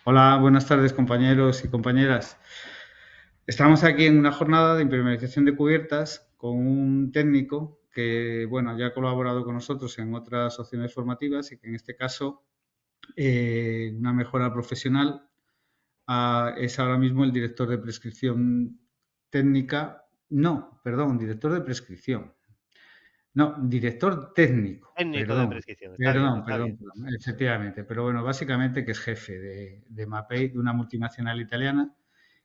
Hola, buenas tardes compañeros y compañeras. Estamos aquí en una jornada de impermeabilización de cubiertas con un técnico que, bueno, ya ha colaborado con nosotros en otras opciones formativas y que en este caso una mejora profesional es ahora mismo el director de prescripción técnica, no, perdón, director de prescripción. No, director técnico, Técnico de perdón, prescripción, está bien, perdón, está perdón, bien. perdón, efectivamente. Pero bueno, básicamente que es jefe de Mapei, de una multinacional italiana,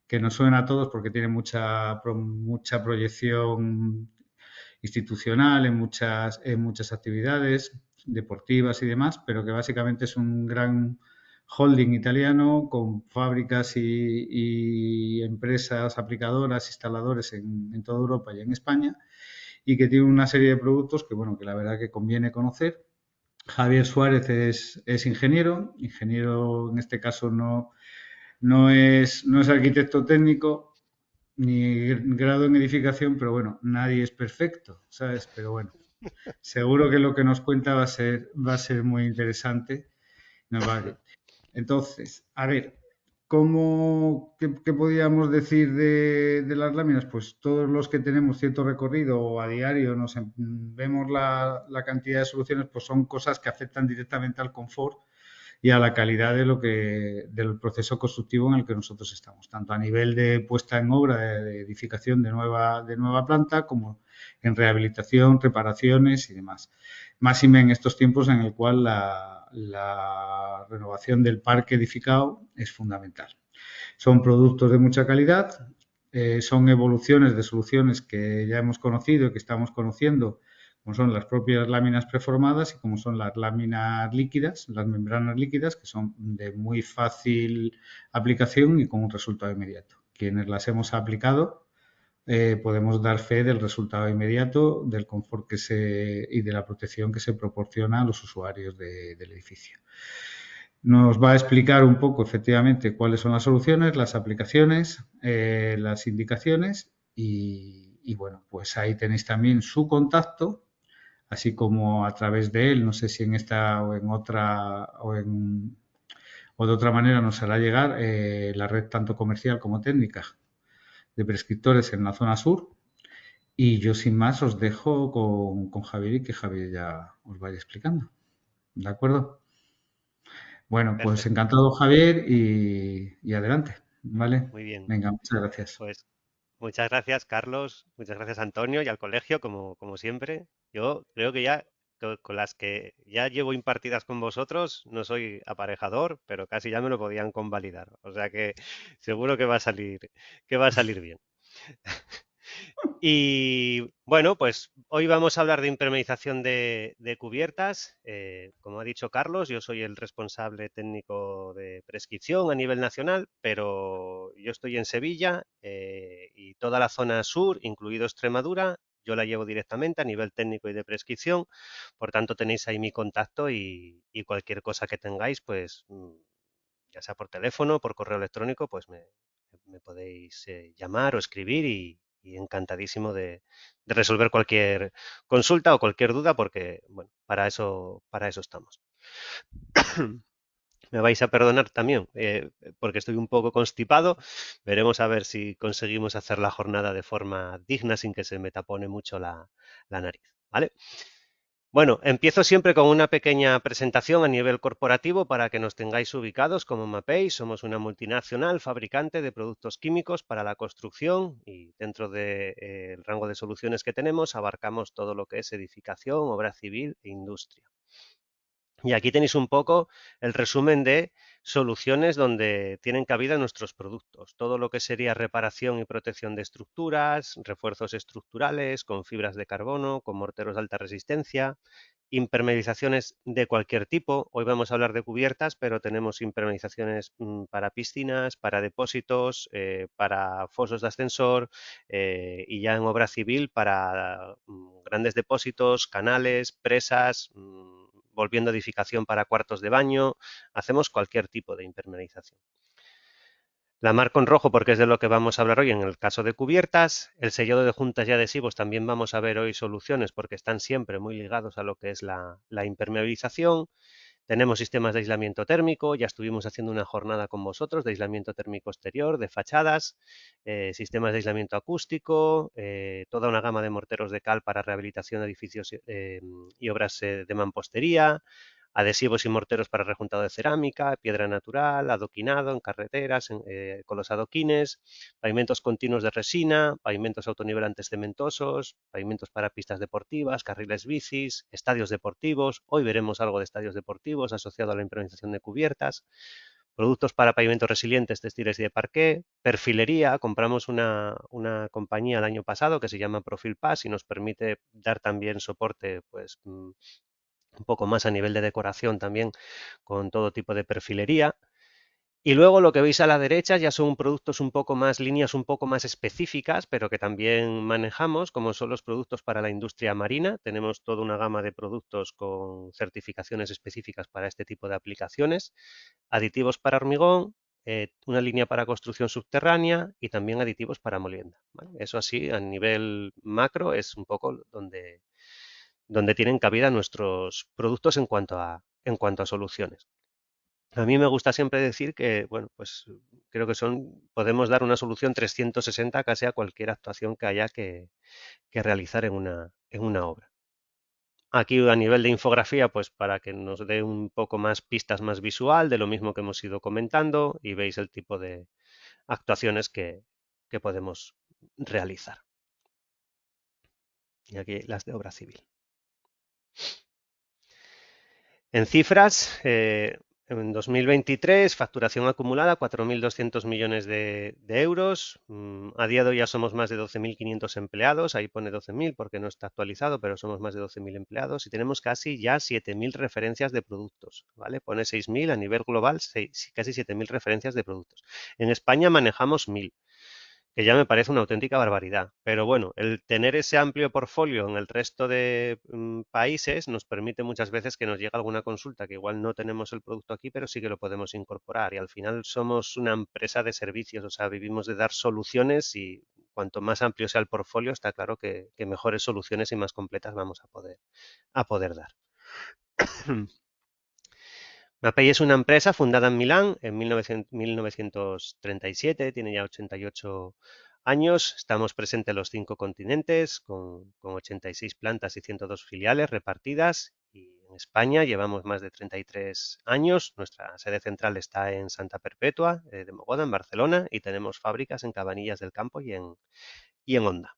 que nos suena a todos porque tiene mucha proyección institucional en muchas actividades deportivas y demás, pero que básicamente es un gran holding italiano con fábricas y empresas aplicadoras, instaladores en toda Europa y en España y que tiene una serie de productos que, bueno, que la verdad que conviene conocer. Javier Suárez es ingeniero, ingeniero en este caso no es arquitecto técnico ni grado en edificación, pero bueno, nadie es perfecto, ¿sabes? Pero bueno, seguro que lo que nos cuenta va a ser muy interesante. Nos va. Entonces, a ver, ¿qué podríamos decir de las láminas? Pues todos los que tenemos cierto recorrido o a diario vemos la cantidad de soluciones, pues son cosas que afectan directamente al confort y a la calidad del proceso constructivo en el que nosotros estamos, tanto a nivel de puesta en obra de edificación de nueva planta, como en rehabilitación, reparaciones y demás. Máxime en estos tiempos en el cual la renovación del parque edificado es fundamental. Son productos de mucha calidad, son evoluciones de soluciones que ya hemos conocido y que estamos conociendo, como son las propias láminas preformadas y como son las láminas líquidas, las membranas líquidas, que son de muy fácil aplicación y con un resultado inmediato. Quienes las hemos aplicado podemos dar fe del resultado inmediato, del confort y de la protección que se proporciona a los usuarios del edificio. Nos va a explicar un poco, efectivamente, cuáles son las soluciones, las aplicaciones, las indicaciones y, bueno, pues ahí tenéis también su contacto, así como a través de él, no sé si en esta o en otra o de otra manera nos hará llegar la red tanto comercial como técnica de prescriptores en la zona sur. Y yo sin más os dejo con Javier y que Javier ya os vaya explicando. ¿De acuerdo? Bueno, pues Perfecto, encantado Javier y adelante, ¿vale? muy bien. Venga, muchas gracias. Pues muchas gracias, Carlos, muchas gracias, Antonio, y al colegio, como siempre. Yo creo que ya con las que ya llevo impartidas con vosotros, no soy aparejador, pero casi ya me lo podían convalidar. O sea que seguro que va a salir bien. Y bueno, pues hoy vamos a hablar de impermeabilización de cubiertas. Como ha dicho Carlos, yo soy el responsable técnico de prescripción a nivel nacional, pero yo estoy en Sevilla y toda la zona sur, incluido Extremadura, yo la llevo directamente a nivel técnico y de prescripción. Por tanto, tenéis ahí mi contacto y cualquier cosa que tengáis, pues ya sea por teléfono, por correo electrónico, pues me podéis llamar o escribir y encantadísimo de resolver cualquier consulta o cualquier duda porque, bueno, para eso estamos. Me vais a perdonar también porque estoy un poco constipado. Veremos a ver si conseguimos hacer la jornada de forma digna sin que se me tapone mucho la nariz, ¿vale? Bueno, empiezo siempre con una pequeña presentación a nivel corporativo para que nos tengáis ubicados como Mapei. Somos una multinacional fabricante de productos químicos para la construcción y dentro del rango de soluciones que tenemos abarcamos todo lo que es edificación, obra civil e industria. Y aquí tenéis un poco el resumen de soluciones donde tienen cabida nuestros productos. Todo lo que sería reparación y protección de estructuras, refuerzos estructurales con fibras de carbono, con morteros de alta resistencia, impermeabilizaciones de cualquier tipo. Hoy vamos a hablar de cubiertas, pero tenemos impermeabilizaciones para piscinas, para depósitos, para fosos de ascensor y ya en obra civil para grandes depósitos, canales, presas, volviendo a edificación para cuartos de baño. Hacemos cualquier tipo de impermeabilización. La marco en rojo porque es de lo que vamos a hablar hoy en el caso de cubiertas. El sellado de juntas y adhesivos también vamos a ver hoy soluciones porque están siempre muy ligados a lo que es la impermeabilización. Tenemos sistemas de aislamiento térmico, ya estuvimos haciendo una jornada con vosotros de aislamiento térmico exterior, de fachadas, sistemas de aislamiento acústico, toda una gama de morteros de cal para rehabilitación de edificios y obras de mampostería, adhesivos y morteros para rejuntado de cerámica, piedra natural, adoquinado en carreteras, con los adoquines, pavimentos continuos de resina, pavimentos autonivelantes cementosos, pavimentos para pistas deportivas, carriles bicis, estadios deportivos. Hoy veremos algo de estadios deportivos asociado a la improvisación de cubiertas, productos para pavimentos resilientes, textiles y de parqué, perfilería. Compramos una compañía el año pasado que se llama Profil Pass y nos permite dar también soporte, pues, un poco más a nivel de decoración también con todo tipo de perfilería. Y luego lo que veis a la derecha ya son productos un poco más, líneas un poco más específicas, pero que también manejamos, como son los productos para la industria marina. Tenemos toda una gama de productos con certificaciones específicas para este tipo de aplicaciones, aditivos para hormigón, una línea para construcción subterránea y también aditivos para molienda, ¿vale? Eso así, a nivel macro, es un poco donde tienen cabida nuestros productos en cuanto a soluciones. A mí me gusta siempre decir que, bueno, pues creo que podemos dar una solución 360 casi a cualquier actuación que haya que realizar en una obra. Aquí a nivel de infografía, pues para que nos dé un poco más pistas más visual de lo mismo que hemos ido comentando y veis el tipo de actuaciones que podemos realizar. Y aquí las de obra civil. En cifras, en 2023, facturación acumulada 4.200 millones de euros. A día de hoy ya somos más de 12.500 empleados. Ahí pone 12.000 porque no está actualizado, pero somos más de 12.000 empleados y tenemos casi ya 7.000 referencias de productos, ¿vale? Pone 6.000 a nivel global, casi 7.000 referencias de productos. En España manejamos 1.000, que ya me parece una auténtica barbaridad. Pero bueno, el tener ese amplio portfolio en el resto de países nos permite muchas veces que nos llegue alguna consulta que igual no tenemos el producto aquí, pero sí que lo podemos incorporar. Y al final somos una empresa de servicios, o sea, vivimos de dar soluciones y cuanto más amplio sea el portfolio, está claro que mejores soluciones y más completas vamos a poder dar. Mapei es una empresa fundada en Milán en 1937, tiene ya 88 años. Estamos presentes en los 5 continentes con 86 plantas y 102 filiales repartidas. Y en España llevamos más de 33 años. Nuestra sede central está en Santa Perpetua de Mogoda, en Barcelona, y tenemos fábricas en Cabanillas del Campo y en Onda.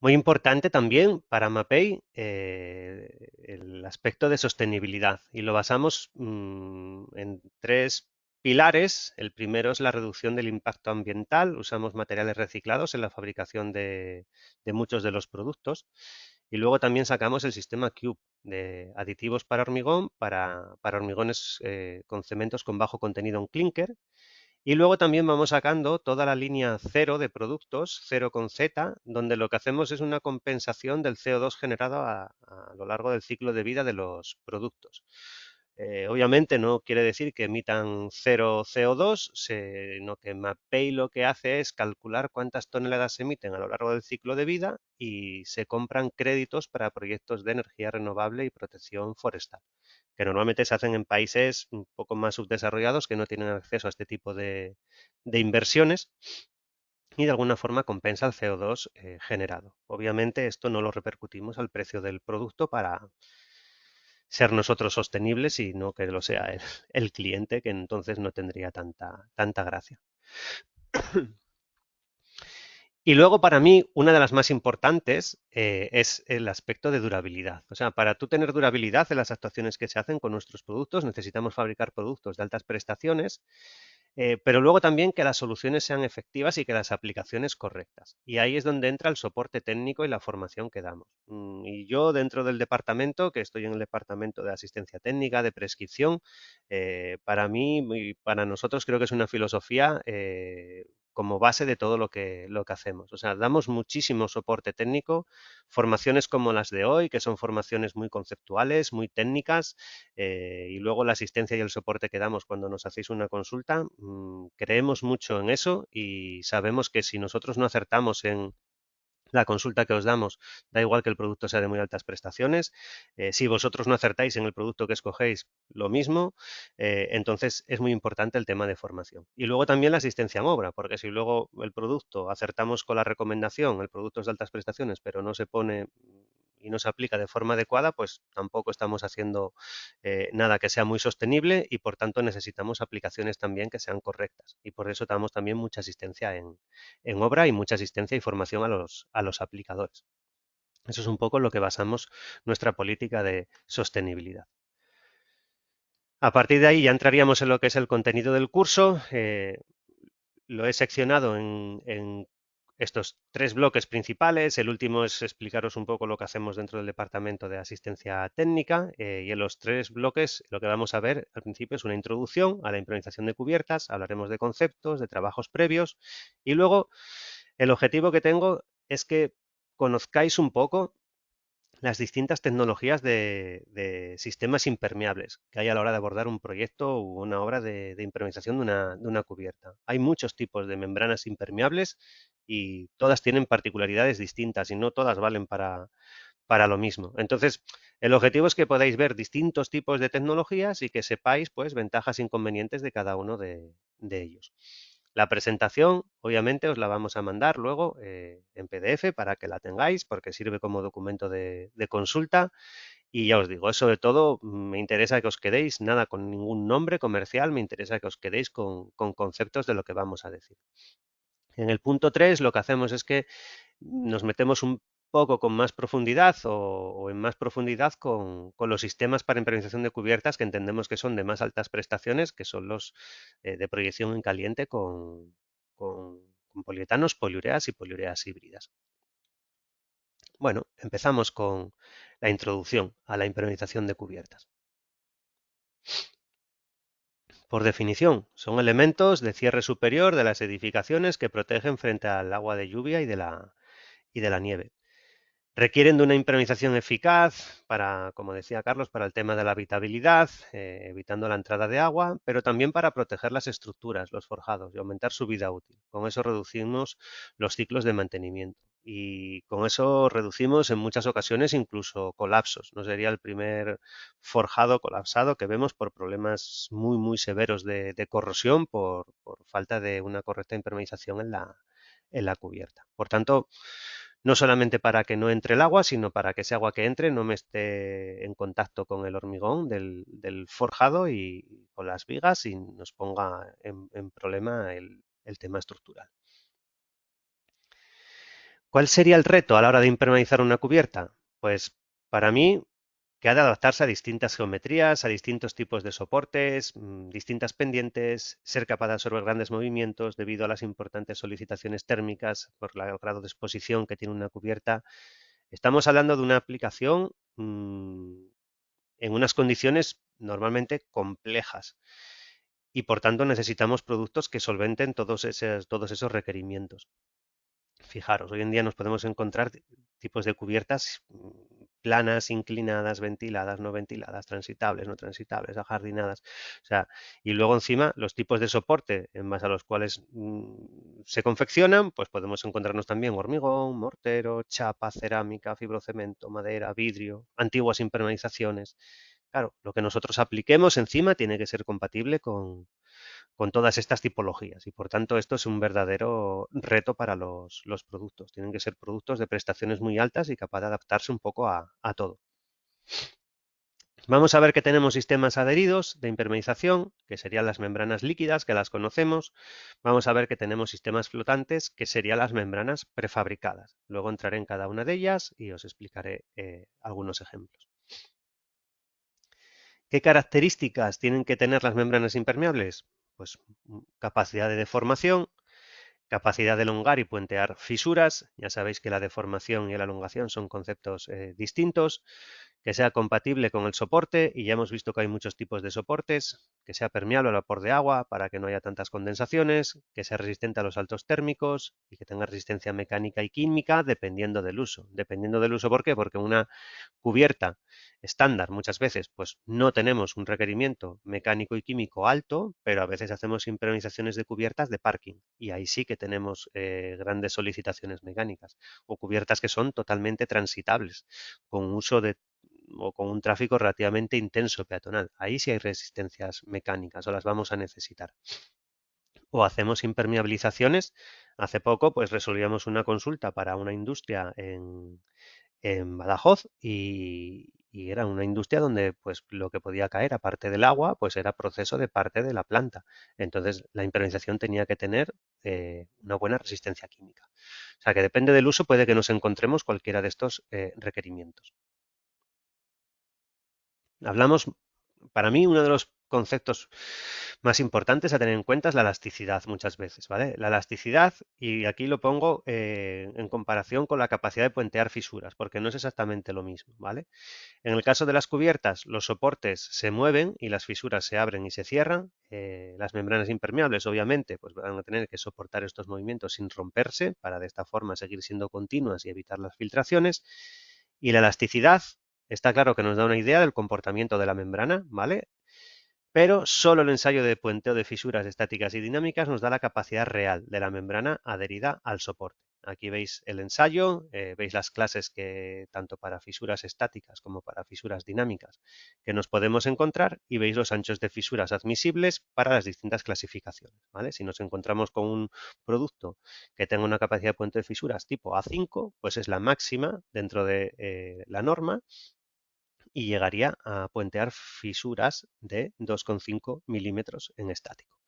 Muy importante también para Mapei el aspecto de sostenibilidad y lo basamos en 3 pilares. El primero es la reducción del impacto ambiental. Usamos materiales reciclados en la fabricación de muchos de los productos. Y luego también sacamos el sistema Cube de aditivos para hormigón, para hormigones con cementos con bajo contenido en clinker. Y luego también vamos sacando toda la línea cero de productos, cero con Z, donde lo que hacemos es una compensación del CO2 generado a lo largo del ciclo de vida de los productos. Obviamente no quiere decir que emitan cero CO2, sino que Mapei lo que hace es calcular cuántas toneladas se emiten a lo largo del ciclo de vida y se compran créditos para proyectos de energía renovable y protección forestal, que normalmente se hacen en países un poco más subdesarrollados que no tienen acceso a este tipo de inversiones y de alguna forma compensa el CO2 generado. Obviamente esto no lo repercutimos al precio del producto para ser nosotros sostenibles y no que lo sea el cliente, que entonces no tendría tanta gracia. Y luego para mí una de las más importantes es el aspecto de durabilidad. O sea, para tú tener durabilidad en las actuaciones que se hacen con nuestros productos necesitamos fabricar productos de altas prestaciones, pero luego también que las soluciones sean efectivas y que las aplicaciones correctas. Y ahí es donde entra el soporte técnico y la formación que damos. Y yo dentro del departamento, que estoy en el departamento de asistencia técnica, de prescripción, para mí y para nosotros creo que es una filosofía como base de todo lo que hacemos. O sea, damos muchísimo soporte técnico, formaciones como las de hoy, que son formaciones muy conceptuales, muy técnicas, y luego la asistencia y el soporte que damos cuando nos hacéis una consulta. Creemos mucho en eso y sabemos que si nosotros no acertamos en la consulta que os damos, da igual que el producto sea de muy altas prestaciones. Si vosotros no acertáis en el producto que escogéis, lo mismo. Entonces, es muy importante el tema de formación. Y luego también la asistencia en obra, porque si luego el producto acertamos con la recomendación, el producto es de altas prestaciones, pero no se pone y no se aplica de forma adecuada, pues tampoco estamos haciendo nada que sea muy sostenible y por tanto necesitamos aplicaciones también que sean correctas. Y por eso damos también mucha asistencia en obra y mucha asistencia y formación a los aplicadores. Eso es un poco lo que basamos nuestra política de sostenibilidad. A partir de ahí ya entraríamos en lo que es el contenido del curso. Lo he seccionado en estos tres bloques principales. El último es explicaros un poco lo que hacemos dentro del Departamento de Asistencia Técnica y en los tres bloques lo que vamos a ver al principio es una introducción a la implementación de cubiertas, hablaremos de conceptos, de trabajos previos y luego el objetivo que tengo es que conozcáis un poco las distintas tecnologías de sistemas impermeables que hay a la hora de abordar un proyecto u una obra de impermeabilización de una cubierta. Hay muchos tipos de membranas impermeables y todas tienen particularidades distintas y no todas valen para lo mismo. Entonces, el objetivo es que podáis ver distintos tipos de tecnologías y que sepáis, pues, ventajas e inconvenientes de cada uno de ellos. La presentación, obviamente, os la vamos a mandar luego en PDF para que la tengáis, porque sirve como documento de consulta. Y ya os digo, sobre todo me interesa que os quedéis, nada con ningún nombre comercial, me interesa que os quedéis con conceptos de lo que vamos a decir. En el punto 3 lo que hacemos es que nos metemos un poco con más profundidad o en más profundidad con los sistemas para impermeabilización de cubiertas que entendemos que son de más altas prestaciones, que son los de proyección en caliente con polietanos, poliureas y poliureas híbridas. Bueno, empezamos con la introducción a la impermeabilización de cubiertas. Por definición, son elementos de cierre superior de las edificaciones que protegen frente al agua de lluvia y de la nieve. Requieren de una impermeabilización eficaz para, como decía Carlos, para el tema de la habitabilidad, evitando la entrada de agua, pero también para proteger las estructuras, los forjados y aumentar su vida útil. Con eso reducimos los ciclos de mantenimiento y con eso reducimos en muchas ocasiones incluso colapsos. No sería el primer forjado colapsado que vemos por problemas muy severos de corrosión por falta de una correcta impermeabilización en la cubierta. Por tanto, no solamente para que no entre el agua, sino para que ese agua que entre no me esté en contacto con el hormigón del forjado y con las vigas y nos ponga en problema el tema estructural. ¿Cuál sería el reto a la hora de impermeabilizar una cubierta? Pues para mí que ha de adaptarse a distintas geometrías, a distintos tipos de soportes, distintas pendientes, ser capaz de absorber grandes movimientos debido a las importantes solicitaciones térmicas por el grado de exposición que tiene una cubierta. Estamos hablando de una aplicación en unas condiciones normalmente complejas y por tanto necesitamos productos que solventen todos esos requerimientos. Fijaros, hoy en día nos podemos encontrar tipos de cubiertas planas, inclinadas, ventiladas, no ventiladas, transitables, no transitables, ajardinadas. O sea, y luego encima los tipos de soporte en base a los cuales se confeccionan, pues podemos encontrarnos también hormigón, mortero, chapa, cerámica, fibrocemento, madera, vidrio, antiguas impermeabilizaciones. Claro, lo que nosotros apliquemos encima tiene que ser compatible con todas estas tipologías y por tanto esto es un verdadero reto para los productos. Tienen que ser productos de prestaciones muy altas y capaz de adaptarse un poco a todo. Vamos a ver que tenemos sistemas adheridos de impermeabilización, que serían las membranas líquidas, que las conocemos. Vamos a ver que tenemos sistemas flotantes, que serían las membranas prefabricadas. Luego entraré en cada una de ellas y os explicaré algunos ejemplos. ¿Qué características tienen que tener las membranas impermeables? Pues capacidad de deformación, capacidad de elongar y puentear fisuras. Ya sabéis que la deformación y la elongación son conceptos distintos. que sea compatible con el soporte, y ya hemos visto que hay muchos tipos de soportes, que sea permeable al vapor de agua para que no haya tantas condensaciones, que sea resistente a los altos térmicos y que tenga resistencia mecánica y química dependiendo del uso. Dependiendo del uso, ¿por qué? Porque una cubierta estándar muchas veces pues no tenemos un requerimiento mecánico y químico alto, pero a veces hacemos impermeabilizaciones de cubiertas de parking y ahí sí que tenemos grandes solicitaciones mecánicas o cubiertas que son totalmente transitables con uso de o con un tráfico relativamente intenso peatonal. Ahí sí hay resistencias mecánicas o las vamos a necesitar. O hacemos impermeabilizaciones. Hace poco pues resolvíamos una consulta para una industria en Badajoz y era una industria donde pues lo que podía caer aparte del agua pues era proceso de parte de la planta. Entonces la impermeabilización tenía que tener una buena resistencia química. O sea que depende del uso puede que nos encontremos cualquiera de estos requerimientos. Hablamos, para mí, uno de los conceptos más importantes a tener en cuenta es la elasticidad muchas veces, ¿vale? La elasticidad, y aquí lo pongo en comparación con la capacidad de puentear fisuras, porque no es exactamente lo mismo, ¿vale? En el caso de las cubiertas, los soportes se mueven y las fisuras se abren y se cierran. Las membranas impermeables, obviamente, pues van a tener que soportar estos movimientos sin romperse para de esta forma seguir siendo continuas y evitar las filtraciones. Y la elasticidad, está claro que nos da una idea del comportamiento de la membrana, ¿vale? Pero solo el ensayo de puenteo de fisuras estáticas y dinámicas nos da la capacidad real de la membrana adherida al soporte. Aquí veis el ensayo, veis las clases que tanto para fisuras estáticas como para fisuras dinámicas que nos podemos encontrar y veis los anchos de fisuras admisibles para las distintas clasificaciones, ¿vale? Si nos encontramos con un producto que tenga una capacidad de puenteo de fisuras tipo A5, pues es la máxima dentro de la norma y llegaría a puentear fisuras de 2,5 milímetros en estático.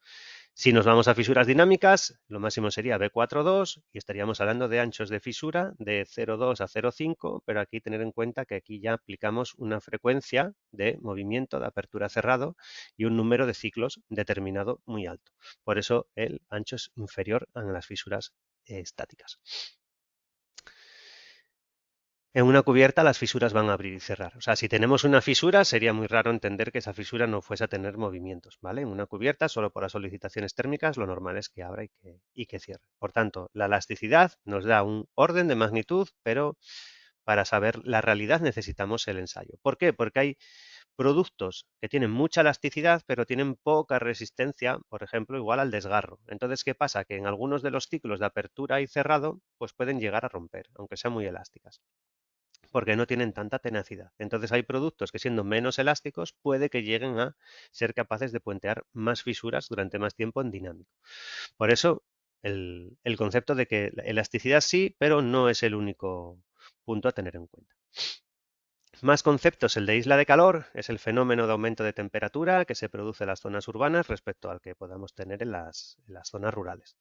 Si nos vamos a fisuras dinámicas, lo máximo sería B4.2 y estaríamos hablando de anchos de fisura de 0,2 a 0,5, pero aquí tener en cuenta que aquí ya aplicamos una frecuencia de movimiento de apertura cerrado y un número de ciclos determinado muy alto. Por eso el ancho es inferior a las fisuras estáticas. En una cubierta las fisuras van a abrir y cerrar. O sea, si tenemos una fisura, sería muy raro entender que esa fisura no fuese a tener movimientos, ¿vale? En una cubierta, solo por las solicitaciones térmicas, lo normal es que abra y que cierre. Por tanto, la elasticidad nos da un orden de magnitud, pero para saber la realidad necesitamos el ensayo. ¿Por qué? Porque hay productos que tienen mucha elasticidad, pero tienen poca resistencia, por ejemplo, igual al desgarro. Entonces, ¿qué pasa? Que en algunos de los ciclos de apertura y cerrado, pues pueden llegar a romper, aunque sean muy elásticas porque no tienen tanta tenacidad. Entonces hay productos que siendo menos elásticos puede que lleguen a ser capaces de puentear más fisuras durante más tiempo en dinámico. Por eso el concepto de que la elasticidad sí, pero no es el único punto a tener en cuenta. Más conceptos, el de isla de calor es el fenómeno de aumento de temperatura que se produce en las zonas urbanas respecto al que podamos tener en las zonas rurales.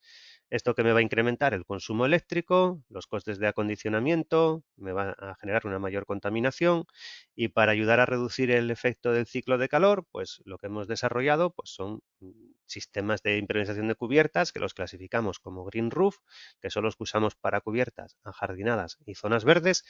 Esto que me va a incrementar el consumo eléctrico, los costes de acondicionamiento, me va a generar una mayor contaminación y para ayudar a reducir el efecto del ciclo de calor, pues lo que hemos desarrollado pues son sistemas de impermeabilización de cubiertas que los clasificamos como green roof, que son los que usamos para cubiertas ajardinadas y zonas verdes,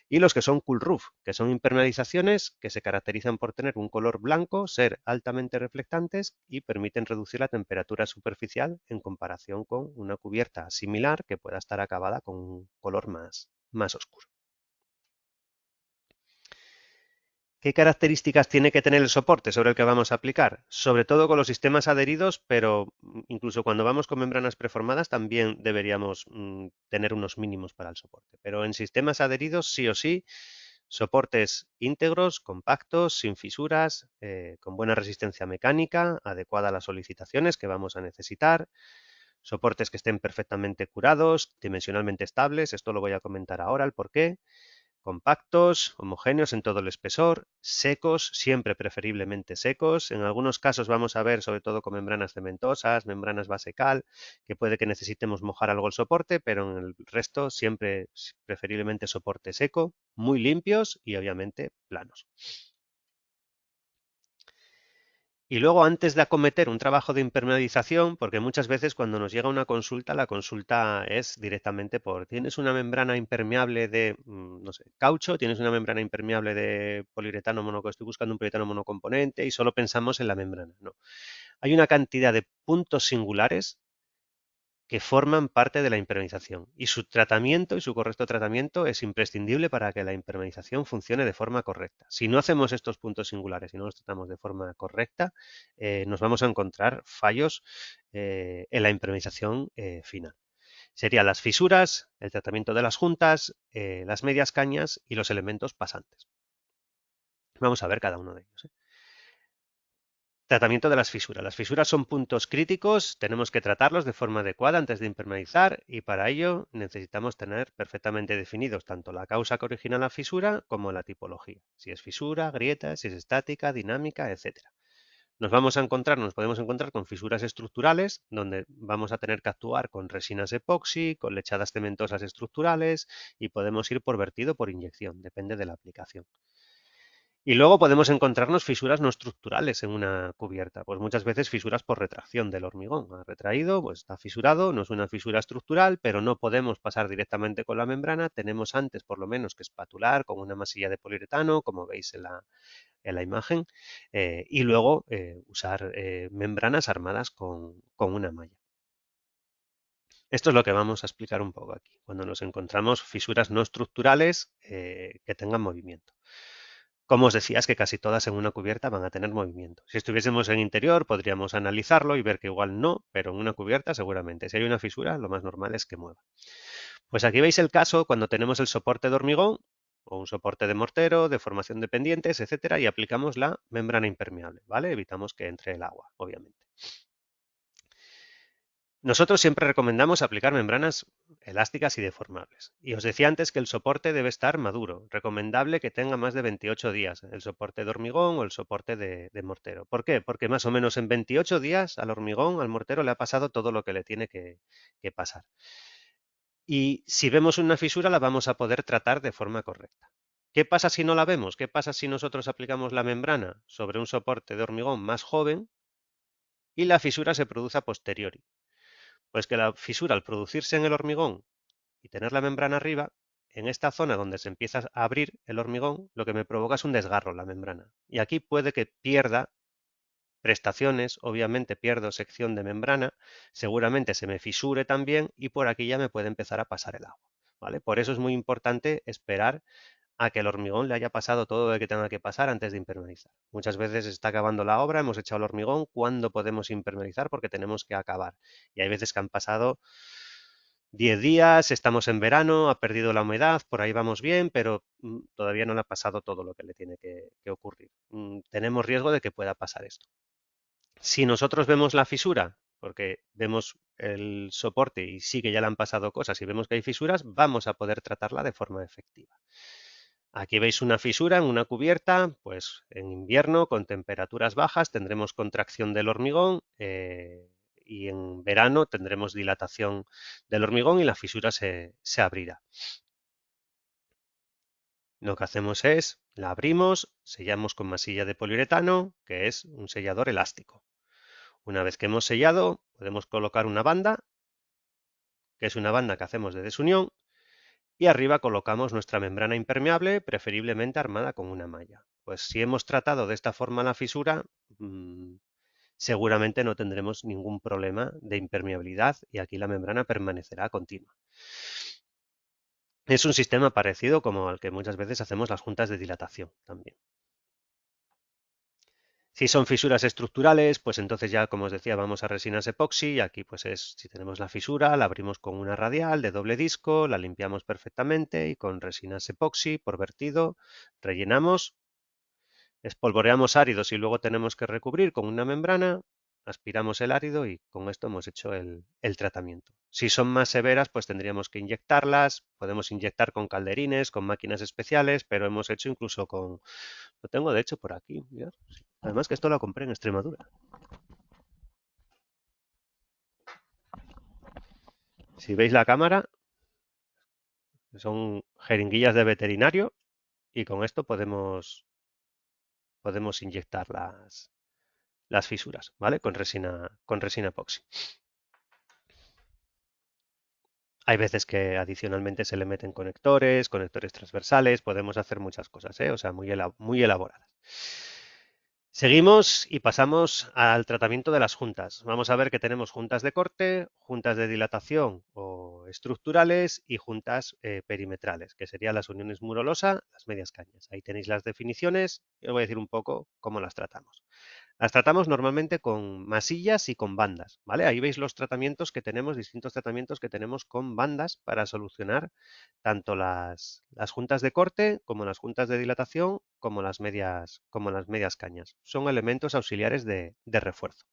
y los que son cool roof, que son impermeabilizaciones que se caracterizan por tener un color blanco, ser altamente reflectantes y permiten reducir la temperatura superficial en comparación con una cubierta similar que pueda estar acabada con un color más oscuro. ¿Qué características tiene que tener el soporte sobre el que vamos a aplicar? Sobre todo con los sistemas adheridos, pero incluso cuando vamos con membranas preformadas también deberíamos tener unos mínimos para el soporte. Pero en sistemas adheridos sí o sí, soportes íntegros, compactos, sin fisuras, con buena resistencia mecánica, adecuada a las solicitaciones que vamos a necesitar, soportes que estén perfectamente curados, dimensionalmente estables, esto lo voy a comentar ahora, el porqué, compactos, homogéneos en todo el espesor, secos, siempre preferiblemente secos. En algunos casos vamos a ver, sobre todo con membranas cementosas, membranas base cal, que puede que necesitemos mojar algo el soporte, pero en el resto siempre preferiblemente soporte seco, muy limpios y obviamente planos. Y luego, antes de acometer un trabajo de impermeabilización, porque muchas veces cuando nos llega una consulta, la consulta es directamente por, ¿tienes una membrana impermeable de, no sé, caucho? ¿Tienes una membrana impermeable de poliuretano mono? Estoy buscando un poliuretano monocomponente y solo pensamos en la membrana. No. Hay una cantidad de puntos singulares que forman parte de la impermeabilización y su tratamiento y su correcto tratamiento es imprescindible para que la impermeabilización funcione de forma correcta. Si no hacemos estos puntos singulares y no los tratamos de forma correcta, nos vamos a encontrar fallos en la impermeabilización final. Serían las fisuras, el tratamiento de las juntas, las medias cañas y los elementos pasantes. Vamos a ver cada uno de ellos. Tratamiento de las fisuras. Las fisuras son puntos críticos, tenemos que tratarlos de forma adecuada antes de impermeabilizar y para ello necesitamos tener perfectamente definidos tanto la causa que origina la fisura como la tipología. Si es fisura, grieta, si es estática, dinámica, etcétera. Nos podemos encontrar con fisuras estructurales, donde vamos a tener que actuar con resinas epoxi, con lechadas cementosas estructurales y podemos ir por vertido por inyección, depende de la aplicación. Y luego podemos encontrarnos fisuras no estructurales en una cubierta, pues muchas veces fisuras por retracción del hormigón. Ha retraído, pues está fisurado, no es una fisura estructural, pero no podemos pasar directamente con la membrana. Tenemos antes por lo menos que espatular con una masilla de poliuretano, como veis en la imagen, y luego usar membranas armadas con una malla. Esto es lo que vamos a explicar un poco aquí, cuando nos encontramos fisuras no estructurales que tengan movimiento. Como os decía, es que casi todas en una cubierta van a tener movimiento. Si estuviésemos en interior, podríamos analizarlo y ver que igual no, pero en una cubierta seguramente. Si hay una fisura, lo más normal es que mueva. Pues aquí veis el caso cuando tenemos el soporte de hormigón o un soporte de mortero, de formación de pendientes, etcétera, y aplicamos la membrana impermeable, ¿vale? Evitamos que entre el agua, obviamente. Nosotros siempre recomendamos aplicar membranas elásticas y deformables. Y os decía antes que el soporte debe estar maduro, recomendable que tenga más de 28 días, el soporte de hormigón o el soporte de mortero. ¿Por qué? Porque más o menos en 28 días al hormigón, al mortero, le ha pasado todo lo que le tiene que pasar. Y si vemos una fisura, la vamos a poder tratar de forma correcta. ¿Qué pasa si no la vemos? ¿Qué pasa si nosotros aplicamos la membrana sobre un soporte de hormigón más joven y la fisura se produce a posteriori? Pues que la fisura, al producirse en el hormigón y tener la membrana arriba, en esta zona donde se empieza a abrir el hormigón, lo que me provoca es un desgarro en la membrana. Y aquí puede que pierda prestaciones, obviamente pierdo sección de membrana, seguramente se me fisure también y por aquí ya me puede empezar a pasar el agua. ¿Vale? Por eso es muy importante esperar a que el hormigón le haya pasado todo lo que tenga que pasar antes de impermeabilizar. Muchas veces está acabando la obra, hemos echado el hormigón, ¿cuándo podemos impermeabilizar? Porque tenemos que acabar. Y hay veces que han pasado 10 días, estamos en verano, ha perdido la humedad, por ahí vamos bien, pero todavía no le ha pasado todo lo que le tiene que ocurrir. Tenemos riesgo de que pueda pasar esto. Si nosotros vemos la fisura, porque vemos el soporte y sí que ya le han pasado cosas y vemos que hay fisuras, vamos a poder tratarla de forma efectiva. Aquí veis una fisura en una cubierta, pues en invierno con temperaturas bajas tendremos contracción del hormigón y en verano tendremos dilatación del hormigón y la fisura se abrirá. Lo que hacemos es, la abrimos, sellamos con masilla de poliuretano, que es un sellador elástico. Una vez que hemos sellado, podemos colocar una banda, que es una banda que hacemos de desunión, y arriba colocamos nuestra membrana impermeable, preferiblemente armada con una malla. Pues si hemos tratado de esta forma la fisura, seguramente no tendremos ningún problema de impermeabilidad y aquí la membrana permanecerá continua. Es un sistema parecido como al que muchas veces hacemos las juntas de dilatación también. Si son fisuras estructurales, pues entonces ya, como os decía, vamos a resinas epoxi y aquí pues si tenemos la fisura, la abrimos con una radial de doble disco, la limpiamos perfectamente y con resinas epoxi por vertido rellenamos, espolvoreamos áridos y luego tenemos que recubrir con una membrana, aspiramos el árido y con esto hemos hecho el tratamiento. Si son más severas, pues tendríamos que inyectarlas, podemos inyectar con calderines, con máquinas especiales, pero hemos hecho incluso con, lo tengo de hecho por aquí, mirad. Además que esto lo compré en Extremadura. Si veis la cámara, son jeringuillas de veterinario y con esto podemos inyectar las fisuras, ¿vale? Con resina epoxi. Hay veces que adicionalmente se le meten conectores, conectores transversales, podemos hacer muchas cosas, ¿eh? O sea, muy elaboradas. Seguimos y pasamos al tratamiento de las juntas. Vamos a ver que tenemos juntas de corte, juntas de dilatación o estructurales y juntas perimetrales, que serían las uniones muro-losa, las medias cañas. Ahí tenéis las definiciones y os voy a decir un poco cómo las tratamos. Las tratamos normalmente con masillas y con bandas, ¿vale? Ahí veis los tratamientos que tenemos, distintos tratamientos que tenemos con bandas para solucionar tanto las juntas de corte como las juntas de dilatación como las medias cañas. Son elementos auxiliares de refuerzo.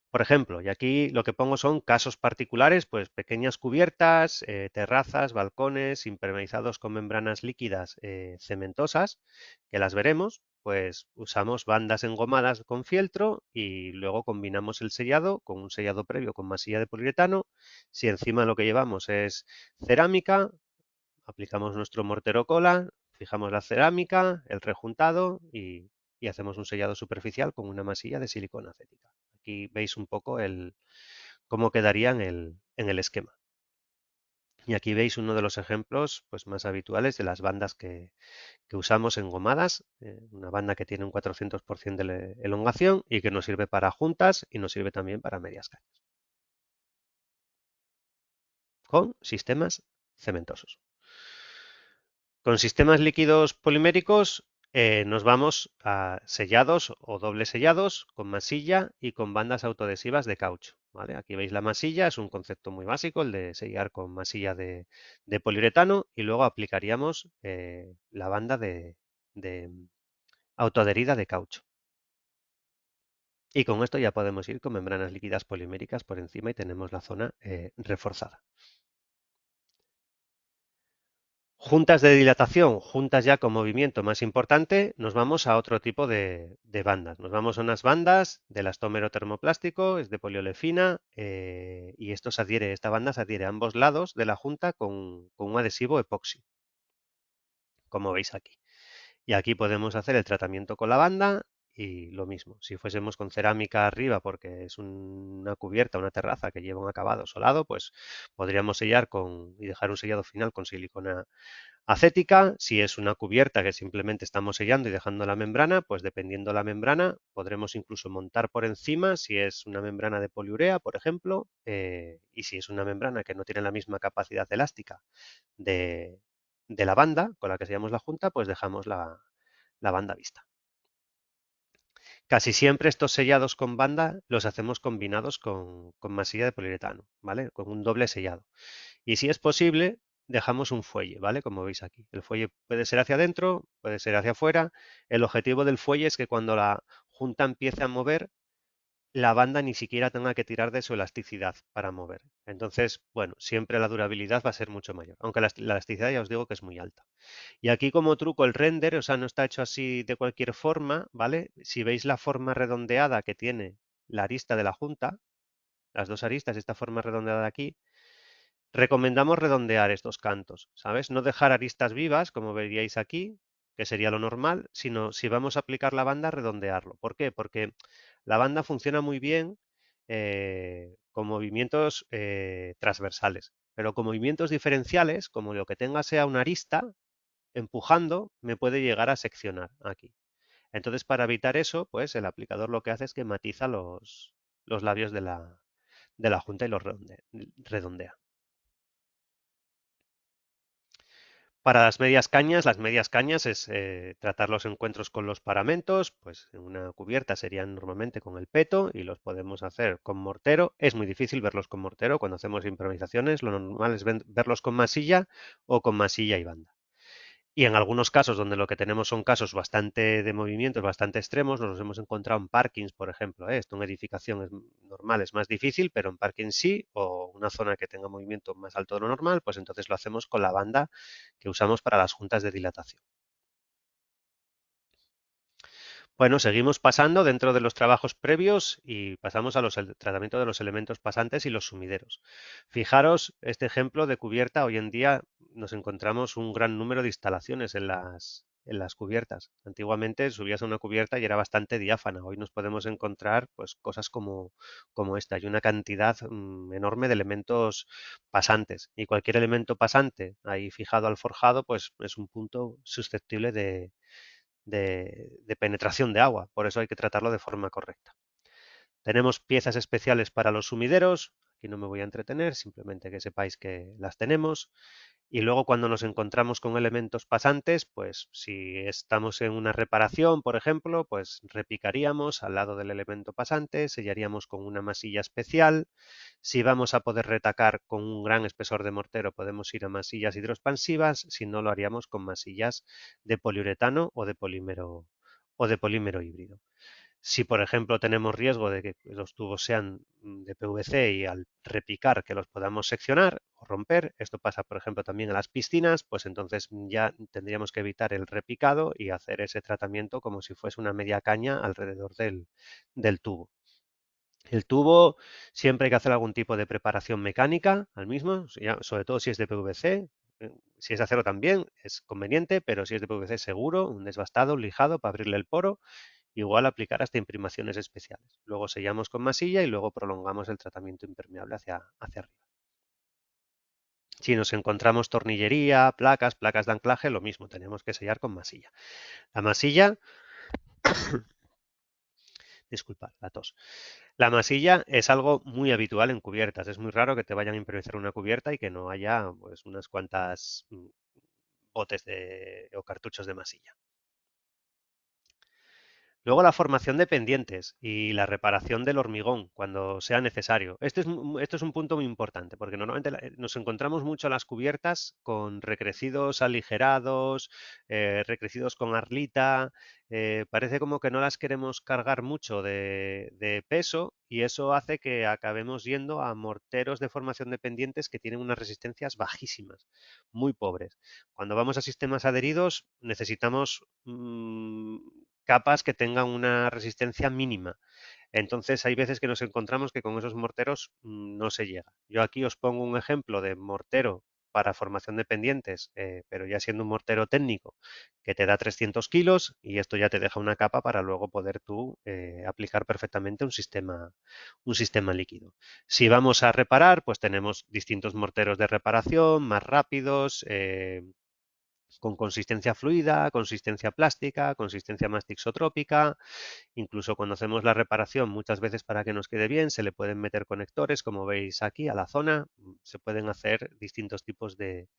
Por ejemplo, y aquí lo que pongo son casos particulares, pues pequeñas cubiertas, terrazas, balcones impermeabilizados con membranas líquidas cementosas, que las veremos, pues usamos bandas engomadas con fieltro y luego combinamos el sellado con un sellado previo con masilla de poliuretano. Si encima lo que llevamos es cerámica, aplicamos nuestro mortero cola, fijamos la cerámica, el rejuntado y hacemos un sellado superficial con una masilla de silicona acética. Aquí veis un poco cómo quedaría en el esquema. Y aquí veis uno de los ejemplos pues, más habituales de las bandas que usamos engomadas. Una banda que tiene un 400% de elongación y que nos sirve para juntas y nos sirve también para medias cañas. Con sistemas cementosos. Con sistemas líquidos poliméricos nos vamos a sellados o doble sellados con masilla y con bandas autoadhesivas de caucho. ¿Vale? Aquí veis la masilla, es un concepto muy básico, el de sellar con masilla de poliuretano y luego aplicaríamos la banda de autoadherida de caucho. Y con esto ya podemos ir con membranas líquidas poliméricas por encima y tenemos la zona reforzada. Juntas de dilatación, juntas ya con movimiento más importante, nos vamos a otro tipo de bandas. Nos vamos a unas bandas de elastómero termoplástico, es de poliolefina, y esta banda se adhiere a ambos lados de la junta con un adhesivo epoxi, como veis aquí. Y aquí podemos hacer el tratamiento con la banda y lo mismo. Si fuésemos con cerámica arriba porque es una cubierta, una terraza que lleva un acabado solado, pues podríamos sellar y dejar un sellado final con silicona acética. Si es una cubierta que simplemente estamos sellando y dejando la membrana, pues dependiendo la membrana, podremos incluso montar por encima, si es una membrana de poliurea, por ejemplo, y si es una membrana que no tiene la misma capacidad elástica de, de la banda con la que sellamos la junta, pues dejamos la banda vista. Casi siempre estos sellados con banda los hacemos combinados con masilla de poliuretano, ¿vale? Con un doble sellado. Y si es posible, dejamos un fuelle, ¿vale? Como veis aquí. El fuelle puede ser hacia adentro, puede ser hacia afuera. El objetivo del fuelle es que cuando la junta empiece a mover, la banda ni siquiera tenga que tirar de su elasticidad para mover. Entonces, bueno, siempre la durabilidad va a ser mucho mayor, aunque la elasticidad ya os digo que es muy alta. Y aquí como truco el render, o sea, no está hecho así de cualquier forma, ¿vale? Si veis la forma redondeada que tiene la arista de la junta, las dos aristas, esta forma redondeada de aquí, recomendamos redondear estos cantos, ¿sabes? No dejar aristas vivas, como veríais aquí, que sería lo normal, sino si vamos a aplicar la banda, redondearlo. ¿Por qué? Porque la banda funciona muy bien con movimientos transversales, pero con movimientos diferenciales, como lo que tenga sea una arista, empujando, me puede llegar a seccionar aquí. Entonces, para evitar eso, pues el aplicador lo que hace es que matiza los labios de la junta y los redondea. Para las medias cañas es tratar los encuentros con los paramentos, pues en una cubierta serían normalmente con el peto y los podemos hacer con mortero. Es muy difícil verlos con mortero cuando hacemos improvisaciones, lo normal es verlos con masilla o con masilla y banda. Y en algunos casos donde lo que tenemos son casos bastante de movimientos bastante extremos, nos los hemos encontrado en parkings, por ejemplo. Esto en edificación normal es más difícil, pero en parking sí, o una zona que tenga movimiento más alto de lo normal, pues entonces lo hacemos con la banda que usamos para las juntas de dilatación. Bueno, seguimos pasando dentro de los trabajos previos y pasamos a tratamiento de los elementos pasantes y los sumideros. Fijaros este ejemplo de cubierta. Hoy en día nos encontramos un gran número de instalaciones en las cubiertas. Antiguamente subías a una cubierta y era bastante diáfana. Hoy nos podemos encontrar pues cosas como esta. Hay una cantidad enorme de elementos pasantes. Y cualquier elemento pasante ahí fijado al forjado, pues es un punto susceptible de penetración de agua. Por eso hay que tratarlo de forma correcta. Tenemos piezas especiales para los sumideros. Aquí no me voy a entretener, simplemente que sepáis que las tenemos. Y luego cuando nos encontramos con elementos pasantes, pues si estamos en una reparación, por ejemplo, pues repicaríamos al lado del elemento pasante, sellaríamos con una masilla especial. Si vamos a poder retacar con un gran espesor de mortero, podemos ir a masillas hidroexpansivas, si no lo haríamos con masillas de poliuretano o de polímero híbrido. Si, por ejemplo, tenemos riesgo de que los tubos sean de PVC y al repicar que los podamos seccionar o romper, esto pasa, por ejemplo, también en las piscinas, pues entonces ya tendríamos que evitar el repicado y hacer ese tratamiento como si fuese una media caña alrededor del tubo. El tubo siempre hay que hacer algún tipo de preparación mecánica al mismo, sobre todo si es de PVC. Si es de acero también es conveniente, pero si es de PVC seguro, un desbastado, un lijado para abrirle el poro. Igual aplicar hasta imprimaciones especiales. Luego sellamos con masilla y luego prolongamos el tratamiento impermeable hacia arriba. Si nos encontramos tornillería, placas de anclaje, lo mismo, tenemos que sellar con masilla. La masilla, disculpad, la tos. La masilla es algo muy habitual en cubiertas. Es muy raro que te vayan a impermeabilizar una cubierta y que no haya pues, unas cuantas botes o cartuchos de masilla. Luego la formación de pendientes y la reparación del hormigón cuando sea necesario. Esto es un punto muy importante porque normalmente nos encontramos mucho las cubiertas con recrecidos aligerados, recrecidos con arlita. Parece como que no las queremos cargar mucho de peso y eso hace que acabemos yendo a morteros de formación de pendientes que tienen unas resistencias bajísimas, muy pobres. Cuando vamos a sistemas adheridos necesitamos capas que tengan una resistencia mínima. Entonces hay veces que nos encontramos que con esos morteros no se llega. Yo aquí os pongo un ejemplo de mortero para formación de pendientes, pero ya siendo un mortero técnico que te da 300 kilos y esto ya te deja una capa para luego poder tú aplicar perfectamente un sistema líquido. Si vamos a reparar, pues tenemos distintos morteros de reparación, más rápidos, con consistencia fluida, consistencia plástica, consistencia más tixotrópica. Incluso cuando hacemos la reparación, muchas veces para que nos quede bien, se le pueden meter conectores, como veis aquí, a la zona. Se pueden hacer distintos tipos de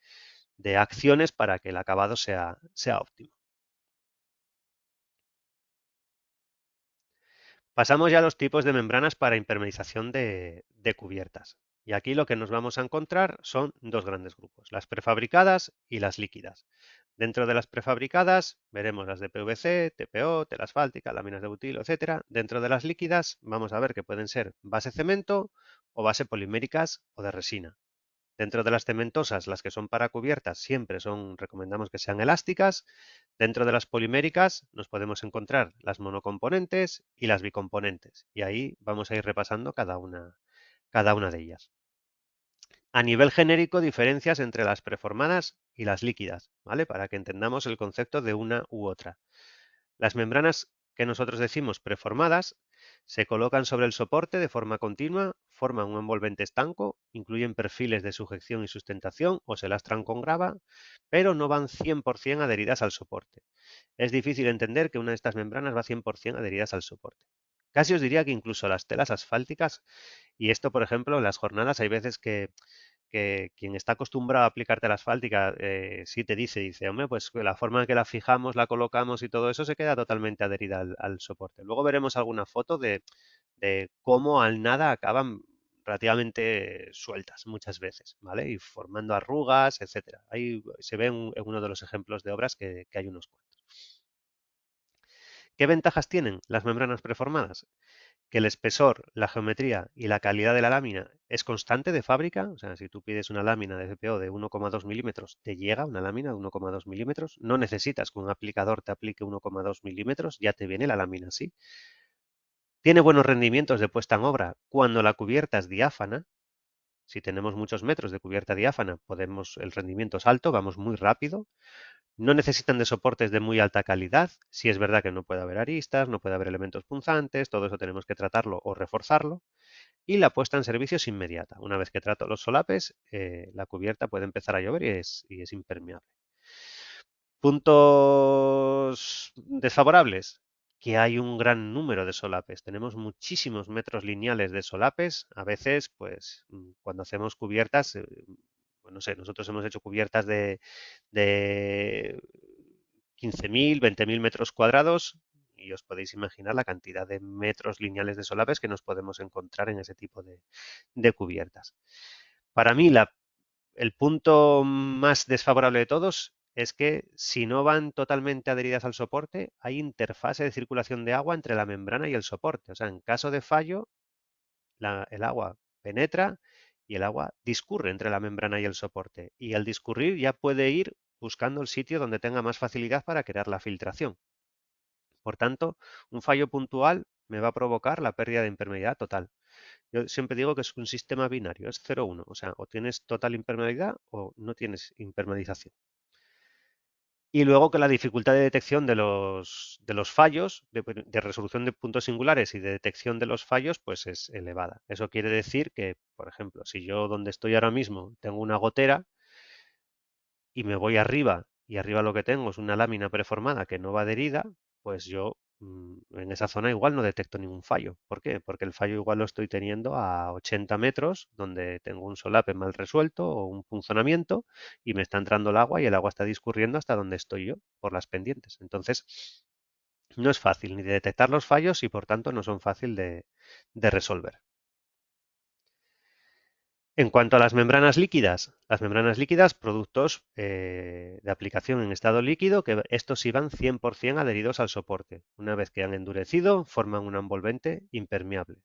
acciones para que el acabado sea óptimo. Pasamos ya a los tipos de membranas para impermeabilización de cubiertas. Y aquí lo que nos vamos a encontrar son dos grandes grupos, las prefabricadas y las líquidas. Dentro de las prefabricadas veremos las de PVC, TPO, tela asfáltica, láminas de butilo, etcétera. Dentro de las líquidas vamos a ver que pueden ser base cemento o base poliméricas o de resina. Dentro de las cementosas, las que son para cubiertas siempre recomendamos que sean elásticas. Dentro de las poliméricas nos podemos encontrar las monocomponentes y las bicomponentes. Y ahí vamos a ir repasando cada una de ellas. A nivel genérico, diferencias entre las preformadas y las líquidas, ¿vale? Para que entendamos el concepto de una u otra. Las membranas que nosotros decimos preformadas se colocan sobre el soporte de forma continua, forman un envolvente estanco, incluyen perfiles de sujeción y sustentación o se lastran con grava, pero no van 100% adheridas al soporte. Es difícil entender que una de estas membranas va 100% adheridas al soporte. Casi os diría que incluso las telas asfálticas, y esto por ejemplo en las jornadas hay veces que quien está acostumbrado a aplicar tela asfáltica sí te dice, hombre, pues la forma en que la fijamos, la colocamos y todo eso se queda totalmente adherida al soporte. Luego veremos alguna foto de cómo al nada acaban relativamente sueltas muchas veces, ¿vale? Y formando arrugas, etcétera. Ahí se ve en uno de los ejemplos de obras que hay unos cuantos. ¿Qué ventajas tienen las membranas preformadas? Que el espesor, la geometría y la calidad de la lámina es constante de fábrica. O sea, si tú pides una lámina de FPO de 1,2 milímetros, te llega una lámina de 1,2 milímetros. No necesitas que un aplicador te aplique 1,2 milímetros, ya te viene la lámina así. Tiene buenos rendimientos de puesta en obra cuando la cubierta es diáfana. Si tenemos muchos metros de cubierta diáfana, el rendimiento es alto, vamos muy rápido. No necesitan de soportes de muy alta calidad. Si es verdad que no puede haber aristas, no puede haber elementos punzantes, todo eso tenemos que tratarlo o reforzarlo. Y la puesta en servicio es inmediata. Una vez que trato los solapes, la cubierta puede empezar a llover y es impermeable. Puntos desfavorables, que hay un gran número de solapes. Tenemos muchísimos metros lineales de solapes. A veces, pues, cuando hacemos cubiertas, pues no sé, nosotros hemos hecho cubiertas de 15.000, 20.000 metros cuadrados y os podéis imaginar la cantidad de metros lineales de solapes que nos podemos encontrar en ese tipo de cubiertas. Para mí, el punto más desfavorable de todos es que si no van totalmente adheridas al soporte, hay interfase de circulación de agua entre la membrana y el soporte. O sea, en caso de fallo, el agua penetra y el agua discurre entre la membrana y el soporte. Y al discurrir ya puede ir buscando el sitio donde tenga más facilidad para crear la filtración. Por tanto, un fallo puntual me va a provocar la pérdida de impermeabilidad total. Yo siempre digo que es un sistema binario, es 0-1, o sea, o tienes total impermeabilidad o no tienes impermeabilización. Y luego que la dificultad de detección de los fallos, de resolución de puntos singulares y de detección de los fallos, pues es elevada. Eso quiere decir que, por ejemplo, si yo donde estoy ahora mismo tengo una gotera y me voy arriba y arriba lo que tengo es una lámina preformada que no va adherida, pues yo en esa zona igual no detecto ningún fallo. ¿Por qué? Porque el fallo igual lo estoy teniendo a 80 metros, donde tengo un solape mal resuelto o un punzonamiento y me está entrando el agua y el agua está discurriendo hasta donde estoy yo, por las pendientes. Entonces, no es fácil ni de detectar los fallos y por tanto no son fácil de resolver. En cuanto a las membranas líquidas, productos de aplicación en estado líquido, que estos iban 100% adheridos al soporte. Una vez que han endurecido, forman un envolvente impermeable.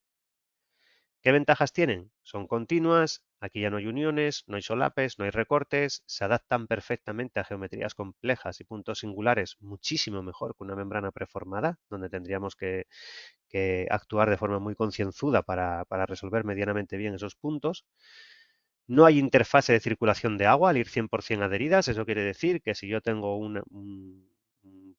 ¿Qué ventajas tienen? Son continuas, aquí ya no hay uniones, no hay solapes, no hay recortes, se adaptan perfectamente a geometrías complejas y puntos singulares muchísimo mejor que una membrana preformada, donde tendríamos que actuar de forma muy concienzuda para resolver medianamente bien esos puntos. No hay interfase de circulación de agua al ir 100% adheridas. Eso quiere decir que si yo tengo un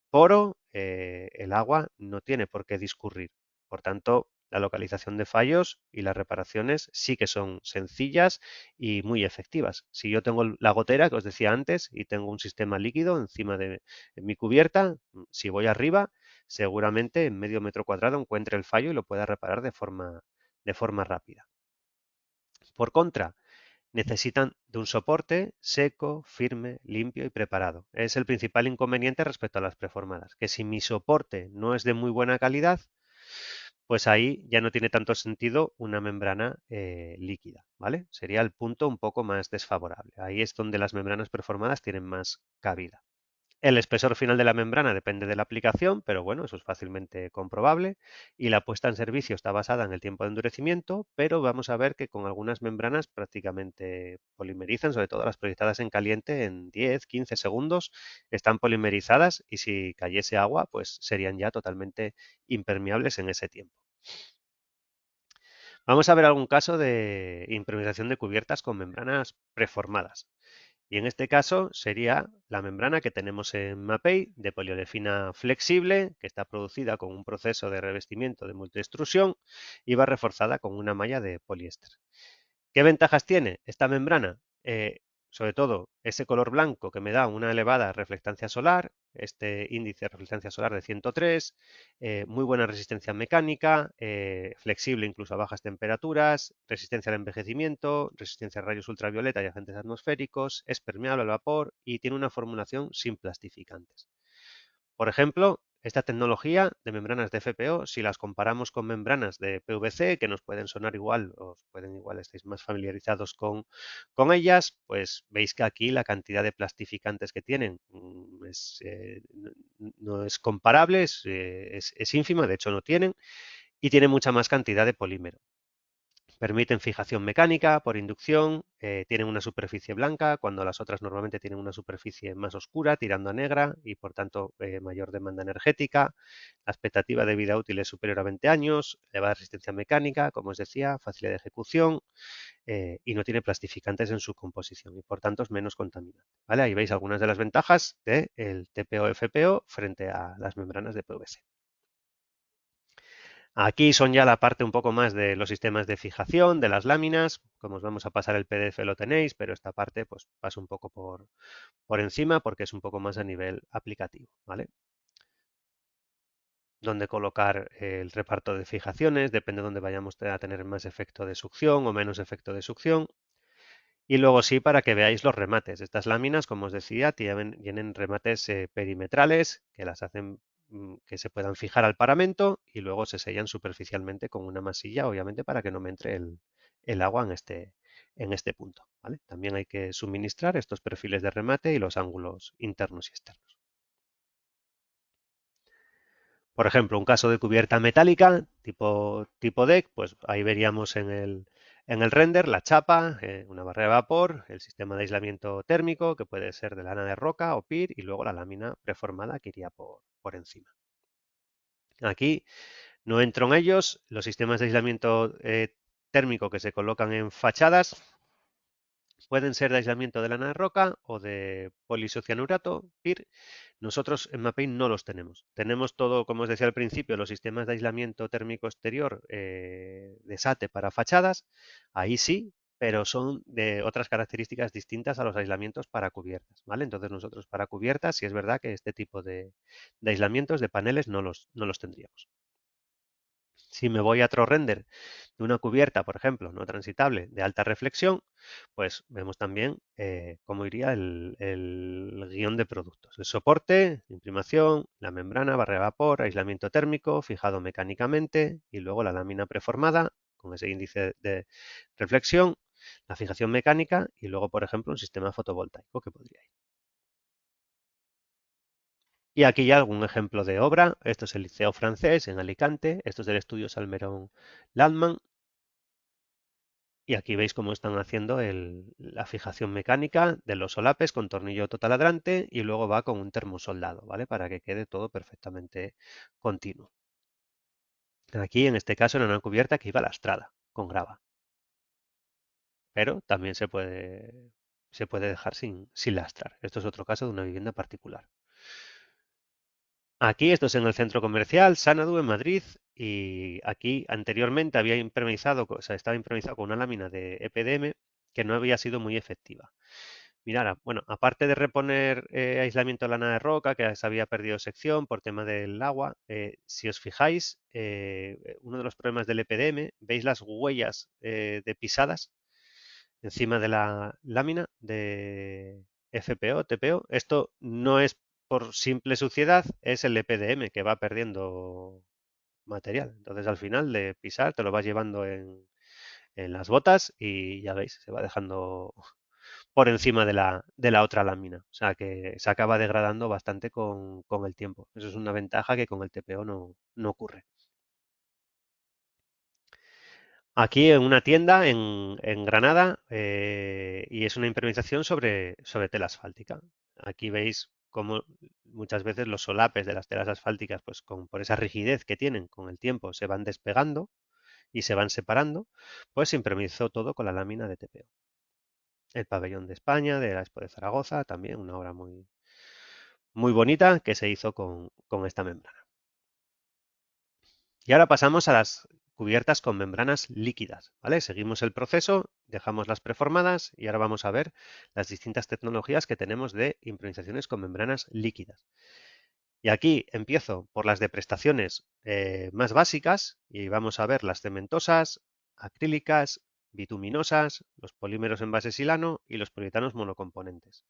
poro, el agua no tiene por qué discurrir. Por tanto, la localización de fallos y las reparaciones sí que son sencillas y muy efectivas. Si yo tengo la gotera que os decía antes y tengo un sistema líquido encima de mi cubierta, si voy arriba, seguramente en medio metro cuadrado encuentre el fallo y lo pueda reparar de forma rápida. Por contra, necesitan de un soporte seco, firme, limpio y preparado. Es el principal inconveniente respecto a las preformadas, que si mi soporte no es de muy buena calidad, pues ahí ya no tiene tanto sentido una membrana líquida, ¿vale? Sería el punto un poco más desfavorable. Ahí es donde las membranas preformadas tienen más cabida. El espesor final de la membrana depende de la aplicación, pero bueno, eso es fácilmente comprobable. Y la puesta en servicio está basada en el tiempo de endurecimiento, pero vamos a ver que con algunas membranas prácticamente polimerizan, sobre todo las proyectadas en caliente, en 10, 15 segundos están polimerizadas y si cayese agua, pues serían ya totalmente impermeables en ese tiempo. Vamos a ver algún caso de impermeabilización de cubiertas con membranas preformadas. Y en este caso sería la membrana que tenemos en Mapei de poliolefina flexible, que está producida con un proceso de revestimiento de multiextrusión y va reforzada con una malla de poliéster. ¿Qué ventajas tiene esta membrana? Sobre todo ese color blanco que me da una elevada reflectancia solar, este índice de reflectancia solar de 103, muy buena resistencia mecánica, flexible incluso a bajas temperaturas, resistencia al envejecimiento, resistencia a rayos ultravioleta y agentes atmosféricos, es permeable al vapor y tiene una formulación sin plastificantes. Por ejemplo, esta tecnología de membranas de FPO, si las comparamos con membranas de PVC, que nos pueden sonar igual, o pueden igual estéis más familiarizados con ellas, pues veis que aquí la cantidad de plastificantes que tienen no es comparable, es ínfima, de hecho no tienen, y tiene mucha más cantidad de polímero. Permiten fijación mecánica por inducción, tienen una superficie blanca, cuando las otras normalmente tienen una superficie más oscura, tirando a negra y por tanto mayor demanda energética. La expectativa de vida útil es superior a 20 años, elevada resistencia mecánica, como os decía, facilidad de ejecución y no tiene plastificantes en su composición y por tanto es menos contaminante. ¿Vale? Ahí veis algunas de las ventajas del TPO-FPO frente a las membranas de PVC. Aquí son ya la parte un poco más de los sistemas de fijación de las láminas. Como os vamos a pasar el PDF lo tenéis, pero esta parte pues paso un poco por encima porque es un poco más a nivel aplicativo, ¿vale? Donde colocar el reparto de fijaciones, depende de donde vayamos a tener más efecto de succión o menos efecto de succión. Y luego sí, para que veáis los remates. Estas láminas, como os decía, tienen remates perimetrales que las hacen que se puedan fijar al paramento y luego se sellan superficialmente con una masilla, obviamente para que no me entre el agua en este punto. ¿Vale? También hay que suministrar estos perfiles de remate y los ángulos internos y externos. Por ejemplo, un caso de cubierta metálica tipo deck, pues ahí veríamos en el render la chapa, una barrera de vapor, el sistema de aislamiento térmico, que puede ser de lana de roca o PIR, y luego la lámina preformada que iría por encima. Aquí no entro en ellos, los sistemas de aislamiento térmico que se colocan en fachadas pueden ser de aislamiento de lana de roca o de polisocianurato, PIR. Nosotros en Mapei no los tenemos. Tenemos todo, como os decía al principio, los sistemas de aislamiento térmico exterior de SATE para fachadas. Ahí sí, pero son de otras características distintas a los aislamientos para cubiertas, ¿vale? Entonces nosotros para cubiertas sí es verdad que este tipo de aislamientos de paneles no los tendríamos. Si me voy a otro render de una cubierta, por ejemplo, no transitable de alta reflexión, pues vemos también cómo iría el guión de productos. El soporte, imprimación, la membrana, barrera de vapor, aislamiento térmico, fijado mecánicamente y luego la lámina preformada con ese índice de reflexión, la fijación mecánica y luego, por ejemplo, un sistema fotovoltaico que podría ir. Y aquí ya algún ejemplo de obra. Esto es el Liceo Francés en Alicante. Esto es del estudio Salmerón Landman. Y aquí veis cómo están haciendo la fijación mecánica de los solapes con tornillo totaladrante y luego va con un termosoldado, ¿vale? Para que quede todo perfectamente continuo. Aquí, en este caso, era una cubierta que iba lastrada con grava. Pero también se puede dejar sin lastrar. Esto es otro caso de una vivienda particular. Aquí, esto es en el centro comercial Xanadu en Madrid y aquí anteriormente había impermeabilizado, o sea, estaba impermeabilizado con una lámina de EPDM que no había sido muy efectiva. Mirad, bueno, aparte de reponer aislamiento de lana de roca, que se había perdido sección por tema del agua, si os fijáis, uno de los problemas del EPDM, veis las huellas de pisadas encima de la lámina de FPO, TPO. Esto no es por simple suciedad, es el EPDM que va perdiendo material. Entonces al final de pisar te lo vas llevando en las botas y ya veis, se va dejando por encima de la otra lámina. O sea que se acaba degradando bastante con el tiempo. Eso es una ventaja que con el TPO no ocurre. Aquí en una tienda en Granada y es una impermeabilización sobre tela asfáltica. Aquí veis cómo muchas veces los solapes de las telas asfálticas, pues por esa rigidez que tienen con el tiempo, se van despegando y se van separando, pues se impermeabilizó todo con la lámina de TPO. El pabellón de España, de la Expo de Zaragoza, también una obra muy bonita que se hizo con esta membrana. Y ahora pasamos a las cubiertas con membranas líquidas, ¿vale? Seguimos el proceso, dejamos las preformadas y ahora vamos a ver las distintas tecnologías que tenemos de impermeabilizaciones con membranas líquidas. Y aquí empiezo por las de prestaciones más básicas y vamos a ver las cementosas, acrílicas, bituminosas, los polímeros en base silano y los poliuretanos monocomponentes.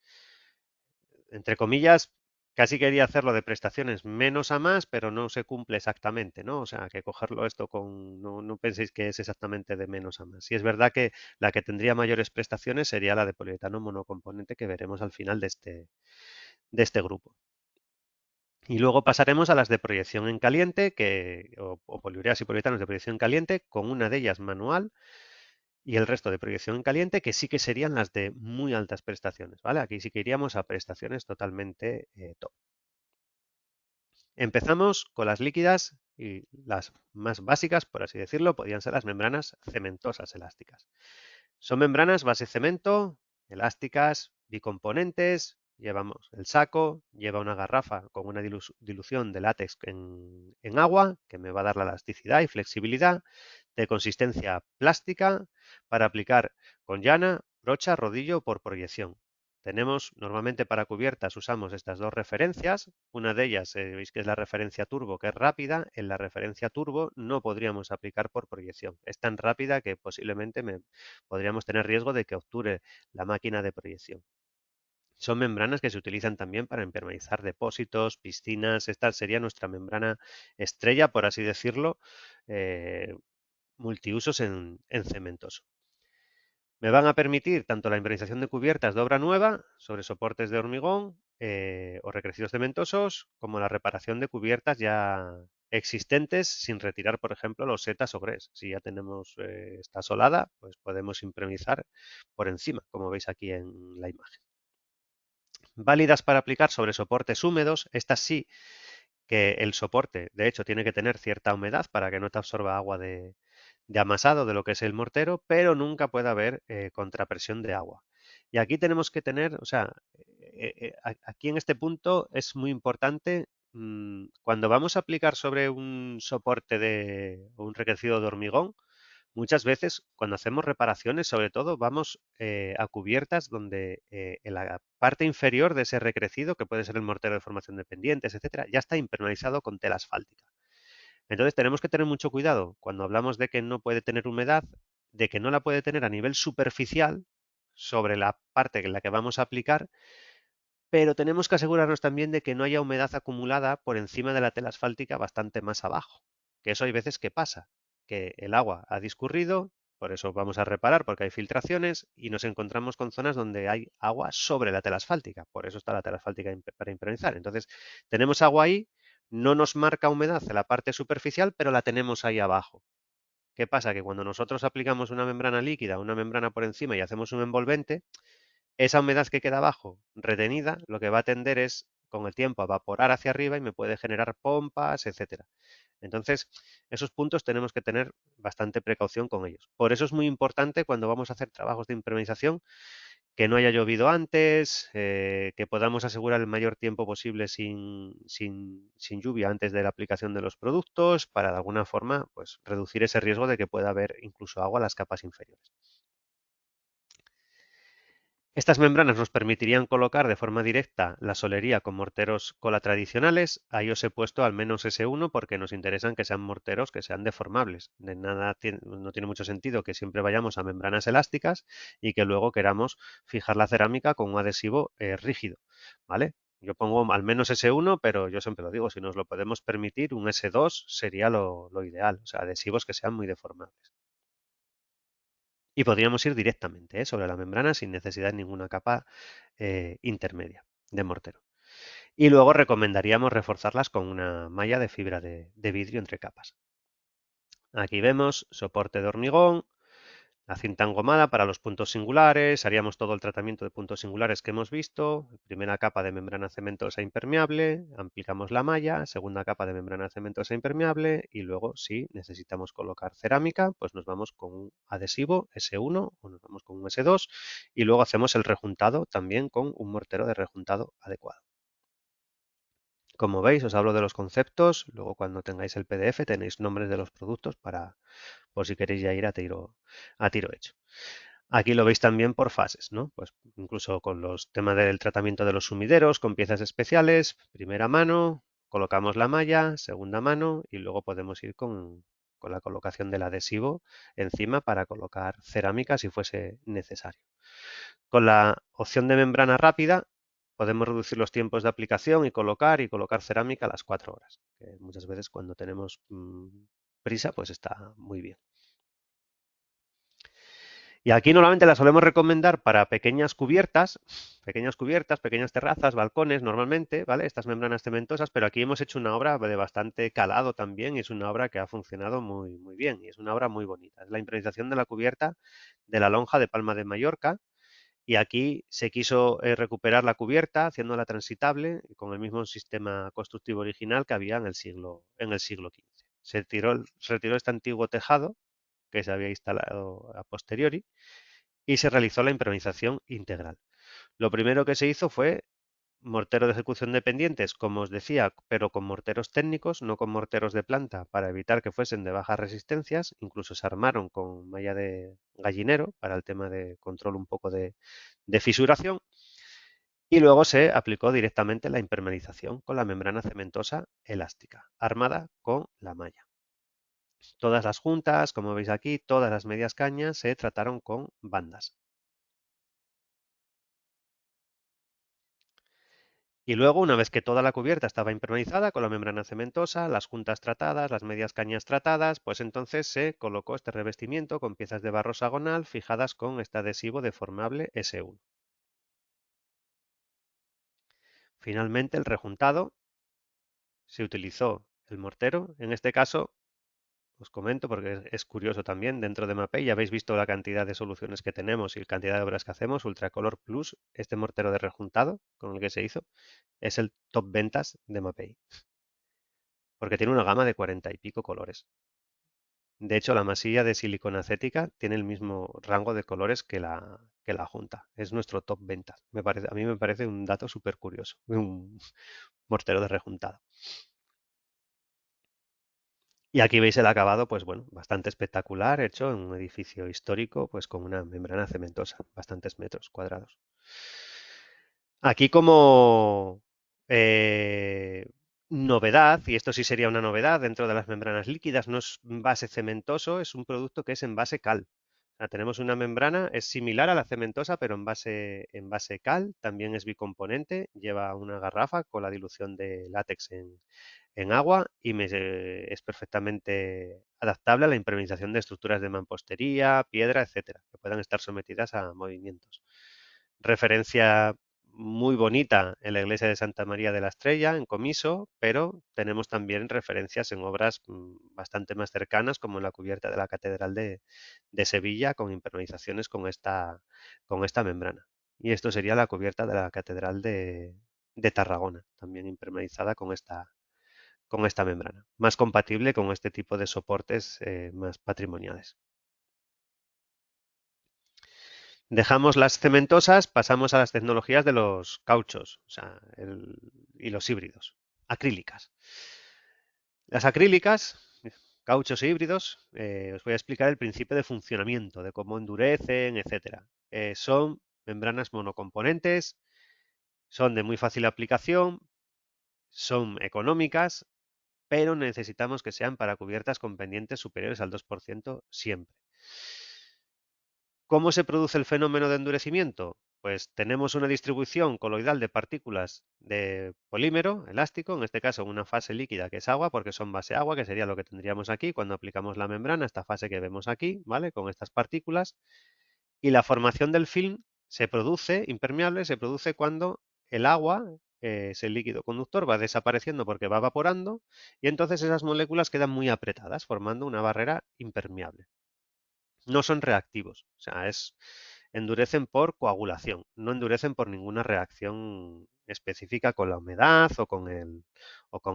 Entre comillas, casi quería hacerlo de prestaciones menos a más, pero no se cumple exactamente, ¿no? O sea, que cogerlo esto no penséis que es exactamente de menos a más. Sí es verdad que la que tendría mayores prestaciones sería la de poliuretano monocomponente que veremos al final de este grupo. Y luego pasaremos a las de proyección en caliente, o poliureas y poliuretanos de proyección en caliente, con una de ellas manual y el resto de proyección en caliente, que sí que serían las de muy altas prestaciones, ¿vale? Aquí sí que iríamos a prestaciones totalmente top. Empezamos con las líquidas y las más básicas, por así decirlo, podrían ser las membranas cementosas elásticas. Son membranas base cemento, elásticas, bicomponentes, llevamos el saco, lleva una garrafa con una dilución de látex en agua, que me va a dar la elasticidad y flexibilidad, de consistencia plástica, para aplicar con llana, brocha, rodillo o por proyección. Tenemos, normalmente para cubiertas usamos estas dos referencias. Una de ellas, veis que es la referencia turbo, que es rápida. En la referencia turbo no podríamos aplicar por proyección. Es tan rápida que posiblemente podríamos tener riesgo de que obture la máquina de proyección. Son membranas que se utilizan también para impermeabilizar depósitos, piscinas. Esta sería nuestra membrana estrella, por así decirlo, multiusos en cementoso. Me van a permitir tanto la impermeabilización de cubiertas de obra nueva sobre soportes de hormigón o recrecidos cementosos, como la reparación de cubiertas ya existentes sin retirar, por ejemplo, los setas o grés. Si ya tenemos esta solada, pues podemos impermeabilizar por encima, como veis aquí en la imagen. Válidas para aplicar sobre soportes húmedos. Estas sí que el soporte, de hecho, tiene que tener cierta humedad para que no te absorba agua de amasado de lo que es el mortero, pero nunca puede haber contrapresión de agua. Y aquí tenemos que tener, o sea, aquí en este punto es muy importante, cuando vamos a aplicar sobre un soporte o un recrecido de hormigón, muchas veces cuando hacemos reparaciones, sobre todo, vamos a cubiertas donde en la parte inferior de ese recrecido, que puede ser el mortero de formación de pendientes, etcétera, ya está impermeabilizado con tela asfáltica. Entonces tenemos que tener mucho cuidado cuando hablamos de que no puede tener humedad, de que no la puede tener a nivel superficial sobre la parte en la que vamos a aplicar, pero tenemos que asegurarnos también de que no haya humedad acumulada por encima de la tela asfáltica bastante más abajo. Que eso hay veces que pasa, que el agua ha discurrido, por eso vamos a reparar porque hay filtraciones y nos encontramos con zonas donde hay agua sobre la tela asfáltica. Por eso está la tela asfáltica para impermeabilizar. Entonces, tenemos agua ahí, no nos marca humedad en la parte superficial, pero la tenemos ahí abajo. ¿Qué pasa? Que cuando nosotros aplicamos una membrana líquida, una membrana por encima y hacemos un envolvente, esa humedad que queda abajo, retenida, lo que va a tender es con el tiempo a evaporar hacia arriba y me puede generar pompas, etcétera. Entonces, esos puntos tenemos que tener bastante precaución con ellos. Por eso es muy importante cuando vamos a hacer trabajos de impermeabilización que no haya llovido antes, que podamos asegurar el mayor tiempo posible sin lluvia antes de la aplicación de los productos, para de alguna forma pues, reducir ese riesgo de que pueda haber incluso agua en las capas inferiores. Estas membranas nos permitirían colocar de forma directa la solería con morteros cola tradicionales. Ahí os he puesto al menos S1 porque nos interesan que sean morteros que sean deformables. De nada no tiene mucho sentido que siempre vayamos a membranas elásticas y que luego queramos fijar la cerámica con un adhesivo rígido, ¿vale? Yo pongo al menos S1, pero yo siempre lo digo, si nos lo podemos permitir, un S2 sería lo ideal, o sea, adhesivos que sean muy deformables. Y podríamos ir directamente sobre la membrana sin necesidad de ninguna capa intermedia de mortero. Y luego recomendaríamos reforzarlas con una malla de fibra de vidrio entre capas. Aquí vemos soporte de hormigón, la cinta engomada para los puntos singulares, haríamos todo el tratamiento de puntos singulares que hemos visto, primera capa de membrana cementosa impermeable, aplicamos la malla, segunda capa de membrana cementosa impermeable y luego si necesitamos colocar cerámica, pues nos vamos con un adhesivo S1 o nos vamos con un S2 y luego hacemos el rejuntado también con un mortero de rejuntado adecuado. Como veis, os hablo de los conceptos, luego cuando tengáis el PDF tenéis nombres de los productos por si queréis ya ir a tiro hecho. Aquí lo veis también por fases, ¿no? Pues incluso con los temas del tratamiento de los sumideros, con piezas especiales, primera mano, colocamos la malla, segunda mano y luego podemos ir con la colocación del adhesivo encima para colocar cerámica si fuese necesario. Con la opción de membrana rápida podemos reducir los tiempos de aplicación y colocar cerámica a las 4 horas, que muchas veces cuando tenemos prisa pues está muy bien. Y aquí normalmente la solemos recomendar para pequeñas cubiertas, pequeñas terrazas, balcones normalmente, ¿vale? Estas membranas cementosas, pero aquí hemos hecho una obra de bastante calado también y es una obra que ha funcionado muy, muy bien y es una obra muy bonita. Es la impermeabilización de la cubierta de la lonja de Palma de Mallorca y aquí se quiso recuperar la cubierta haciéndola transitable con el mismo sistema constructivo original que había en el siglo XV. Se retiró este antiguo tejado que se había instalado a posteriori y se realizó la improvisación integral. Lo primero que se hizo fue mortero de ejecución de pendientes, como os decía, pero con morteros técnicos, no con morteros de planta, para evitar que fuesen de bajas resistencias. Incluso se armaron con malla de gallinero para el tema de control un poco de fisuración. Y luego se aplicó directamente la impermeabilización con la membrana cementosa elástica, armada con la malla. Todas las juntas, como veis aquí, todas las medias cañas se trataron con bandas. Y luego, una vez que toda la cubierta estaba impermeabilizada con la membrana cementosa, las juntas tratadas, las medias cañas tratadas, pues entonces se colocó este revestimiento con piezas de barro hexagonal fijadas con este adhesivo deformable S1. Finalmente, el rejuntado, se utilizó el mortero. En este caso, os comento porque es curioso también, dentro de Mapei ya habéis visto la cantidad de soluciones que tenemos y la cantidad de obras que hacemos. Ultracolor Plus, este mortero de rejuntado con el que se hizo, es el top ventas de Mapei, porque tiene una gama de 40 y pico colores. De hecho, la masilla de silicona acética tiene el mismo rango de colores que la junta. Es nuestro top ventas. A mí me parece un dato súper curioso, un mortero de rejuntado. Y aquí veis el acabado, pues bueno, bastante espectacular, hecho en un edificio histórico, pues con una membrana cementosa, bastantes metros cuadrados. Aquí como novedad, y esto sí sería una novedad dentro de las membranas líquidas, no es base cementoso, es un producto que es en base cal. O sea, tenemos una membrana, es similar a la cementosa, pero en base cal, también es bicomponente, lleva una garrafa con la dilución de látex en agua y es perfectamente adaptable a la impermeabilización de estructuras de mampostería, piedra, etcétera, que puedan estar sometidas a movimientos. Referencia muy bonita en la iglesia de Santa María de la Estrella, en Comiso, pero tenemos también referencias en obras bastante más cercanas, como en la cubierta de la Catedral de Sevilla, con impermeabilizaciones con esta membrana. Y esto sería la cubierta de la Catedral de Tarragona, también impermeabilizada con esta membrana, más compatible con este tipo de soportes más patrimoniales. Dejamos las cementosas, pasamos a las tecnologías de los cauchos, o sea, y los híbridos, acrílicas. Las acrílicas, cauchos e híbridos, os voy a explicar el principio de funcionamiento, de cómo endurecen, etcétera. Son membranas monocomponentes, son de muy fácil aplicación, son económicas, pero necesitamos que sean para cubiertas con pendientes superiores al 2% siempre. ¿Cómo se produce el fenómeno de endurecimiento? Pues tenemos una distribución coloidal de partículas de polímero elástico, en este caso una fase líquida que es agua, porque son base agua, que sería lo que tendríamos aquí cuando aplicamos la membrana, esta fase que vemos aquí, ¿vale? Con estas partículas. Y la formación del film se produce, impermeable, se produce cuando el agua, ese líquido conductor, va desapareciendo porque va evaporando y entonces esas moléculas quedan muy apretadas, formando una barrera impermeable. No son reactivos, o sea, endurecen por coagulación, no endurecen por ninguna reacción específica con la humedad o con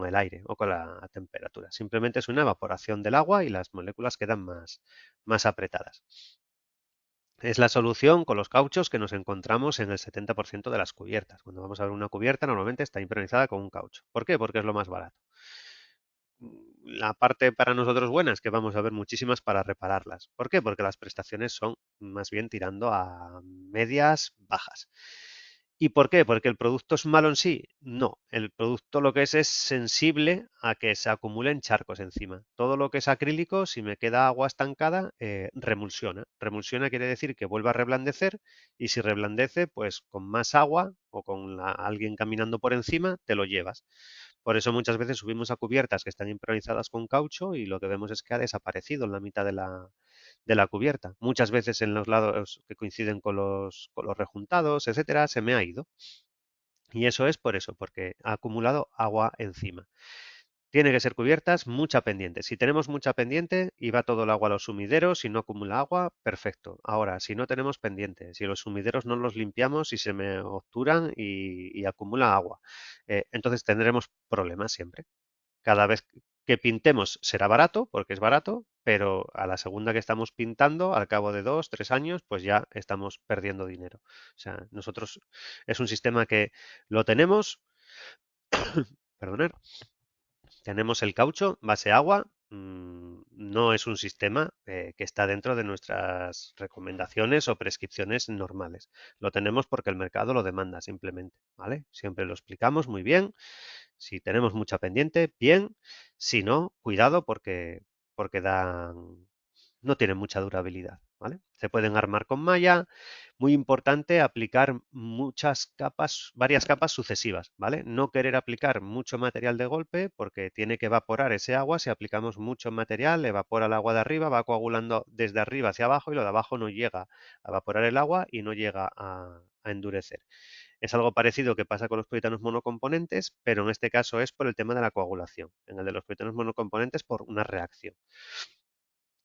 el aire o con la temperatura. Simplemente es una evaporación del agua y las moléculas quedan más apretadas. Es la solución con los cauchos que nos encontramos en el 70% de las cubiertas. Cuando vamos a ver una cubierta, normalmente está impregnada con un caucho. ¿Por qué? Porque es lo más barato. La parte para nosotros buena es que vamos a ver muchísimas para repararlas. ¿Por qué? Porque las prestaciones son más bien tirando a medias bajas. ¿Y por qué? ¿Porque el producto es malo en sí? No, el producto lo que es sensible a que se acumulen charcos encima. Todo lo que es acrílico, si me queda agua estancada, remulsiona. Remulsiona quiere decir que vuelve a reblandecer y si reblandece, pues con más agua o con alguien caminando por encima, te lo llevas. Por eso muchas veces subimos a cubiertas que están improvisadas con caucho y lo que vemos es que ha desaparecido en la mitad de la cubierta. Muchas veces en los lados que coinciden con los rejuntados, etcétera, se me ha ido. Y eso es por eso, porque ha acumulado agua encima. Tiene que ser cubiertas mucha pendiente. Si tenemos mucha pendiente y va todo el agua a los sumideros y no acumula agua, perfecto. Ahora, si no tenemos pendiente, si los sumideros no los limpiamos y se me obturan y acumula agua, entonces tendremos problemas siempre. Cada vez que pintemos será barato, porque es barato, pero a la segunda que estamos pintando, al cabo de 2, 3 años, pues ya estamos perdiendo dinero. O sea, nosotros es un sistema que lo tenemos, perdonar, tenemos el caucho, base agua, no es un sistema que está dentro de nuestras recomendaciones o prescripciones normales. Lo tenemos porque el mercado lo demanda simplemente, ¿vale? Siempre lo explicamos muy bien. Si tenemos mucha pendiente, bien. Si no, cuidado porque no tienen mucha durabilidad, ¿vale? Se pueden armar con malla. Muy importante aplicar muchas capas, varias capas sucesivas, ¿vale? No querer aplicar mucho material de golpe porque tiene que evaporar ese agua. Si aplicamos mucho material, evapora el agua de arriba, va coagulando desde arriba hacia abajo y lo de abajo no llega a evaporar el agua y no llega a endurecer. Es algo parecido que pasa con los polietanos monocomponentes, pero en este caso es por el tema de la coagulación. En el de los polietanos monocomponentes por una reacción.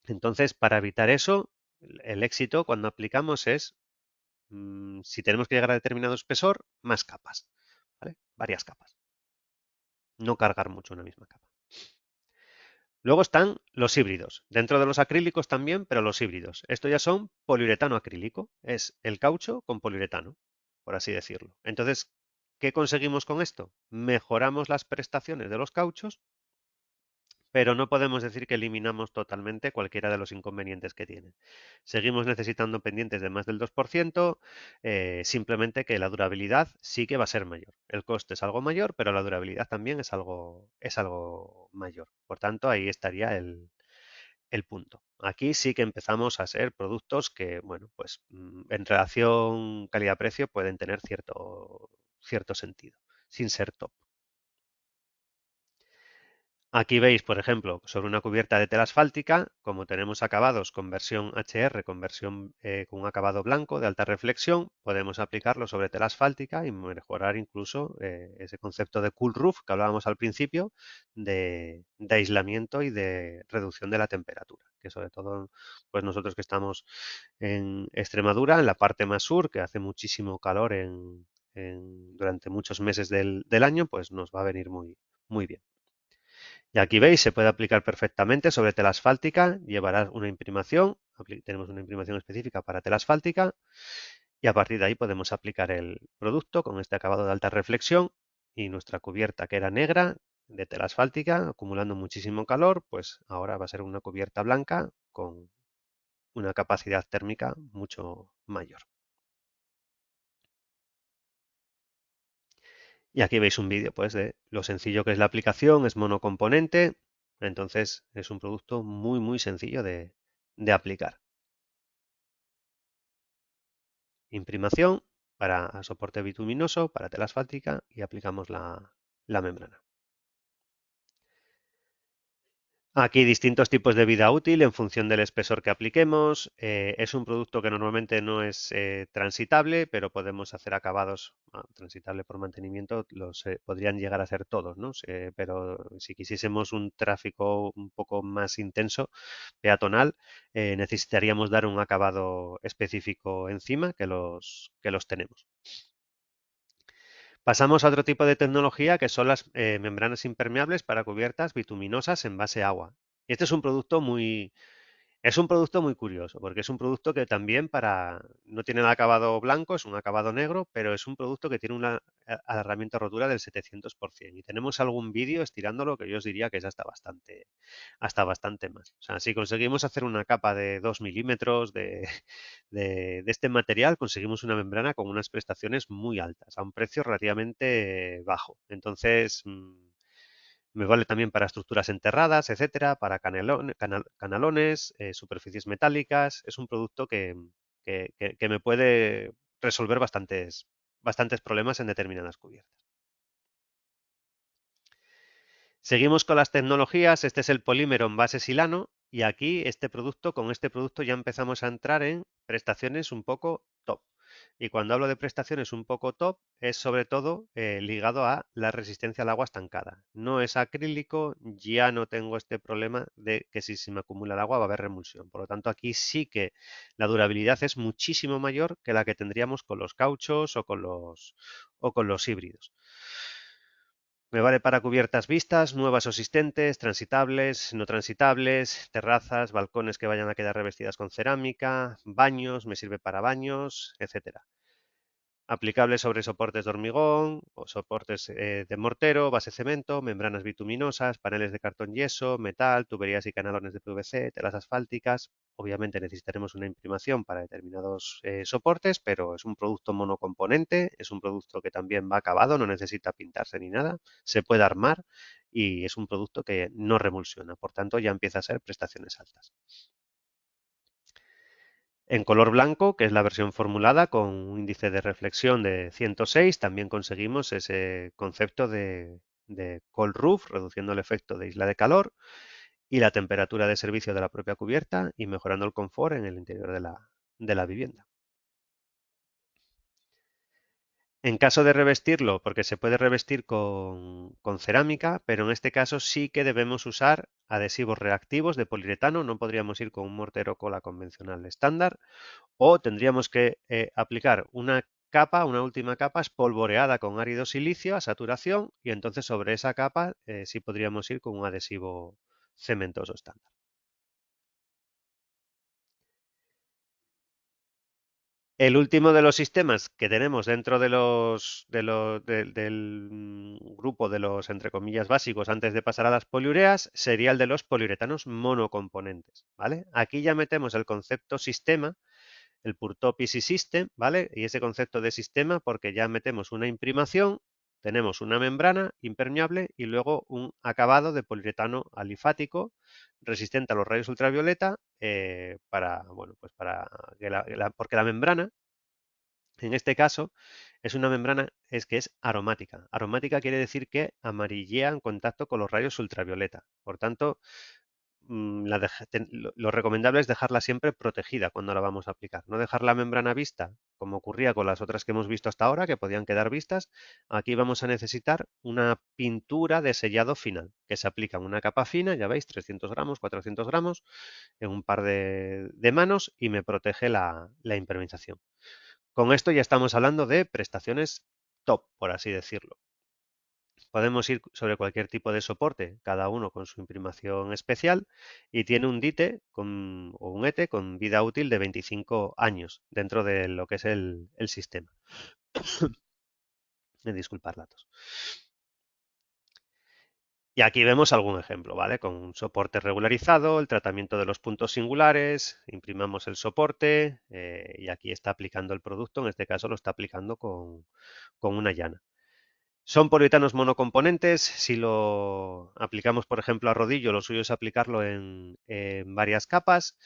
Entonces, para evitar eso, el éxito cuando aplicamos es, si tenemos que llegar a determinado espesor, más capas, ¿vale? Varias capas. No cargar mucho una misma capa. Luego están los híbridos. Dentro de los acrílicos también, pero los híbridos. Esto ya son poliuretano acrílico. Es el caucho con poliuretano, por así decirlo. Entonces, ¿qué conseguimos con esto? Mejoramos las prestaciones de los cauchos, pero no podemos decir que eliminamos totalmente cualquiera de los inconvenientes que tienen. Seguimos necesitando pendientes de más del 2%, simplemente que la durabilidad sí que va a ser mayor. El coste es algo mayor, pero la durabilidad también es algo mayor. Por tanto, ahí estaría el punto. Aquí sí que empezamos a ser productos que, bueno, pues en relación calidad-precio pueden tener cierto sentido, sin ser top. Aquí veis, por ejemplo, sobre una cubierta de tela asfáltica, como tenemos acabados con versión HR, con con un acabado blanco de alta reflexión, podemos aplicarlo sobre tela asfáltica y mejorar incluso ese concepto de cool roof que hablábamos al principio, de aislamiento y de reducción de la temperatura, que sobre todo, pues nosotros que estamos en Extremadura, en la parte más sur, que hace muchísimo calor durante muchos meses del año, pues nos va a venir muy bien. Y aquí veis, se puede aplicar perfectamente sobre tela asfáltica, llevará una imprimación, tenemos una imprimación específica para tela asfáltica y a partir de ahí podemos aplicar el producto con este acabado de alta reflexión y nuestra cubierta que era negra de tela asfáltica, acumulando muchísimo calor, pues ahora va a ser una cubierta blanca con una capacidad térmica mucho mayor. Y aquí veis un vídeo pues de lo sencillo que es la aplicación, es monocomponente, entonces es un producto muy sencillo de aplicar. Imprimación para soporte bituminoso, para tela asfáltica y aplicamos la membrana. Aquí distintos tipos de vida útil en función del espesor que apliquemos. Es un producto que normalmente no es transitable, pero podemos hacer acabados transitable por mantenimiento, los podrían llegar a ser todos, ¿no? Pero si quisiésemos un tráfico un poco más intenso, peatonal, necesitaríamos dar un acabado específico encima que los tenemos. Pasamos a otro tipo de tecnología que son las membranas impermeables para cubiertas bituminosas en base a agua. Y este es un producto muy curioso, porque es un producto que también no tiene el acabado blanco, es un acabado negro, pero es un producto que tiene una alargamiento rotura del 700%. Y tenemos algún vídeo estirándolo que yo os diría que es hasta bastante más. O sea, si conseguimos hacer una capa de 2 milímetros de este material, conseguimos una membrana con unas prestaciones muy altas, a un precio relativamente bajo. Entonces, me vale también para estructuras enterradas, etcétera, para canalones, superficies metálicas. Es un producto que me puede resolver bastantes problemas en determinadas cubiertas. Seguimos con las tecnologías. Este es el polímero en base silano. Y aquí con este producto ya empezamos a entrar en prestaciones un poco top. Y cuando hablo de prestaciones un poco top, es sobre todo ligado a la resistencia al agua estancada. No es acrílico, ya no tengo este problema de que si se me acumula el agua va a haber remulsión. Por lo tanto, aquí sí que la durabilidad es muchísimo mayor que la que tendríamos con los cauchos o con los híbridos. Me vale para cubiertas vistas, nuevas o existentes, transitables, no transitables, terrazas, balcones que vayan a quedar revestidas con cerámica, baños, me sirve para baños, etcétera. Aplicable sobre soportes de hormigón o soportes de mortero, base cemento, membranas bituminosas, paneles de cartón yeso, metal, tuberías y canalones de PVC, telas asfálticas. Obviamente necesitaremos una imprimación para determinados soportes, pero es un producto monocomponente, es un producto que también va acabado, no necesita pintarse ni nada, se puede armar y es un producto que no remulsiona. Por tanto, ya empieza a ser prestaciones altas. En color blanco, que es la versión formulada con un índice de reflexión de 106, también conseguimos ese concepto de cold roof, reduciendo el efecto de isla de calor y la temperatura de servicio de la propia cubierta y mejorando el confort en el interior de la vivienda. En caso de revestirlo, porque se puede revestir con cerámica, pero en este caso sí que debemos usar adhesivos reactivos de poliuretano, no podríamos ir con un mortero cola convencional estándar, o tendríamos que aplicar una capa, una última capa espolvoreada con árido silicio a saturación y entonces sobre esa capa sí podríamos ir con un adhesivo cementoso estándar. El último de los sistemas que tenemos dentro del grupo de los, entre comillas, básicos antes de pasar a las poliureas sería el de los poliuretanos monocomponentes, ¿vale? Aquí ya metemos el concepto sistema, el Purtop Easy System, ¿vale? Y ese concepto de sistema porque ya metemos una imprimación, tenemos una membrana impermeable y luego un acabado de poliuretano alifático resistente a los rayos ultravioleta bueno, pues para que porque la membrana, en este caso, es una membrana que es aromática. Aromática quiere decir que amarillea en contacto con los rayos ultravioleta. Por tanto, lo recomendable es dejarla siempre protegida cuando la vamos a aplicar. No dejar la membrana vista, como ocurría con las otras que hemos visto hasta ahora, que podían quedar vistas. Aquí vamos a necesitar una pintura de sellado final, que se aplica en una capa fina, ya veis, 300 gramos, 400 gramos, en un par de manos y me protege la impermeabilización. Con esto ya estamos hablando de prestaciones top, por así decirlo. Podemos ir sobre cualquier tipo de soporte, cada uno con su imprimación especial y tiene un DITE o un ETE con vida útil de 25 años dentro de lo que es el sistema. Disculpar datos. Y aquí vemos algún ejemplo, ¿vale? Con un soporte regularizado, el tratamiento de los puntos singulares, imprimamos el soporte y aquí está aplicando el producto, en este caso lo está aplicando con una llana. Son poliuretanos monocomponentes. Si lo aplicamos, por ejemplo, a rodillo, lo suyo es aplicarlo en varias capas,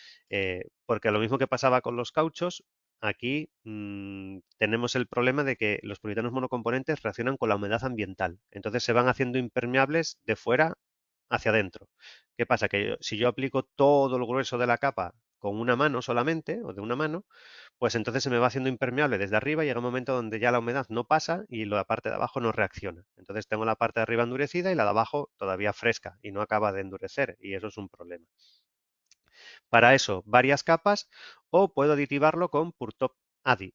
porque lo mismo que pasaba con los cauchos, aquí tenemos el problema de que los poliuretanos monocomponentes reaccionan con la humedad ambiental. Entonces se van haciendo impermeables de fuera hacia adentro. ¿Qué pasa? Que si yo aplico todo el grueso de la capa con una mano solamente, o de una mano, pues entonces se me va haciendo impermeable desde arriba y llega un momento donde ya la humedad no pasa y la parte de abajo no reacciona. Entonces tengo la parte de arriba endurecida y la de abajo todavía fresca y no acaba de endurecer y eso es un problema. Para eso, varias capas o puedo aditivarlo con Purtop Adi,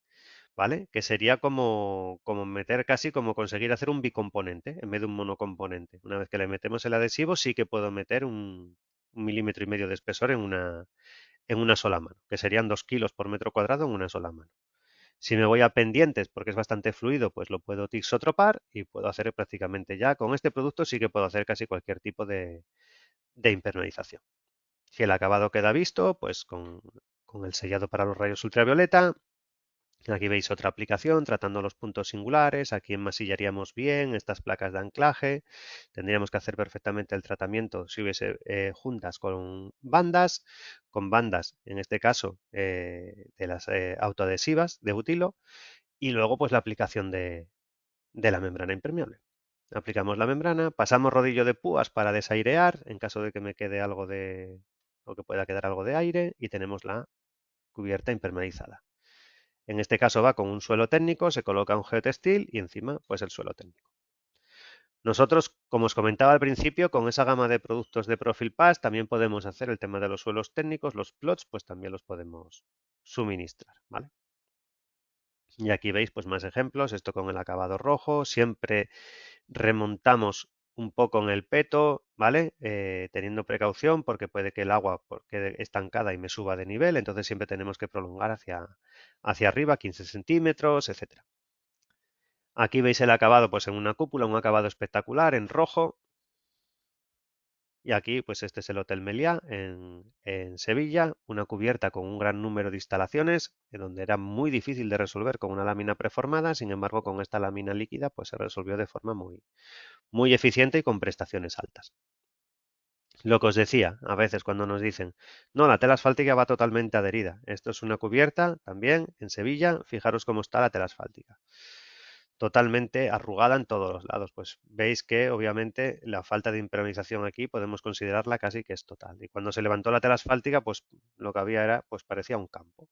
¿vale? Que sería como meter casi como conseguir hacer un bicomponente en vez de un monocomponente. Una vez que le metemos el adhesivo sí que puedo meter un milímetro y medio de espesor en una sola mano, que serían 2 kilos por metro cuadrado en una sola mano. Si me voy a pendientes, porque es bastante fluido, pues lo puedo tixotropar y puedo hacer prácticamente ya. Con este producto sí que puedo hacer casi cualquier tipo de impermeabilización. Si el acabado queda visto, pues con el sellado para los rayos ultravioleta. Aquí veis otra aplicación tratando los puntos singulares. Aquí enmasillaríamos bien estas placas de anclaje. Tendríamos que hacer perfectamente el tratamiento si hubiese juntas con bandas, en este caso de las autoadhesivas de butilo, y luego pues la aplicación de la membrana impermeable. Aplicamos la membrana, pasamos rodillo de púas para desairear en caso de que me quede algo o que pueda quedar algo de aire, y tenemos la cubierta impermeabilizada. En este caso va con un suelo técnico, se coloca un geotextil y encima pues el suelo técnico. Nosotros, como os comentaba al principio, con esa gama de productos de Profil Pass también podemos hacer el tema de los suelos técnicos, los plots, pues también los podemos suministrar, ¿vale? Y aquí veis pues más ejemplos, esto con el acabado rojo, siempre remontamos un poco en el peto, ¿vale? Teniendo precaución porque puede que el agua quede estancada y me suba de nivel, entonces siempre tenemos que prolongar hacia arriba, 15 centímetros, etcétera. Aquí veis el acabado pues en una cúpula, un acabado espectacular en rojo. Y aquí pues este es el Hotel Meliá en Sevilla, una cubierta con un gran número de instalaciones, en donde era muy difícil de resolver con una lámina preformada, sin embargo con esta lámina líquida pues se resolvió de forma muy eficiente y con prestaciones altas. Lo que os decía, a veces cuando nos dicen, no, la tela asfáltica va totalmente adherida. Esto es una cubierta también en Sevilla, fijaros cómo está la tela asfáltica. Totalmente arrugada en todos los lados. Pues veis que obviamente la falta de impermeabilización aquí podemos considerarla casi que es total. Y cuando se levantó la tela asfáltica, pues lo que había era, pues parecía un campo.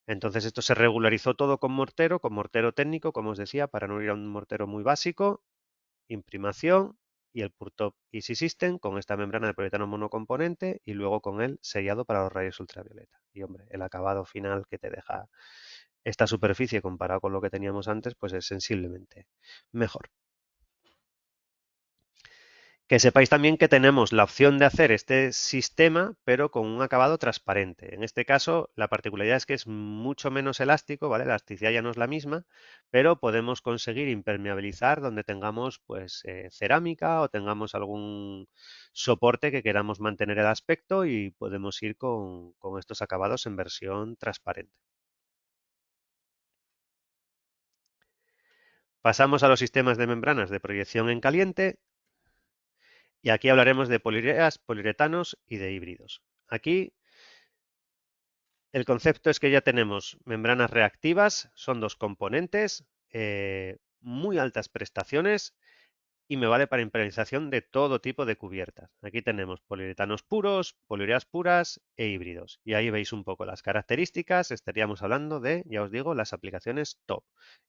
Entonces esto se regularizó todo con mortero técnico, como os decía, para no ir a un mortero muy básico, imprimación y el Purtop Easy System con esta membrana de poliuretano monocomponente y luego con el sellado para los rayos ultravioleta. Y hombre, el acabado final que te deja esta superficie comparado con lo que teníamos antes, pues es sensiblemente mejor. Que sepáis también que tenemos la opción de hacer este sistema, pero con un acabado transparente. En este caso, la particularidad es que es mucho menos elástico, ¿vale? La elasticidad ya no es la misma, pero podemos conseguir impermeabilizar donde tengamos pues cerámica o tengamos algún soporte que queramos mantener el aspecto y podemos ir con estos acabados en versión transparente. Pasamos a los sistemas de membranas de proyección en caliente. Y aquí hablaremos de poliureas, poliuretanos y de híbridos. Aquí el concepto es que ya tenemos membranas reactivas, son dos componentes, muy altas prestaciones y me vale para impermeabilización de todo tipo de cubiertas. Aquí tenemos poliuretanos puros, poliureas puras e híbridos. Y ahí veis un poco las características, estaríamos hablando de, ya os digo, las aplicaciones top.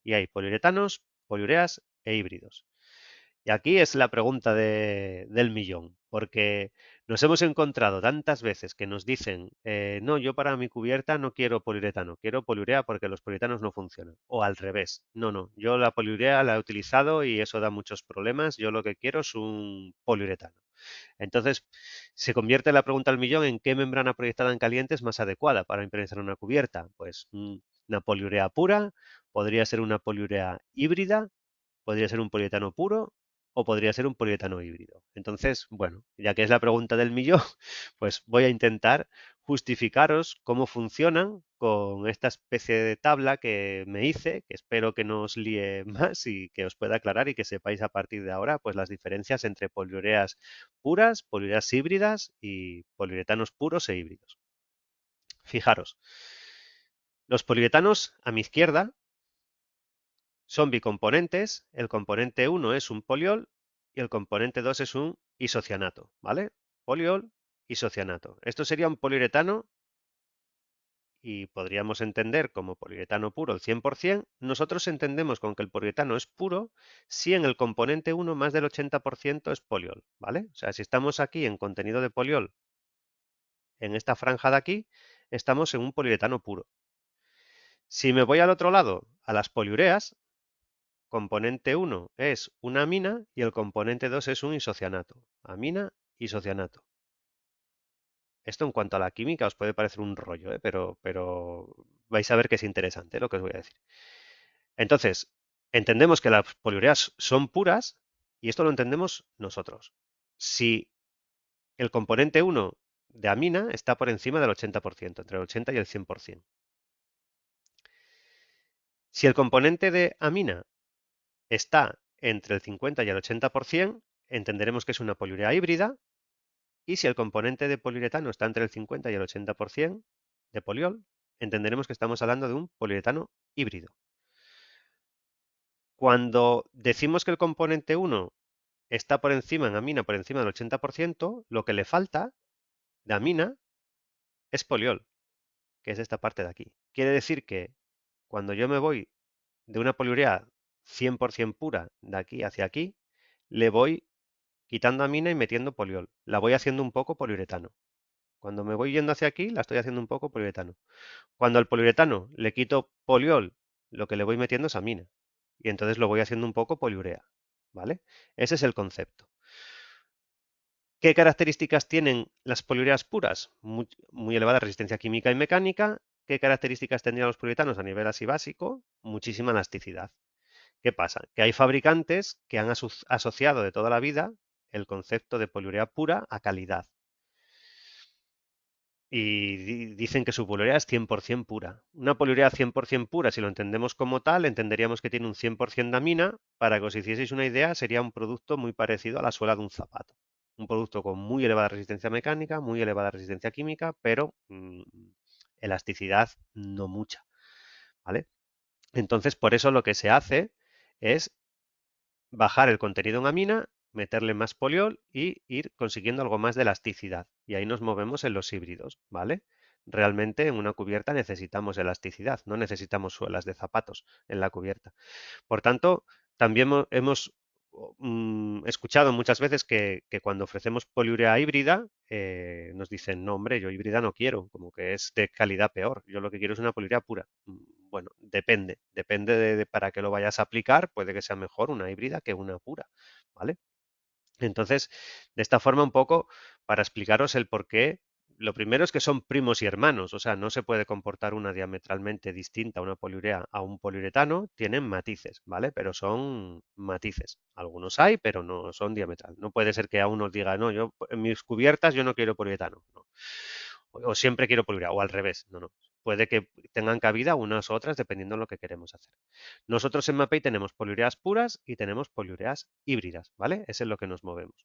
Y hay poliuretanos, poliureas e híbridos. Y aquí es la pregunta del millón, porque nos hemos encontrado tantas veces que nos dicen, no, yo para mi cubierta no quiero poliuretano, quiero poliurea porque los poliuretanos no funcionan. O al revés, no, yo la poliurea la he utilizado y eso da muchos problemas, yo lo que quiero es un poliuretano. Entonces, se convierte la pregunta al millón en qué membrana proyectada en caliente es más adecuada para impregnar una cubierta. Pues una poliurea pura, podría ser una poliurea híbrida, podría ser un poliuretano puro o podría ser un poliuretano híbrido. Entonces, bueno, ya que es la pregunta del millón, pues voy a intentar justificaros cómo funcionan con esta especie de tabla que me hice, que espero que no os líe más y que os pueda aclarar y que sepáis a partir de ahora pues las diferencias entre poliureas puras, poliureas híbridas y poliuretanos puros e híbridos. Fijaros, los poliuretanos a mi izquierda son bicomponentes, el componente 1 es un poliol y el componente 2 es un isocianato, ¿vale? Poliol, isocianato. Esto sería un poliuretano y podríamos entender como poliuretano puro el 100%. Nosotros entendemos con que el poliuretano es puro si en el componente 1 más del 80% es poliol, ¿vale? O sea, si estamos aquí en contenido de poliol, en esta franja de aquí, estamos en un poliuretano puro. Si me voy al otro lado, a las poliureas, componente 1 es una amina y el componente 2 es un isocianato. Amina, isocianato. Esto en cuanto a la química os puede parecer un rollo, pero vais a ver que es interesante lo que os voy a decir. Entonces, entendemos que las poliureas son puras y esto lo entendemos nosotros. Si el componente 1 de amina está por encima del 80%, entre el 80 y el 100%. Si el componente de amina está entre el 50 y el 80%, entenderemos que es una poliurea híbrida. Y si el componente de poliuretano está entre el 50 y el 80% de poliol, entenderemos que estamos hablando de un poliuretano híbrido. Cuando decimos que el componente 1 está por encima en amina, por encima del 80%, lo que le falta de amina es poliol, que es esta parte de aquí. Quiere decir que cuando yo me voy de una poliurea 100% pura de aquí hacia aquí, le voy quitando amina y metiendo poliol. La voy haciendo un poco poliuretano. Cuando me voy yendo hacia aquí, la estoy haciendo un poco poliuretano. Cuando al poliuretano le quito poliol, lo que le voy metiendo es amina. Y entonces lo voy haciendo un poco poliurea. ¿Vale? Ese es el concepto. ¿Qué características tienen las poliureas puras? Muy elevada resistencia química y mecánica. ¿Qué características tendrían los poliuretanos a nivel así básico? Muchísima elasticidad. ¿Qué pasa? Que hay fabricantes que han asociado de toda la vida el concepto de poliurea pura a calidad. Y dicen que su poliurea es 100% pura. Una poliurea 100% pura, si lo entendemos como tal, entenderíamos que tiene un 100% de amina. Para que os hicieseis una idea, sería un producto muy parecido a la suela de un zapato. Un producto con muy elevada resistencia mecánica, muy elevada resistencia química, pero elasticidad no mucha. ¿Vale? Entonces, por eso lo que se hace es bajar el contenido en amina, meterle más poliol y ir consiguiendo algo más de elasticidad. Y ahí nos movemos en los híbridos, ¿vale? Realmente en una cubierta necesitamos elasticidad, no necesitamos suelas de zapatos en la cubierta. Por tanto, también hemos escuchado muchas veces que cuando ofrecemos poliurea híbrida nos dicen, no hombre, yo híbrida no quiero, como que es de calidad peor, yo lo que quiero es una poliurea pura. Bueno, depende de para qué lo vayas a aplicar, puede que sea mejor una híbrida que una pura, ¿vale? Entonces, de esta forma un poco para explicaros el por qué. Lo primero es que son primos y hermanos, o sea, no se puede comportar una diametralmente distinta, una poliurea a un poliuretano, tienen matices, ¿vale? Pero son matices. Algunos hay, pero no son diametral. No puede ser que a uno diga, no, yo en mis cubiertas yo no quiero poliuretano, no. O siempre quiero poliurea, o al revés, no, no. Puede que tengan cabida unas u otras dependiendo de lo que queremos hacer. Nosotros en Mapei tenemos poliureas puras y tenemos poliureas híbridas, ¿vale? Ese es lo que nos movemos.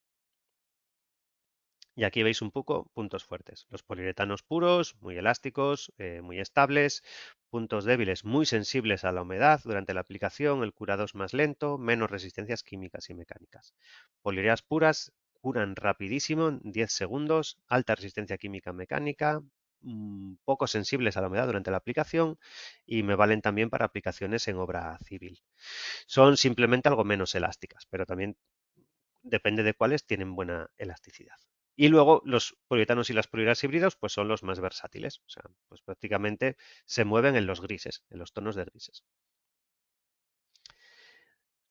Y aquí veis un poco puntos fuertes. Los poliuretanos puros, muy elásticos, muy estables, puntos débiles, muy sensibles a la humedad durante la aplicación, el curado es más lento, menos resistencias químicas y mecánicas. Poliureas puras curan rapidísimo, en 10 segundos, alta resistencia química mecánica, poco sensibles a la humedad durante la aplicación y me valen también para aplicaciones en obra civil. Son simplemente algo menos elásticas, pero también depende de cuáles tienen buena elasticidad. Y luego los poliuretanos y las poliureas híbridos pues son los más versátiles, o sea, pues prácticamente se mueven en los grises, en los tonos de grises.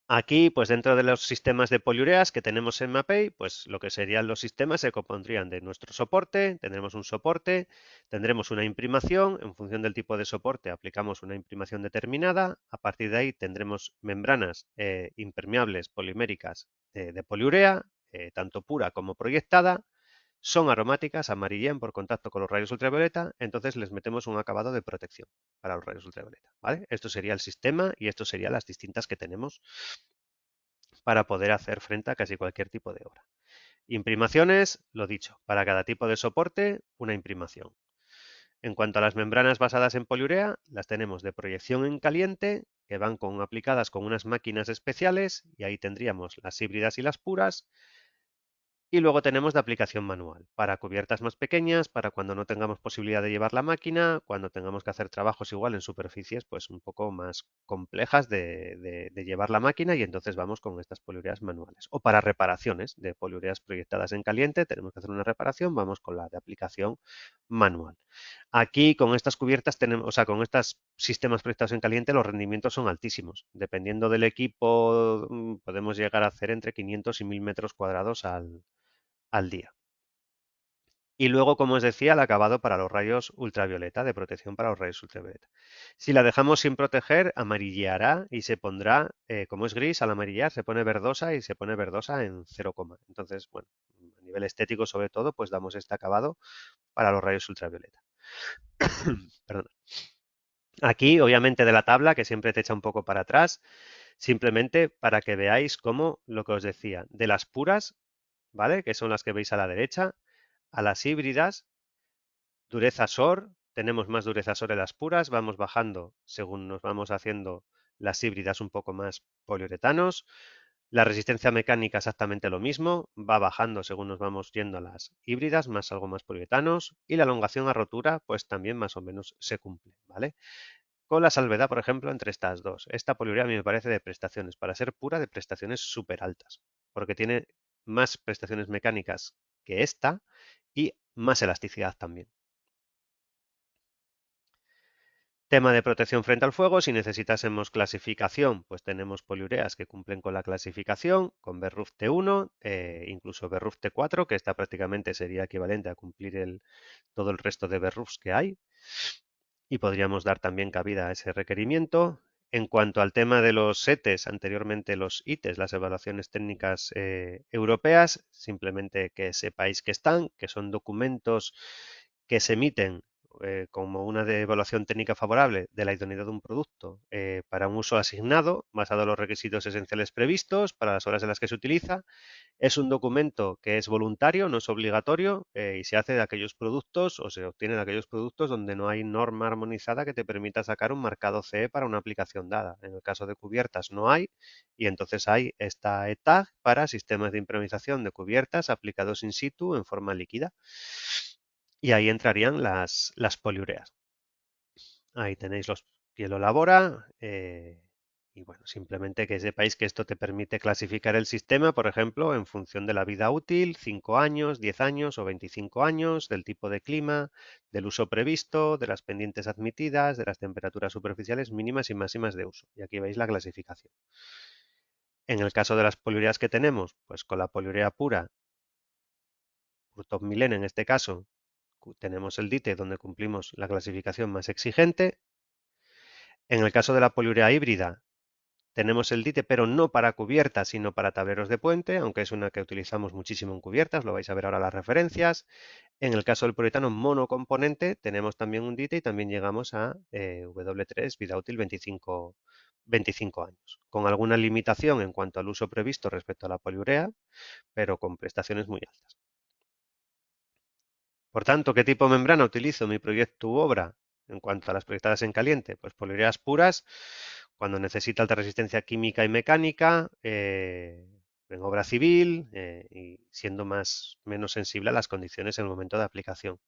Aquí, pues dentro de los sistemas de poliureas que tenemos en Mapei, pues lo que serían los sistemas se compondrían de nuestro soporte, tendremos un soporte, tendremos una imprimación, en función del tipo de soporte aplicamos una imprimación determinada, a partir de ahí tendremos membranas impermeables poliméricas de poliurea, tanto pura como proyectada, son aromáticas, amarillan por contacto con los rayos ultravioleta, entonces les metemos un acabado de protección para los rayos ultravioleta, ¿vale? Esto sería el sistema y esto serían las distintas que tenemos para poder hacer frente a casi cualquier tipo de obra. Imprimaciones, lo dicho, para cada tipo de soporte, una imprimación. En cuanto a las membranas basadas en poliurea, las tenemos de proyección en caliente, que van aplicadas con unas máquinas especiales, y ahí tendríamos las híbridas y las puras, y luego tenemos de aplicación manual, para cubiertas más pequeñas, para cuando no tengamos posibilidad de llevar la máquina, cuando tengamos que hacer trabajos igual en superficies pues un poco más complejas de llevar la máquina y entonces vamos con estas poliureas manuales. O para reparaciones de poliureas proyectadas en caliente, tenemos que hacer una reparación, vamos con la de aplicación manual. Aquí con estas cubiertas tenemos, o sea, con estos sistemas proyectados en caliente los rendimientos son altísimos. Dependiendo del equipo podemos llegar a hacer entre 500 y 1000 metros cuadrados al día. Y luego, como os decía, el acabado para los rayos ultravioleta, de protección para los rayos ultravioleta. Si la dejamos sin proteger, amarilleará y se pondrá, como es gris, al amarillar se pone verdosa y se pone verdosa en 0, entonces, bueno, a nivel estético sobre todo, pues damos este acabado para los rayos ultravioleta. Perdón. Aquí, obviamente, de la tabla, que siempre te echa un poco para atrás, simplemente para que veáis cómo, lo que os decía, de las puras, ¿vale? Que son las que veis a la derecha, a las híbridas, dureza SOR, tenemos más dureza SOR en las puras, vamos bajando según nos vamos haciendo las híbridas un poco más poliuretanos. La resistencia mecánica exactamente lo mismo, va bajando según nos vamos yendo a las híbridas, más algo más poliuretanos, y la elongación a rotura pues también más o menos se cumple, ¿vale? Con la salvedad, por ejemplo, entre estas dos. Esta poliurea a mí me parece de prestaciones, para ser pura, de prestaciones súper altas, porque tiene más prestaciones mecánicas que esta y más elasticidad también. Tema de protección frente al fuego, si necesitásemos clasificación, pues tenemos poliureas que cumplen con la clasificación, con BRUF T1, incluso BRUF T4, que esta prácticamente sería equivalente a cumplir todo el resto de BRUFs que hay, y podríamos dar también cabida a ese requerimiento. En cuanto al tema de los SETES, anteriormente los ITES, las evaluaciones técnicas europeas, simplemente que sepáis que están, que son documentos que se emiten como una de evaluación técnica favorable de la idoneidad de un producto para un uso asignado, basado en los requisitos esenciales previstos para las horas en las que se utiliza. Es un documento que es voluntario, no es obligatorio y se hace de aquellos productos o se obtiene de aquellos productos donde no hay norma armonizada que te permita sacar un marcado CE para una aplicación dada. En el caso de cubiertas no hay y entonces hay esta ETAG para sistemas de impermeabilización de cubiertas aplicados in situ en forma líquida. Y ahí entrarían las poliureas. Ahí tenéis quién lo elabora. Y bueno, simplemente que sepáis que esto te permite clasificar el sistema, por ejemplo, en función de la vida útil, 5 años, 10 años o 25 años, del tipo de clima, del uso previsto, de las pendientes admitidas, de las temperaturas superficiales mínimas y máximas de uso. Y aquí veis la clasificación. En el caso de las poliureas que tenemos, pues con la poliurea pura, Top Milene en este caso, tenemos el DITE donde cumplimos la clasificación más exigente. En el caso de la poliurea híbrida, tenemos el DITE, pero no para cubiertas, sino para tableros de puente, aunque es una que utilizamos muchísimo en cubiertas, lo vais a ver ahora las referencias. En el caso del poliuretano monocomponente, tenemos también un DITE y también llegamos a W3, vida útil 25 años, con alguna limitación en cuanto al uso previsto respecto a la poliurea, pero con prestaciones muy altas. Por tanto, ¿qué tipo de membrana utilizo en mi proyecto u obra? En cuanto a las proyectadas en caliente, pues poliureas puras, cuando necesita alta resistencia química y mecánica, en obra civil y siendo menos sensible a las condiciones en el momento de aplicación.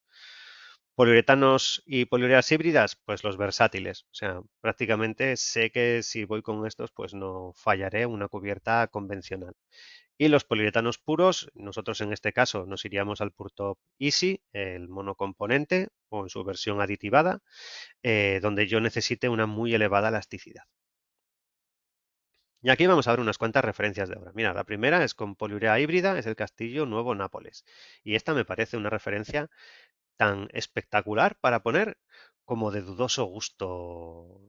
Poliuretanos y poliureas híbridas, pues los versátiles. O sea, prácticamente sé que si voy con estos, pues no fallaré una cubierta convencional. Y los poliuretanos puros, nosotros en este caso nos iríamos al Purtop Easy, el monocomponente o en su versión aditivada, donde yo necesite una muy elevada elasticidad. Y aquí vamos a ver unas cuantas referencias de obra. Mira, la primera es con poliurea híbrida, es el Castillo Nuevo Nápoles. Y esta me parece una referencia tan espectacular para poner como de dudoso gusto.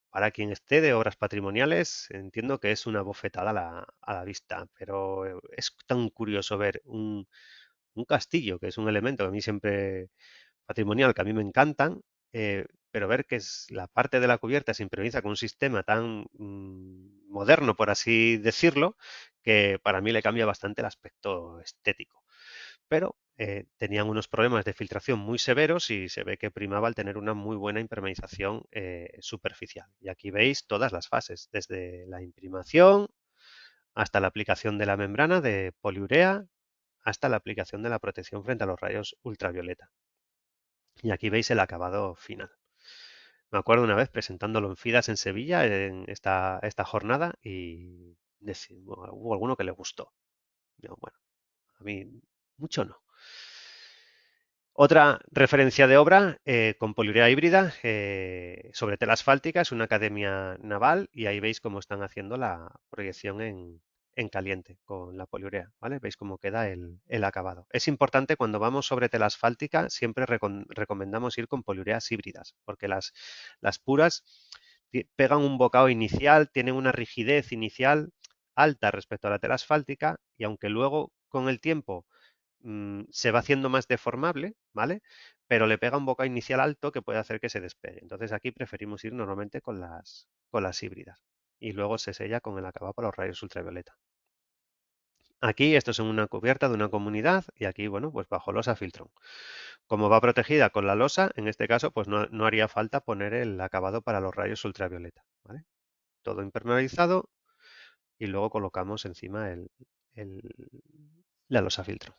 Para quien esté de obras patrimoniales, entiendo que es una bofetada a la vista, pero es tan curioso ver un castillo, que es un elemento que a mí siempre patrimonial, que a mí me encantan, pero ver que es la parte de la cubierta se improvisa con un sistema tan moderno, por así decirlo, que para mí le cambia bastante el aspecto estético. Pero tenían unos problemas de filtración muy severos y se ve que primaba el tener una muy buena impermeabilización superficial. Y aquí veis todas las fases, desde la imprimación hasta la aplicación de la membrana de poliurea, hasta la aplicación de la protección frente a los rayos ultravioleta. Y aquí veis el acabado final. Me acuerdo una vez presentándolo en FIDAS en Sevilla en esta jornada y hubo alguno que le gustó. Yo, bueno, a mí mucho no. Otra referencia de obra con poliurea híbrida sobre tela asfáltica es una academia naval y ahí veis cómo están haciendo la proyección en caliente con la poliurea, ¿vale? Veis cómo queda el acabado. Es importante cuando vamos sobre tela asfáltica, siempre recomendamos ir con poliureas híbridas, porque las puras pegan un bocado inicial, tienen una rigidez inicial alta respecto a la tela asfáltica y aunque luego con el tiempo se va haciendo más deformable, ¿vale? Pero le pega un bocado inicial alto que puede hacer que se despegue. Entonces aquí preferimos ir normalmente con las híbridas y luego se sella con el acabado para los rayos ultravioleta. Aquí esto es en una cubierta de una comunidad y aquí, bueno, pues bajo losa Filtron. Como va protegida con la losa, en este caso, pues no haría falta poner el acabado para los rayos ultravioleta, ¿vale? Todo impermeabilizado y luego colocamos encima la losa filtro.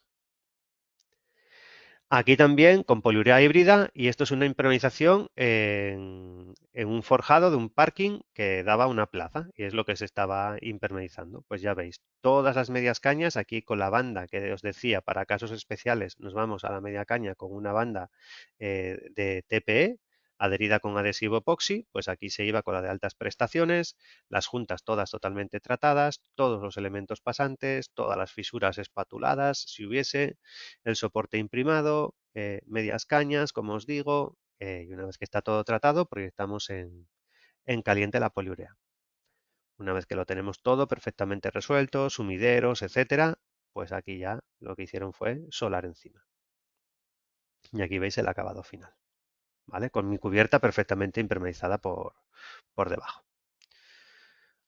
Aquí también con poliurea híbrida, y esto es una impermeabilización en un forjado de un parking que daba una plaza, y es lo que se estaba impermeabilizando. Pues ya veis, todas las medias cañas, aquí con la banda que os decía, para casos especiales nos vamos a la media caña con una banda de TPE, adherida con adhesivo epoxi, pues aquí se iba con la de altas prestaciones, las juntas todas totalmente tratadas, todos los elementos pasantes, todas las fisuras espatuladas, si hubiese, el soporte imprimado, medias cañas, como os digo, y una vez que está todo tratado, proyectamos en caliente la poliurea. Una vez que lo tenemos todo perfectamente resuelto, sumideros, etcétera, pues aquí ya lo que hicieron fue solar encima. Y aquí veis el acabado final, ¿vale? Con mi cubierta perfectamente impermeabilizada por debajo.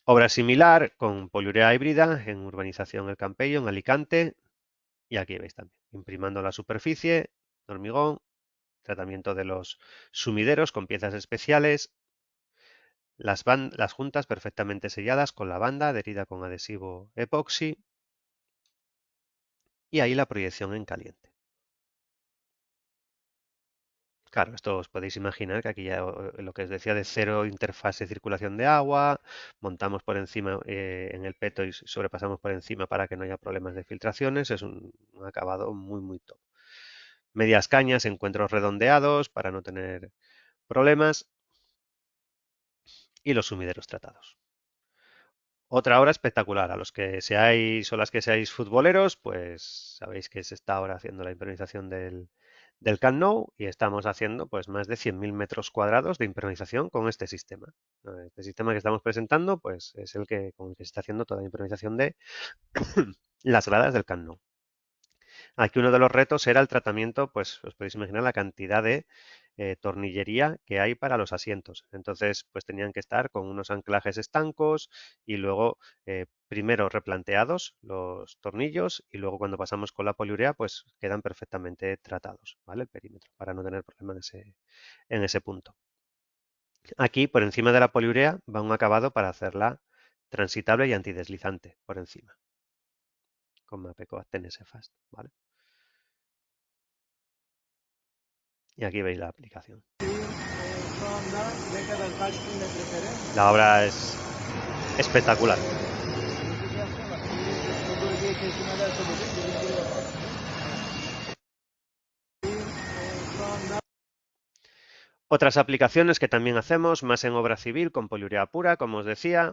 Obra similar con poliurea híbrida en Urbanización El Campello, en Alicante. Y aquí veis también, imprimando la superficie de hormigón, tratamiento de los sumideros con piezas especiales, las juntas perfectamente selladas con la banda adherida con adhesivo epoxi y ahí la proyección en caliente. Claro, esto os podéis imaginar que aquí ya lo que os decía de cero interfase de circulación de agua, montamos por encima en el peto y sobrepasamos por encima para que no haya problemas de filtraciones, es un acabado muy top. Medias cañas, encuentros redondeados para no tener problemas y los sumideros tratados. Otra hora espectacular. A los que seáis o las que seáis futboleros, pues sabéis que se está ahora haciendo la impermeabilización del Camp Nou y estamos haciendo pues más de 100.000 metros cuadrados de impermeabilización con este sistema. Este sistema que estamos presentando pues es el que con el que se está haciendo toda la impermeabilización de las gradas del Camp Nou. Aquí uno de los retos era el tratamiento, pues os podéis imaginar la cantidad de tornillería que hay para los asientos. Entonces, pues tenían que estar con unos anclajes estancos y luego primero replanteados los tornillos y luego cuando pasamos con la poliurea, pues quedan perfectamente tratados, ¿vale? El perímetro, para no tener problemas en ese punto. Aquí, por encima de la poliurea, va un acabado para hacerla transitable y antideslizante por encima, con Mapeco TNS Fast, ¿vale? Y aquí veis la aplicación. La obra es espectacular. Otras aplicaciones que también hacemos, más en obra civil, con poliurea pura, como os decía.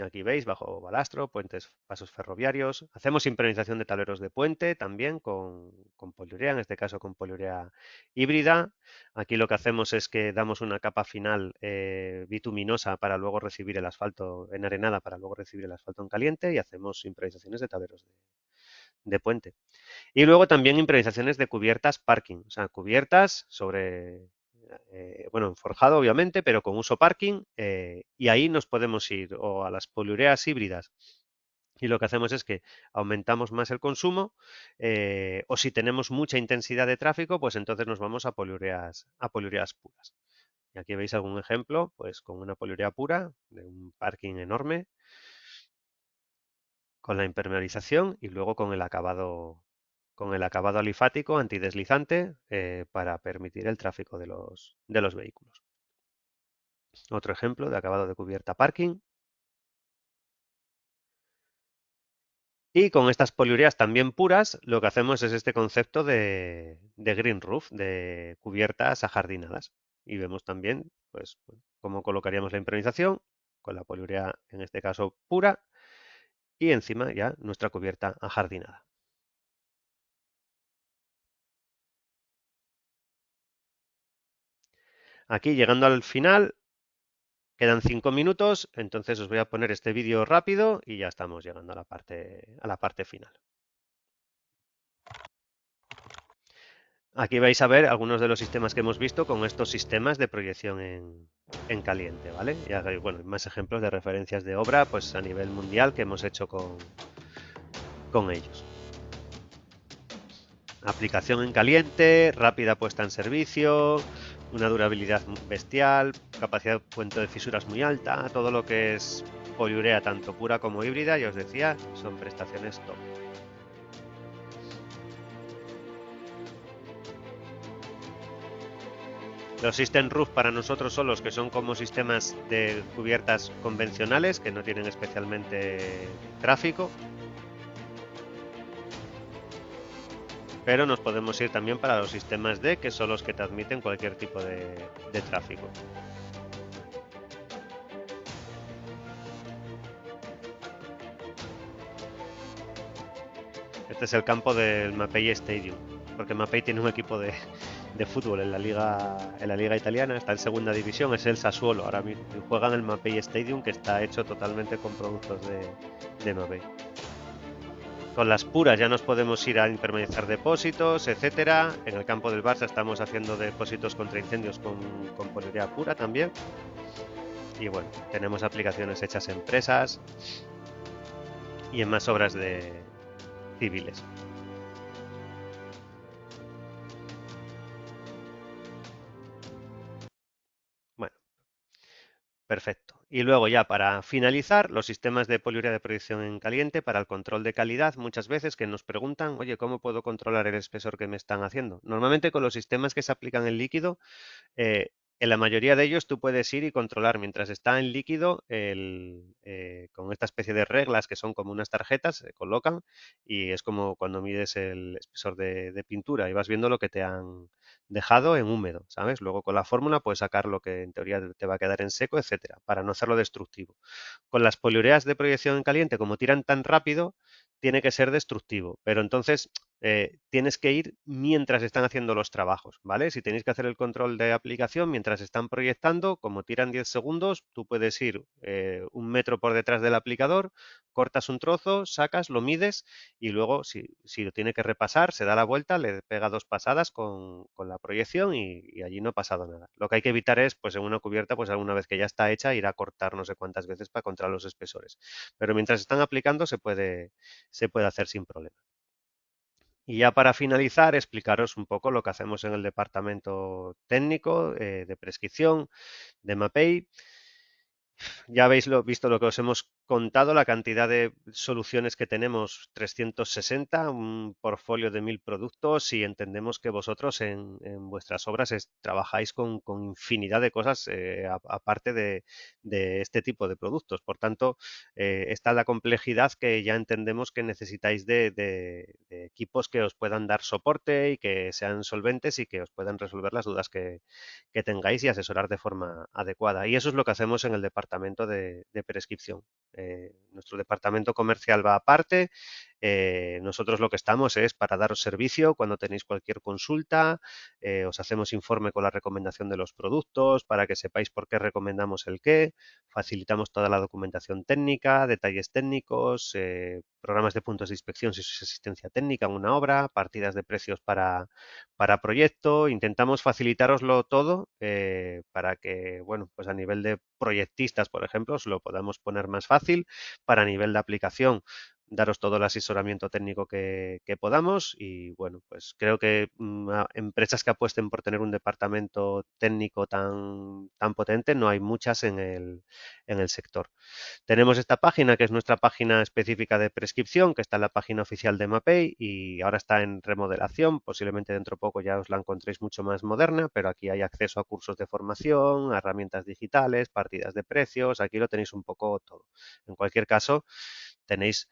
Aquí veis, bajo balastro, puentes, pasos ferroviarios. Hacemos impermeabilización de tableros de puente también con poliurea, en este caso con poliurea híbrida. Aquí lo que hacemos es que damos una capa final bituminosa para luego recibir el asfalto en arenada, para luego recibir el asfalto en caliente y hacemos impermeabilizaciones de tableros de puente. Y luego también impermeabilizaciones de cubiertas parking, o sea, cubiertas sobre, bueno, forjado obviamente, pero con uso parking, y ahí nos podemos ir o a las poliureas híbridas. Y lo que hacemos es que aumentamos más el consumo, o si tenemos mucha intensidad de tráfico, pues entonces nos vamos a poliureas puras. Y aquí veis algún ejemplo, pues con una poliurea pura de un parking enorme, con la impermeabilización y luego con el acabado alifático antideslizante para permitir el tráfico de los vehículos. Otro ejemplo de acabado de cubierta parking. Y con estas poliureas también puras, lo que hacemos es este concepto de green roof, de cubiertas ajardinadas. Y vemos también pues, cómo colocaríamos la impermeabilización con la poliurea, en este caso pura, y encima ya nuestra cubierta ajardinada. Aquí, llegando al final, quedan 5 minutos, entonces os voy a poner este vídeo rápido y ya estamos llegando a la parte final. Aquí vais a ver algunos de los sistemas que hemos visto con estos sistemas de proyección en caliente, ¿vale? Y hay, bueno, más ejemplos de referencias de obra pues a nivel mundial que hemos hecho con ellos. Aplicación en caliente, rápida puesta en servicio, una durabilidad bestial, capacidad de puente de fisuras muy alta, todo lo que es poliurea tanto pura como híbrida, ya os decía, son prestaciones top. Los System Roof para nosotros son los que son como sistemas de cubiertas convencionales que no tienen especialmente tráfico, pero nos podemos ir también para los sistemas D, que son los que te admiten cualquier tipo de tráfico. Este es el campo del Mapei Stadium, porque Mapei tiene un equipo de fútbol en la liga italiana, está en segunda división, es el Sassuolo ahora mismo, y juegan el Mapei Stadium, que está hecho totalmente con productos de Mapei. Con las puras ya nos podemos ir a impermeabilizar depósitos, etcétera. En el campo del Barça estamos haciendo depósitos contra incendios con poliurea pura también. Y bueno, tenemos aplicaciones hechas en presas y en más obras civiles. Bueno, perfecto. Y luego ya para finalizar, los sistemas de poliurea de producción en caliente para el control de calidad, muchas veces que nos preguntan, oye, ¿cómo puedo controlar el espesor que me están haciendo? Normalmente con los sistemas que se aplican en líquido, eh, en la mayoría de ellos tú puedes ir y controlar mientras está en líquido con esta especie de reglas que son como unas tarjetas, se colocan y es como cuando mides el espesor de pintura y vas viendo lo que te han dejado en húmedo, ¿sabes? Luego con la fórmula puedes sacar lo que en teoría te va a quedar en seco, etcétera, para no hacerlo destructivo. Con las poliureas de proyección en caliente, como tiran tan rápido, tiene que ser destructivo, pero entonces tienes que ir mientras están haciendo los trabajos, ¿vale? Si tenéis que hacer el control de aplicación mientras están proyectando, como tiran 10 segundos, tú puedes ir 1 metro por detrás del aplicador, cortas un trozo, sacas, lo mides y luego si lo tiene que repasar, se da la vuelta, le pega 2 pasadas con la proyección y allí no ha pasado nada. Lo que hay que evitar es, pues en una cubierta, pues alguna vez que ya está hecha, ir a cortar no sé cuántas veces para controlar los espesores. Pero mientras están aplicando se puede hacer sin problema. Y ya para finalizar, explicaros un poco lo que hacemos en el departamento técnico de prescripción de MAPEI. Ya habéis visto lo que os hemos contado, la cantidad de soluciones que tenemos, 360, un portfolio de 1000 productos y entendemos que vosotros en vuestras obras trabajáis con infinidad de cosas aparte de este tipo de productos. Por tanto, está la complejidad que ya entendemos que necesitáis de equipos que os puedan dar soporte y que sean solventes y que os puedan resolver las dudas que tengáis y asesorar de forma adecuada. Y eso es lo que hacemos en el departamento de prescripción. Nuestro departamento comercial va aparte. Nosotros lo que estamos es para daros servicio cuando tenéis cualquier consulta. Os hacemos informe con la recomendación de los productos para que sepáis por qué recomendamos el qué. Facilitamos toda la documentación técnica, detalles técnicos, programas de puntos de inspección si es asistencia técnica en una obra, partidas de precios para proyecto. Intentamos facilitaroslo todo para que, bueno, pues a nivel de proyectistas, por ejemplo, os lo podamos poner más fácil. Para nivel de aplicación, daros todo el asesoramiento técnico que podamos y bueno, pues creo que empresas que apuesten por tener un departamento técnico tan potente no hay muchas en el sector. Tenemos esta página que es nuestra página específica de prescripción, que está en la página oficial de Mapei y ahora está en remodelación. Posiblemente dentro de poco ya os la encontréis mucho más moderna, pero aquí hay acceso a cursos de formación, a herramientas digitales, partidas de precios. Aquí lo tenéis un poco todo. En cualquier caso, tenéis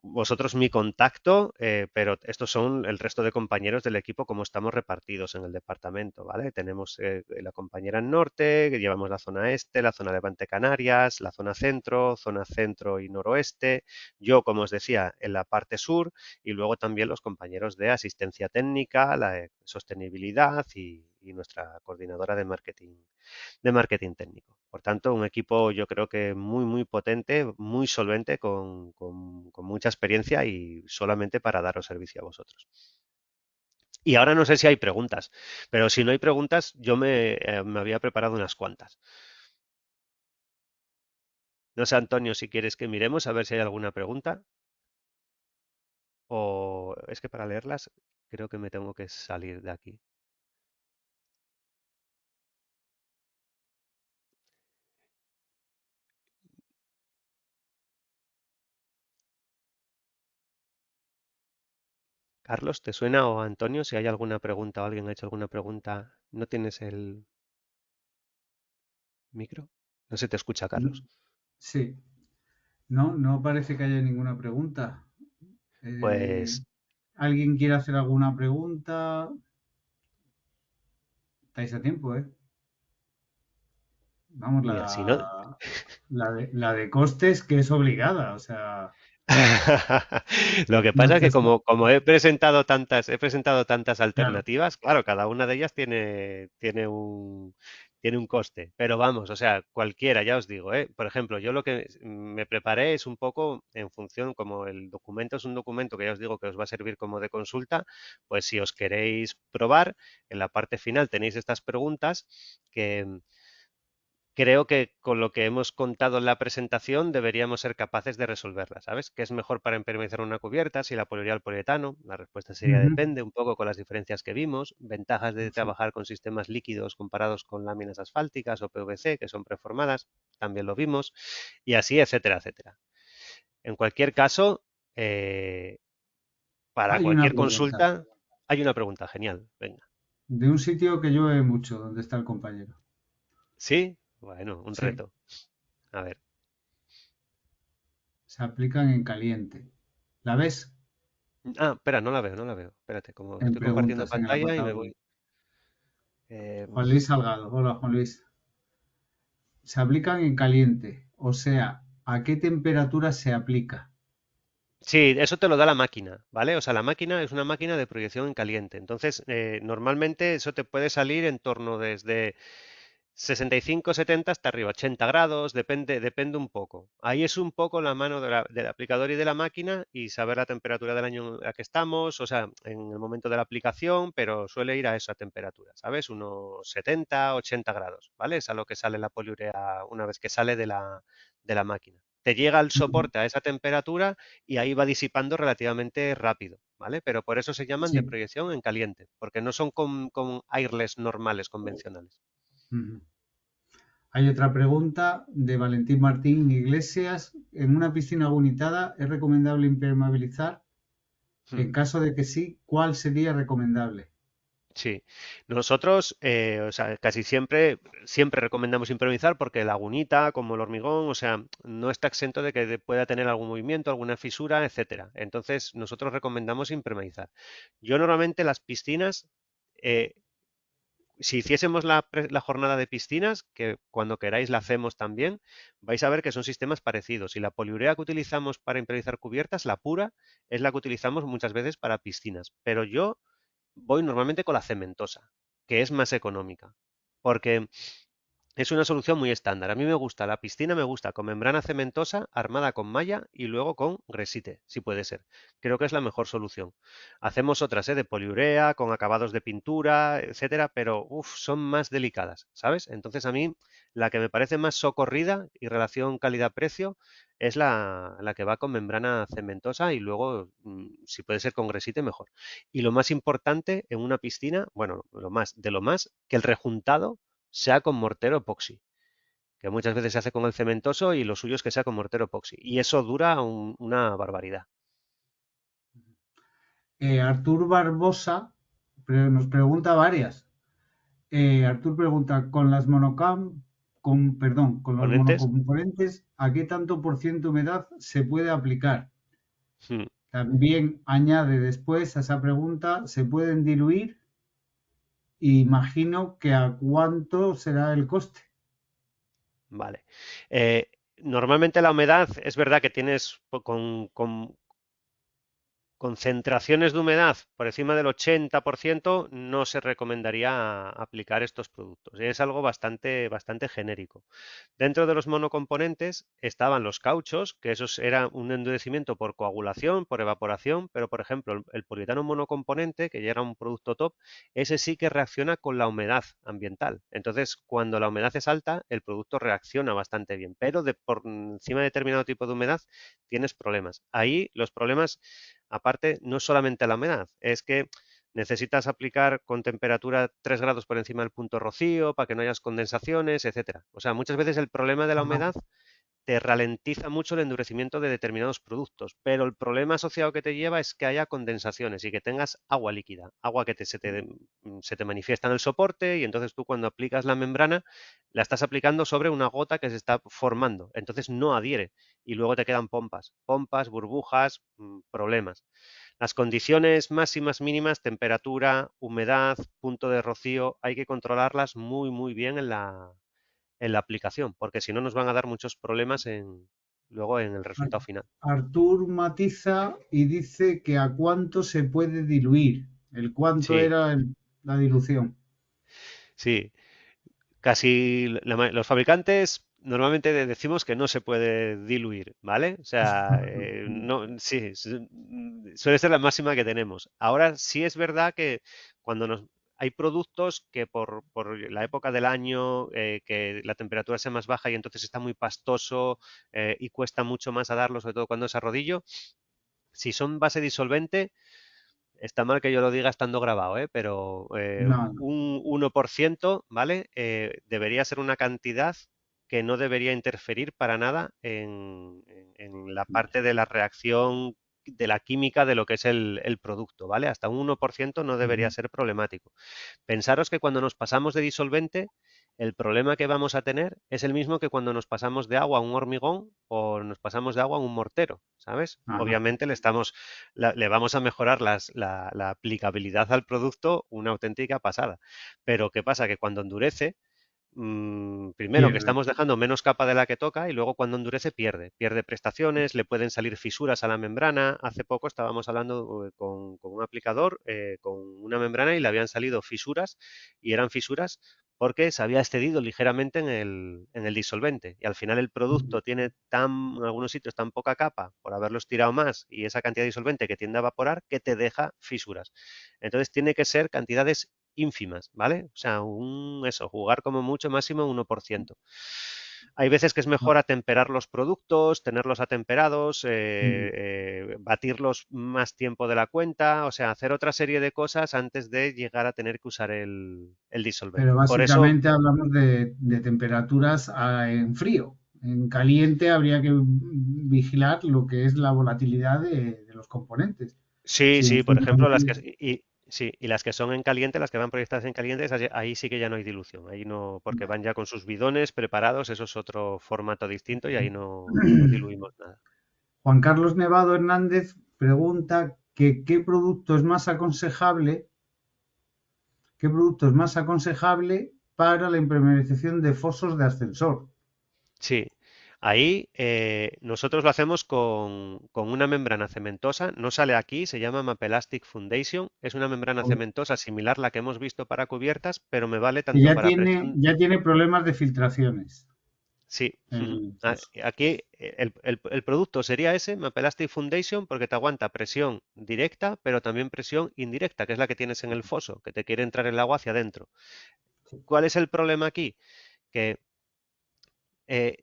vosotros mi contacto, pero estos son el resto de compañeros del equipo como estamos repartidos en el departamento, ¿vale? Tenemos la compañera en norte, que llevamos la zona este, la zona levante Canarias, la zona centro y noroeste, yo, como os decía, en la parte sur y luego también los compañeros de asistencia técnica, la sostenibilidad y nuestra coordinadora de marketing técnico. Por tanto, un equipo yo creo que muy, muy potente, muy solvente, con mucha experiencia y solamente para daros servicio a vosotros. Y ahora no sé si hay preguntas, pero si no hay preguntas, yo me había preparado unas cuantas. No sé, Antonio, si quieres que miremos a ver si hay alguna pregunta. O es que para leerlas creo que me tengo que salir de aquí. Carlos, ¿te suena o Antonio? Si hay alguna pregunta o alguien ha hecho alguna pregunta, ¿no tienes el micro? No se te escucha, Carlos. Sí, no, no parece que haya ninguna pregunta. Eh, Pues ¿Alguien quiere hacer alguna pregunta? Estáis a tiempo, ¿eh? Vamos, mira, si no, la de costes que es obligada, o sea, lo que no pasa es sé que si, como he presentado tantas claro. alternativas, claro, cada una de ellas tiene un coste. Pero vamos, o sea, cualquiera, ya os digo, ¿eh? Por ejemplo, yo lo que me preparé es un poco en función, como el documento es un documento que ya os digo que os va a servir como de consulta, pues si os queréis probar, en la parte final tenéis estas preguntas que creo que con lo que hemos contado en la presentación deberíamos ser capaces de resolverla, ¿sabes? ¿Qué es mejor para impermeabilizar una cubierta? Si la poliurea o el poliuretano. La respuesta sería Ujú, depende, un poco con las diferencias que vimos. Ventajas de sí. trabajar con sistemas líquidos comparados con láminas asfálticas o PVC, que son preformadas, también lo vimos. Y así, etcétera, etcétera. En cualquier caso, eh, para Hay una cualquier pregunta consulta, hay una pregunta, genial. Venga. de un sitio que llueve mucho, donde está el compañero. ¿Sí? Bueno, un Sí, reto. A ver. se aplican en caliente. ¿La ves? Ah, espera, no la veo, no la veo. Espérate, como En estoy compartiendo preguntas, en el pantalla y me apartado. voy. eh, Juan Luis Salgado. Hola, Juan Luis. Se aplican en caliente, o sea, ¿a qué temperatura se aplica? sí, eso te lo da la máquina, ¿vale? O sea, la máquina es una máquina de proyección en caliente. Entonces, normalmente eso te puede salir en torno desde 65, 70 hasta arriba, 80 grados, depende un poco. Ahí es un poco la mano del aplicador y de la máquina y saber la temperatura del año en la que estamos, o sea, en el momento de la aplicación, pero suele ir a esa temperatura, ¿sabes? Unos 70, 80 grados, ¿vale? Es a lo que sale la poliurea una vez que sale de la máquina. Te llega el Ujú. soporte a esa temperatura y ahí va disipando relativamente rápido, ¿vale? Pero por eso se llaman de Sí. proyección en caliente, porque no son con airless normales, convencionales. Ujú. Hay otra pregunta de Valentín Martín Iglesias. ¿En una piscina abonitada es recomendable impermeabilizar? Hmm. En caso de que sí, ¿cuál sería recomendable? Sí, nosotros, o sea, casi siempre recomendamos improvisar porque la lagunita, como el hormigón, o sea, no está exento de que pueda tener algún movimiento, alguna fisura, etcétera. Entonces, nosotros recomendamos impermeabilizar. Yo normalmente las piscinas, eh, si hiciésemos la jornada de piscinas, que cuando queráis la hacemos también, vais a ver que son sistemas parecidos. Y la poliurea que utilizamos para impermeabilizar cubiertas, la pura, es la que utilizamos muchas veces para piscinas. Pero yo voy normalmente con la cementosa, que es más económica, porque es una solución muy estándar. A mí me gusta, la piscina me gusta con membrana cementosa, armada con malla y luego con gresite, si puede ser. Creo que es la mejor solución. Hacemos otras, de poliurea, con acabados de pintura, etcétera, pero son más delicadas, ¿sabes? Entonces a mí la que me parece más socorrida y relación calidad-precio es la que va con membrana cementosa y luego, si puede ser con gresite, mejor. Y lo más importante en una piscina, bueno, lo más, que el rejuntado sea con mortero epoxi, que muchas veces se hace con el cementoso y lo suyo es que sea con mortero epoxi. Y eso dura una barbaridad. Artur Barbosa nos pregunta varias. Artur pregunta, con los Ponentes, monocomponentes, ¿a qué tanto por ciento humedad se puede aplicar? hmm, También añade después a esa pregunta, ¿se pueden diluir? Imagino que a cuánto será el coste. vale. Normalmente la humedad es verdad que tienes con concentraciones de humedad por encima del 80% no se recomendaría aplicar estos productos. Es algo bastante genérico. Dentro de los monocomponentes estaban los cauchos, que esos era un endurecimiento por coagulación, por evaporación, pero por ejemplo el poliuretano monocomponente, que ya era un producto top, ese sí que reacciona con la humedad ambiental. Entonces, cuando la humedad es alta, el producto reacciona bastante bien, pero por encima de determinado tipo de humedad tienes problemas. Ahí los problemas, aparte, no es solamente la humedad, es que necesitas aplicar con temperatura 3 grados por encima del punto rocío para que no haya condensaciones, etcétera. O sea, muchas veces el problema de la Ajá. humedad te ralentiza mucho el endurecimiento de determinados productos, pero el problema asociado que te lleva es que haya condensaciones y que tengas agua líquida, agua que se te manifiesta en el soporte y entonces tú cuando aplicas la membrana la estás aplicando sobre una gota que se está formando, entonces no adhiere y luego te quedan pompas, burbujas, problemas. Las condiciones máximas, mínimas, temperatura, humedad, punto de rocío, hay que controlarlas muy, muy bien en la aplicación, porque si no nos van a dar muchos problemas luego en el resultado final. Artur matiza y dice que a cuánto se puede diluir. El cuánto Sí, era la dilución. sí. Casi los fabricantes normalmente decimos que no se puede diluir, ¿vale? O sea, no, sí, suele ser la máxima que tenemos. Ahora sí es verdad que cuando hay productos que por la época del año, que la temperatura sea más baja y entonces está muy pastoso y cuesta mucho más a darlo, sobre todo cuando es a rodillo, si son base disolvente, está mal que yo lo diga estando grabado, ¿eh? Pero No, no. un 1%, ¿vale? Debería ser una cantidad que no debería interferir para nada en la parte de la reacción de la química de lo que es el producto, ¿vale? Hasta un 1% no debería Ujú. ser problemático. Pensaros que cuando nos pasamos de disolvente, el problema que vamos a tener es el mismo que cuando nos pasamos de agua a un hormigón o nos pasamos de agua a un mortero, ¿sabes? Ajá. Obviamente le vamos a mejorar la aplicabilidad al producto una auténtica pasada. Pero ¿qué pasa? Que cuando endurece, primero que Pierde. estamos dejando menos capa de la que toca y luego cuando endurece pierde prestaciones, le pueden salir fisuras a la membrana. Hace poco estábamos hablando con un aplicador, con una membrana y le habían salido fisuras y eran fisuras porque se había excedido ligeramente en el disolvente y al final el producto tiene en algunos sitios tan poca capa por haberlo estirado más y esa cantidad de disolvente que tiende a evaporar que te deja fisuras. Entonces tiene que ser cantidades ínfimas, ¿vale? O sea, jugar como mucho máximo 1%. Hay veces que es mejor atemperar los productos, tenerlos atemperados, batirlos más tiempo de la cuenta, o sea, hacer otra serie de cosas antes de llegar a tener que usar el Pero disolvente. Por eso, básicamente hablamos de temperaturas en frío. En caliente habría que vigilar lo que es la volatilidad de los componentes. sí, Si en sí, por frío ejemplo, sí, y las que son en caliente, las que van proyectadas en caliente, ahí sí que ya no hay dilución, ahí no, porque van ya con sus bidones preparados, eso es otro formato distinto y ahí no diluimos nada. Juan Carlos Nevado Hernández pregunta que qué producto es más aconsejable para la impermeabilización de fosos de ascensor. Sí, ahí nosotros lo hacemos con una membrana cementosa, no sale aquí, se llama Mapelastic Foundation, es una membrana cementosa similar a la que hemos visto para cubiertas, pero me vale Que tanto para presión. ya tiene problemas de filtraciones. Sí, El foso. aquí el producto sería ese, Mapelastic Foundation, porque te aguanta presión directa, pero también presión indirecta, que es la que tienes en el foso, que te quiere entrar el agua hacia adentro. ¿Cuál es el problema aquí? Que eh,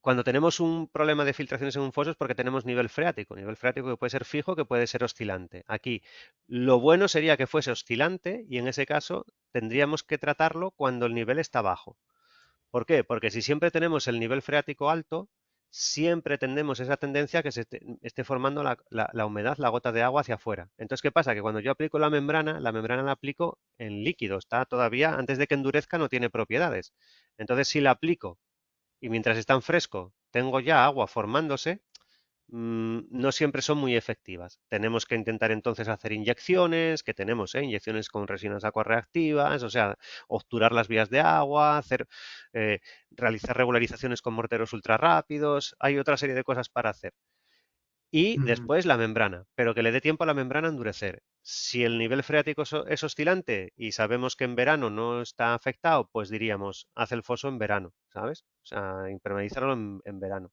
cuando tenemos un problema de filtraciones en un foso es porque tenemos nivel freático que puede ser fijo, que puede ser oscilante. Aquí lo bueno sería que fuese oscilante y en ese caso tendríamos que tratarlo cuando el nivel está bajo. ¿Por qué? Porque si siempre tenemos el nivel freático alto, siempre tendemos esa tendencia a que se esté formando la humedad, la gota de agua hacia afuera. Entonces, ¿qué pasa? Que cuando yo aplico la membrana la aplico en líquido, está todavía, antes de que endurezca, no tiene propiedades. Entonces, si la aplico y mientras está en fresco tengo ya agua formándose, no siempre son muy efectivas. Tenemos que intentar entonces hacer inyecciones, que tenemos, inyecciones con resinas acuarreactivas, o sea, obturar las vías de agua, eh, realizar regularizaciones con morteros ultra rápidos, hay otra serie de cosas para hacer. Y después la membrana, pero que le dé tiempo a la membrana a endurecer. Si el nivel freático es oscilante y sabemos que en verano no está afectado, pues diríamos, haz el foso en verano, ¿sabes? O sea, impermeabilizarlo en verano.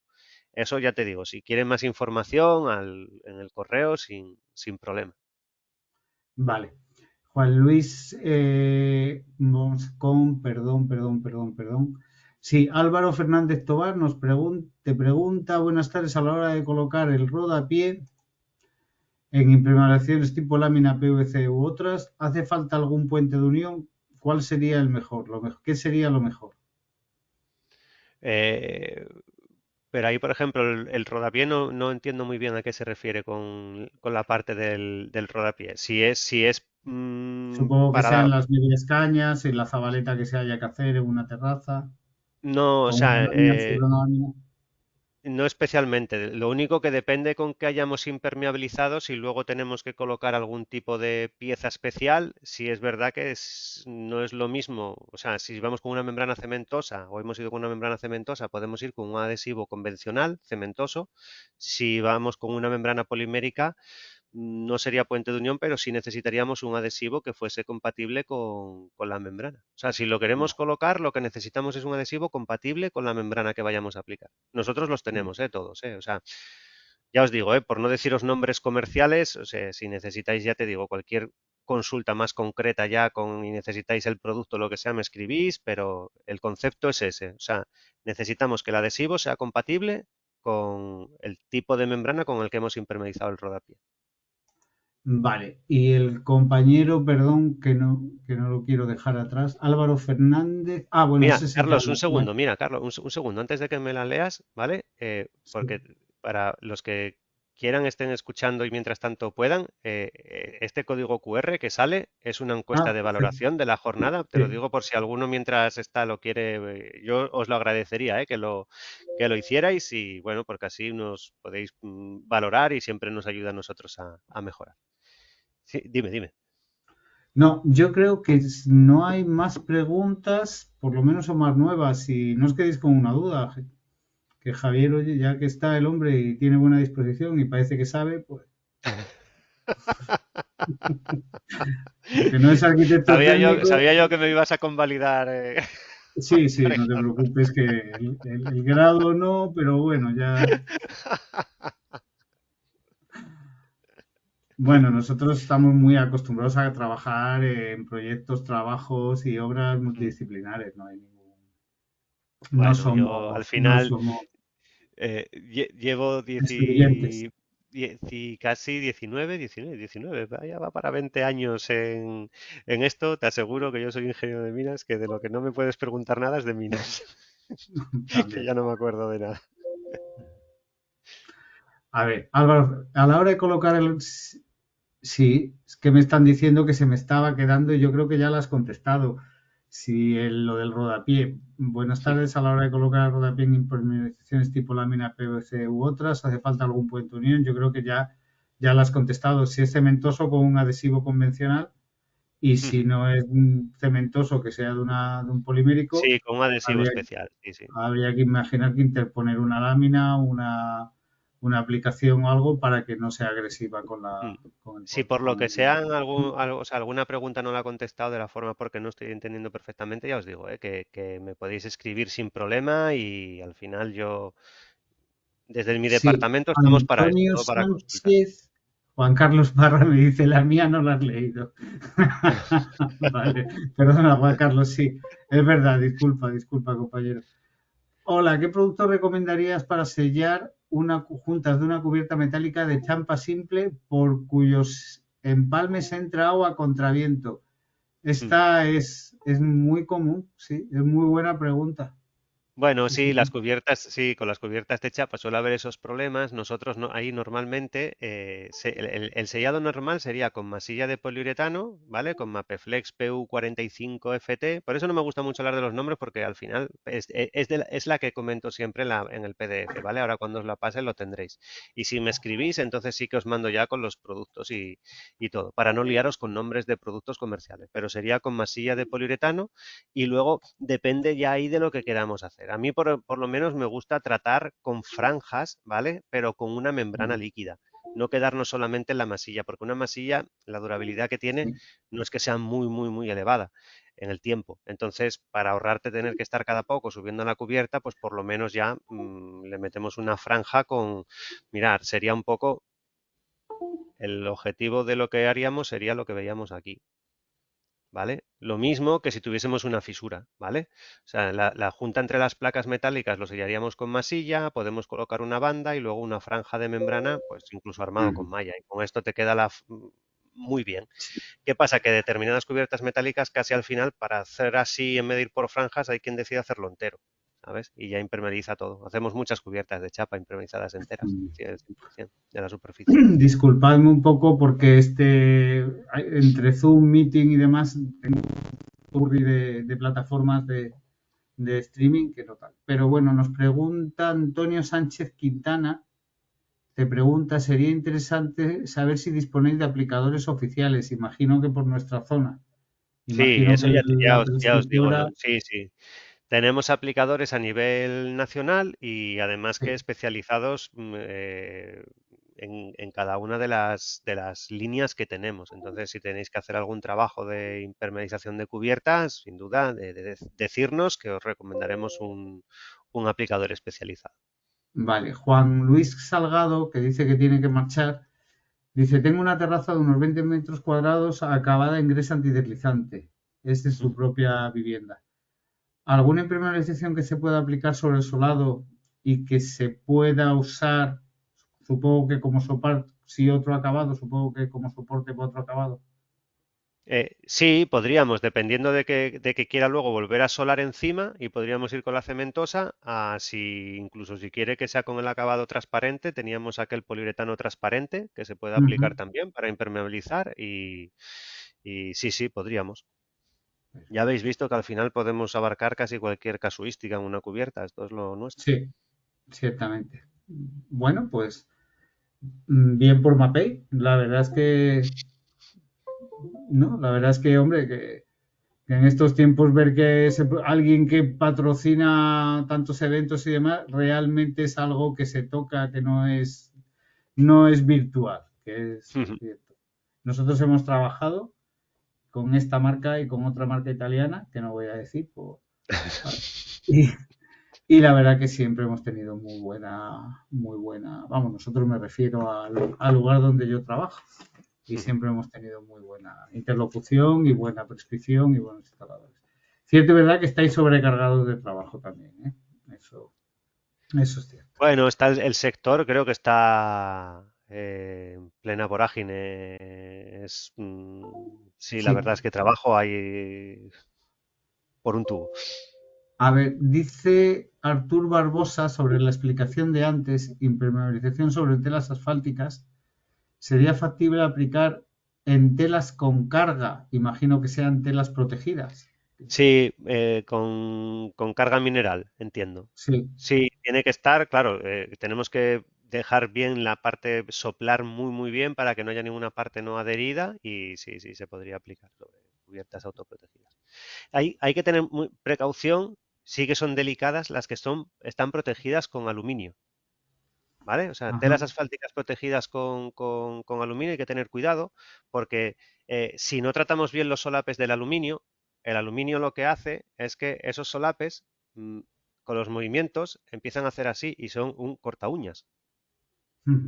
Eso ya te digo, si quieren más información en el correo sin problema. Vale. Juan Luis Moscón, perdón. Sí, Álvaro Fernández Tobar te pregunta, buenas tardes, a la hora de colocar el rodapié en impermeabilizaciones tipo lámina PVC u otras, ¿hace falta algún puente de unión? ¿Cuál sería el mejor? ¿Qué sería lo mejor? Eh, Pero ahí, por ejemplo, el rodapié no entiendo muy bien a qué se refiere con la parte del rodapié. Si es Supongo que sean para... las medias cañas y la zabaleta que se haya que hacer en una terraza, No, o con una sea, lámina sobre una lámina. no especialmente. Lo único que depende con que hayamos impermeabilizado, si luego tenemos que colocar algún tipo de pieza especial, si es verdad que no es lo mismo. O sea, si vamos con una membrana cementosa o hemos ido con una membrana cementosa, podemos ir con un adhesivo convencional, cementoso. Si vamos con una membrana polimérica, no sería puente de unión, pero sí necesitaríamos un adhesivo que fuese compatible con la membrana. O sea, si lo queremos colocar, lo que necesitamos es un adhesivo compatible con la membrana que vayamos a aplicar. Nosotros los tenemos, todos, O sea, ya os digo, por no deciros nombres comerciales, o sea, si necesitáis, ya te digo, cualquier consulta más concreta ya y necesitáis el producto, lo que sea, me escribís, pero el concepto es ese. O sea, necesitamos que el adhesivo sea compatible con el tipo de membrana con el que hemos impermeabilizado el rodapié. Vale, y el compañero, perdón, que no lo quiero dejar atrás, Álvaro Fernández. Ah, bueno, Mira, ese es el que Carlos, un habla. segundo, mira, Carlos, un segundo, antes de que me la leas, ¿vale? Sí. Porque para los que quieran, estén escuchando y mientras tanto puedan, este código QR que sale es una encuesta Ah, de perfecto. valoración de la jornada, te lo Sí. digo por si alguno mientras está lo quiere, yo os lo agradecería, que lo hicierais y bueno, porque así nos podéis valorar y siempre nos ayuda a nosotros a mejorar. Sí, dime, dime. No, yo creo que no hay más preguntas, por lo menos son más nuevas, y no os quedéis con una duda, que Javier, oye, ya que está el hombre y tiene buena disposición y parece que sabe, pues, aunque no es arquitecto técnico, Sabía yo que me ibas a convalidar. sí, sí, no te Alejandro. preocupes que el grado no, pero bueno, ya. Bueno, nosotros estamos muy acostumbrados a trabajar en proyectos, trabajos y obras Mm. multidisciplinares. No hay ningún, Bueno, yo al no final somos llevo excluyentes. casi 19, ya va para 20 años en esto. Te aseguro que yo soy ingeniero de minas, que de lo que no me puedes preguntar nada es de minas, que También. ya no me acuerdo de nada. A ver, Álvaro, a la hora de colocar el... Sí, es que me están diciendo que se me estaba quedando y yo creo que ya lo has contestado. Si lo del rodapié. Buenas Sí. tardes, a la hora de colocar el rodapié en impermeabilizaciones tipo lámina PVC u otras, ¿hace falta algún puente de unión? Yo creo que ya lo has contestado. Si es cementoso con un adhesivo convencional y si Ujú. no es cementoso que sea de un polimérico, Sí, con un adhesivo habría, especial. Sí, sí. habría que imaginar que interponer una lámina, una aplicación o algo para que no sea agresiva Mm. con Si por lo con que sea, el- o sea, alguna pregunta no la he contestado de la forma porque no estoy entendiendo perfectamente, ya os digo, que me podéis escribir sin problema y al final yo, desde mi Sí, departamento estamos para esto, Antonio todo para consultas. Sánchez, Juan Carlos Parra me dice, la mía no la has leído. Vale, perdona Juan Carlos, sí, es verdad, disculpa compañero. Hola, ¿qué producto recomendarías para sellar juntas de una cubierta metálica de champa simple por cuyos empalmes entra agua a contraviento? Mm. Esta es muy común, sí, es muy buena pregunta. Bueno, Sí, sí, sí, sí. sí, con las cubiertas de chapa suele haber esos problemas. Nosotros no, ahí normalmente el sellado normal sería con masilla de poliuretano, ¿vale? Con Mapeflex PU45FT. Por eso no me gusta mucho hablar de los nombres porque al final es la que comento siempre en el PDF, ¿vale? Ahora cuando os la pase lo tendréis. Y si me escribís, entonces sí que os mando ya con los productos y todo, para no liaros con nombres de productos comerciales. Pero sería con masilla de poliuretano y luego depende ya ahí de lo que queramos hacer. A mí por lo menos me gusta tratar con franjas, ¿vale? Pero con una membrana líquida. No quedarnos solamente en la masilla, porque una masilla, la durabilidad que tiene Sí. no es que sea muy elevada en el tiempo. Entonces, para ahorrarte tener que estar cada poco subiendo a la cubierta, pues por lo menos ya le metemos una franja con, mirar, sería un poco, el objetivo de lo que haríamos sería lo que veíamos aquí. ¿Vale? Lo mismo que si tuviésemos una fisura, ¿vale? O sea, la junta entre las placas metálicas lo sellaríamos con masilla, podemos colocar una banda y luego una franja de membrana, pues incluso armado con malla. Y con esto te queda muy bien. ¿Qué pasa? Que determinadas cubiertas metálicas casi al final, para hacer así en medir por franjas, hay quien decide hacerlo entero. ¿sabes? Y ya impermeabiliza todo. Hacemos muchas cubiertas de chapa impermeabilizadas enteras, Mm. sí, el 100% de la superficie. Disculpadme un poco porque entre Zoom, Meeting y demás, tengo un curry de plataformas de streaming que total. Pero bueno, nos pregunta Antonio Sánchez Quintana, te pregunta, sería interesante saber si disponéis de aplicadores oficiales, imagino que por nuestra zona. Sí, Imagino eso que ya la ya os digo, prescriptora, ¿no? Sí, sí. Tenemos aplicadores a nivel nacional y además que sí, especializados en cada una de las líneas que tenemos. Entonces, si tenéis que hacer algún trabajo de impermeabilización de cubiertas, sin duda, decirnos que os recomendaremos un aplicador especializado. vale. Juan Luis Salgado, que dice que tiene que marchar, dice, tengo una terraza de unos 20 metros cuadrados acabada en gresa antideslizante. Es de su Ujú. propia vivienda. ¿Alguna impermeabilización que se pueda aplicar sobre el solado y que se pueda usar, supongo que como soporte, si otro acabado, supongo que como soporte para otro acabado? Sí, podríamos, dependiendo de que quiera luego volver a solar encima y podríamos ir con la cementosa a si incluso si quiere que sea con el acabado transparente, teníamos aquel poliuretano transparente que se puede aplicar Ujú. también para impermeabilizar y sí, sí, podríamos. Ya habéis visto que al final podemos abarcar casi cualquier casuística en una cubierta, esto es lo nuestro. Sí, ciertamente. Bueno, pues bien por Mapei. La verdad es que, no, la verdad es que, hombre, que en estos tiempos ver que alguien que patrocina tantos eventos y demás realmente es algo que se toca, que no es virtual, que es cierto. Nosotros hemos trabajado con esta marca y con otra marca italiana, que no voy a decir, ¿vale? Y, y la verdad que siempre hemos tenido muy buena, vamos, nosotros me refiero al lugar donde yo trabajo y siempre hemos tenido muy buena interlocución y buena prescripción y buenos instaladores. Cierto y verdad que estáis sobrecargados de trabajo también, ¿eh? Eso, eso es cierto. Bueno, está el sector, creo que está en plena vorágine. Sí, la Sí. verdad es que trabajo hay por un tubo. A ver, dice Artur Barbosa sobre la explicación de antes, impermeabilización sobre telas asfálticas, ¿sería factible aplicar en telas con carga? Imagino que sean telas protegidas. Sí, con carga mineral, entiendo. Sí. Sí, tiene que estar, claro, tenemos que dejar bien la parte, soplar muy, muy bien para que no haya ninguna parte no adherida y sí, sí, se podría aplicar sobre cubiertas autoprotegidas. Hay que tener precaución, sí que son delicadas las que están protegidas con aluminio, ¿vale? O sea, Ajá. telas asfálticas protegidas con aluminio hay que tener cuidado porque si no tratamos bien los solapes del aluminio, el aluminio lo que hace es que esos solapes mm, con los movimientos empiezan a hacer así y son un corta uñas.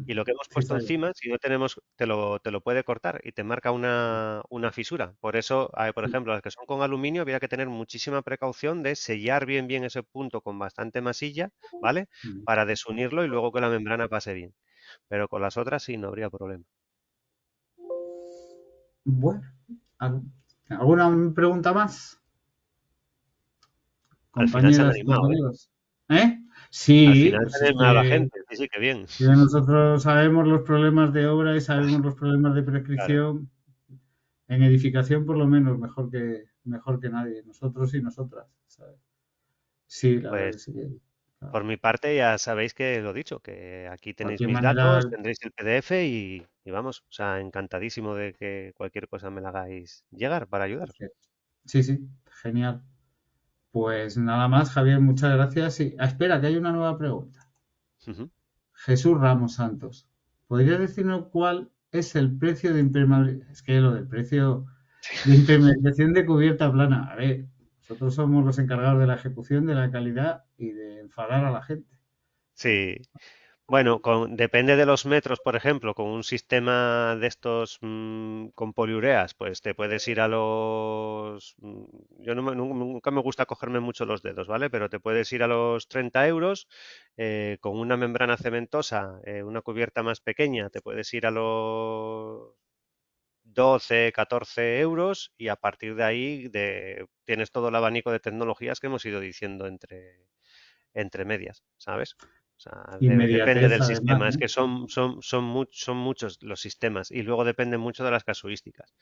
Y lo que hemos Sí, puesto sabía. encima, si no tenemos, te lo puede cortar y te marca una fisura. Por eso, por ejemplo, las que son con aluminio, habría que tener muchísima precaución de sellar bien, bien ese punto con bastante masilla, ¿vale? Para desunirlo y luego que la membrana pase bien. Pero con las otras sí, no habría problema. Bueno, ¿alguna pregunta más? Al final se han Compañeras y animado, ¿eh? compañeros. ¿Eh? Al Sí, final pues se han es animado la que gente. Sí, sí, qué bien. nosotros sabemos los problemas de obra y sabemos los problemas de Claro, prescripción. En edificación, por lo menos, mejor que nadie. Nosotros y nosotras, ¿sabes? Sí, la verdad pues que sí. Claro. por mi parte ya sabéis que lo dicho, que aquí De tenéis cualquier mis manera, datos, tendréis el PDF y vamos, o sea, encantadísimo de que cualquier cosa me la hagáis llegar para ayudaros. perfecto. Sí, sí, genial. Pues nada más, Javier, muchas gracias. Y, espera, que hay una nueva pregunta. Ujú. Jesús Ramos Santos. ¿Podría decirnos cuál es el precio de impermeabilización? Es que lo del precio de impermeabilización de cubierta plana. A ver, nosotros somos los encargados de la ejecución, de la calidad y de enfadar a la gente. Sí, bueno, depende de los metros, por ejemplo, con un sistema de estos con poliureas, pues te puedes ir a yo nunca me gusta cogerme mucho los dedos, ¿vale? Pero te puedes ir a los 30 euros, con una membrana cementosa, una cubierta más pequeña, te puedes ir a los 12, 14 euros y a partir de ahí tienes todo el abanico de tecnologías que hemos ido diciendo entre medias, ¿sabes? O sea, depende Inmediatez, del además, sistema. Es ¿no? que son muchos los sistemas y luego depende mucho de las casuísticas.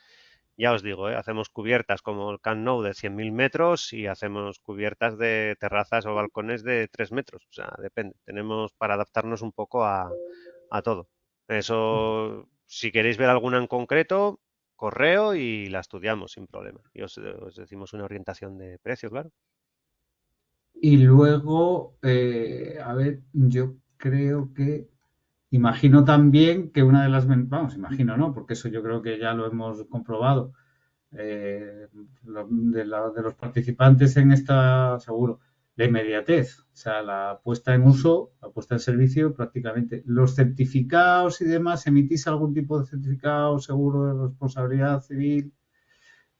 Ya os digo, hacemos cubiertas como el Camp Nou de 100.000 metros y hacemos cubiertas de terrazas o balcones de 3 metros. O sea, depende. Tenemos para adaptarnos un poco a todo. Eso, si queréis ver alguna en concreto, correo y la estudiamos sin problema. Y os decimos una orientación de precio, claro. Y luego, a ver, yo creo que, imagino también que una de las, vamos, imagino no, porque eso yo creo que ya lo hemos comprobado, de los participantes en esta, seguro, la inmediatez, o sea, la puesta en uso, la puesta en servicio prácticamente. Los certificados y demás, ¿emitís algún tipo de certificado seguro de responsabilidad civil?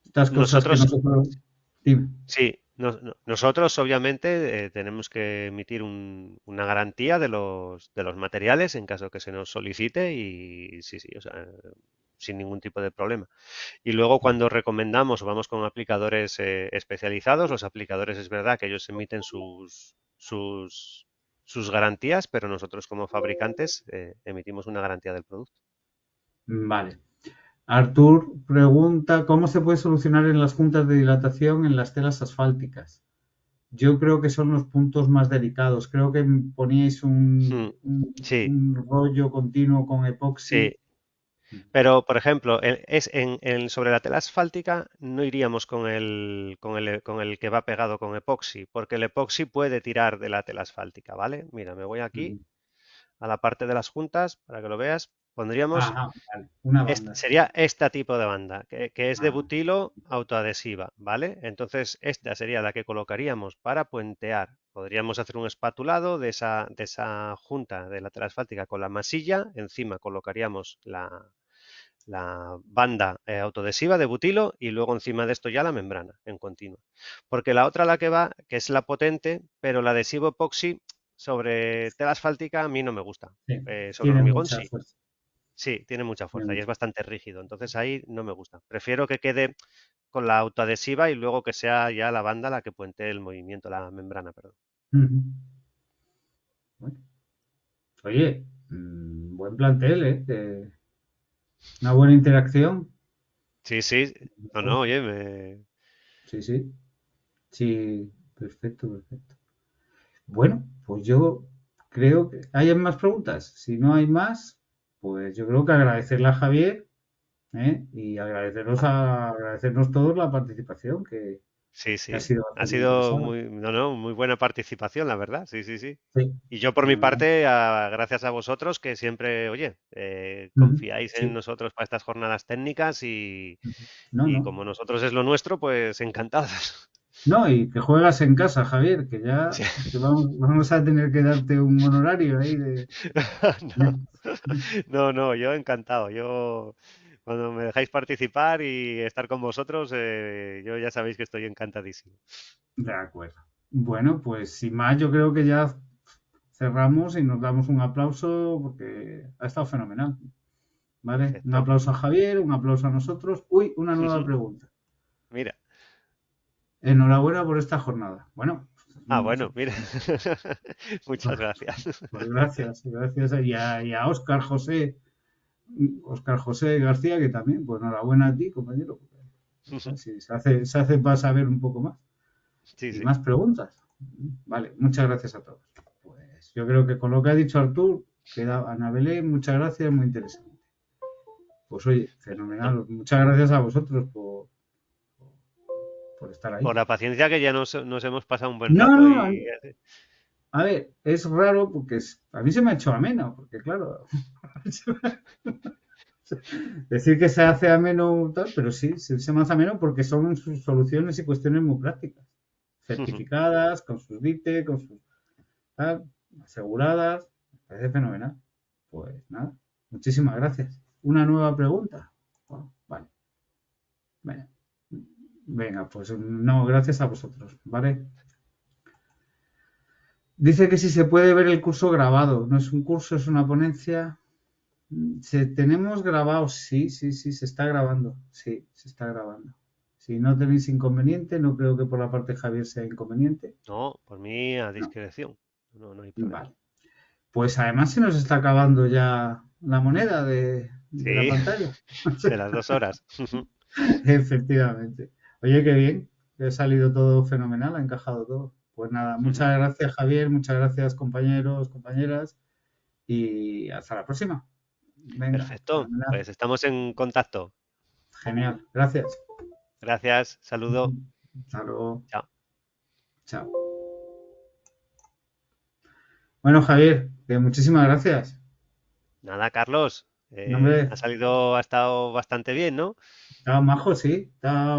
Estas cosas que Nosotros, nosotros... Dime. sí, nosotros obviamente tenemos que emitir una garantía de los materiales en caso que se nos solicite y sí, sí, o sea, sin ningún tipo de problema. Y luego cuando recomendamos o vamos con aplicadores especializados, los aplicadores es verdad que ellos emiten sus garantías, pero nosotros como fabricantes emitimos una garantía del producto. Vale. Artur pregunta, ¿cómo se puede solucionar en las juntas de dilatación en las telas asfálticas? Yo creo que son los puntos más delicados. Creo que poníais Hmm, sí, un rollo continuo con epoxi. sí. Pero, por ejemplo, sobre la tela asfáltica no iríamos con el que va pegado con epoxi, porque el epoxi puede tirar de la tela asfáltica, ¿vale? Mira, me voy aquí Ujú. a la parte de las juntas para que lo veas. Pondríamos Ajá, vale. Una banda. sería este tipo de banda, que es de Ah, butilo autoadhesiva, ¿vale? Entonces, esta sería la que colocaríamos para puentear. Podríamos hacer un espatulado de esa junta de la tela asfáltica con la masilla. Encima colocaríamos la banda autoadhesiva de butilo y luego encima de esto ya la membrana en continuo. Porque la otra la que va, que es la potente, pero el adhesivo epoxi sobre tela asfáltica a mí no me gusta. sí. Sobre Tiene hormigón mucha sí. fuerza. Sí, tiene mucha Tiene fuerza y es mucha- bastante rígido. Entonces ahí no me gusta. Prefiero que quede con la autoadhesiva y luego que sea ya la banda la que puente el movimiento, la membrana, perdón. Ujú. Bueno, oye, buen plantel, ¿eh? Una buena interacción. Sí, sí. No, no, oye, Sí, sí. Sí, perfecto, perfecto. Bueno, pues yo creo que hay más preguntas. Si no hay más, pues yo creo que agradecerle a Javier, ¿eh? Y agradecernos todos la participación, sí, que ha sí. sido Ha bastante sido interesante. muy, no, no, muy buena participación, la verdad. Sí, sí, sí. Sí, Y yo por mi fenomenal. parte, gracias a vosotros que siempre, oye, Ujú. confiáis en Sí, nosotros para estas jornadas técnicas ujú. No, y no. como nosotros es lo nuestro, pues encantados. No, y que juegas en casa, Javier, que ya Sí. vamos a tener que darte un honorario ahí No, no, no, yo encantado. Yo, cuando me dejáis participar y estar con vosotros, yo ya sabéis que estoy encantadísimo. de acuerdo. Bueno, pues sin más, yo creo que ya cerramos y nos damos un aplauso porque ha estado fenomenal. ¿Vale? Un Perfecto. aplauso a Javier, un aplauso a nosotros. Uy, una nueva pregunta. Mira. Enhorabuena por esta jornada. Bueno, Ah, bueno, mira. Muchas pues, gracias. pues gracias, gracias y a Óscar José García, que también, pues enhorabuena a ti, compañero. Sí, se hace para saber un poco más. Sí, Y sí. más preguntas. Vale, muchas gracias a todos. Pues yo creo que con lo que ha dicho Artur, queda Ana Belén, muchas gracias, muy interesante. Pues oye, Perfecto. fenomenal. Muchas gracias a vosotros por estar ahí. Por la paciencia que ya nos hemos pasado un buen No, rato no, y a ver, es raro porque a mí se me ha hecho ameno, porque claro, decir que se hace ameno, tal, pero sí, se me hace ameno porque son sus soluciones y cuestiones muy prácticas, certificadas, con sus DITE, con sus tal, aseguradas, me parece fenomenal. Pues nada, muchísimas gracias. Una nueva pregunta. Bueno, vale, venga, venga, pues no, gracias a vosotros, ¿vale? Dice que si se puede ver el curso grabado, no es un curso, es una ponencia. Tenemos grabado, sí, sí, sí, se está grabando, sí, se está grabando. Si no tenéis inconveniente, no creo que por la parte de Javier sea inconveniente. No, por mí a No, discreción. No, no hay problema. vale. Pues además se nos está acabando ya la moneda de la Sí, pantalla. de las 2 horas. Efectivamente. Oye, qué bien, que ha salido todo fenomenal, ha encajado todo. Pues nada, muchas gracias Javier, muchas gracias compañeros, compañeras y hasta la próxima. Venga, Perfecto, fenomenal. pues estamos en contacto. Genial, gracias. Gracias, saludo. Hasta luego. Chao. Chao. Bueno, Javier, muchísimas gracias. Nada, Carlos, No, hombre, ha estado bastante bien, ¿no? estaba majo, sí. Estaba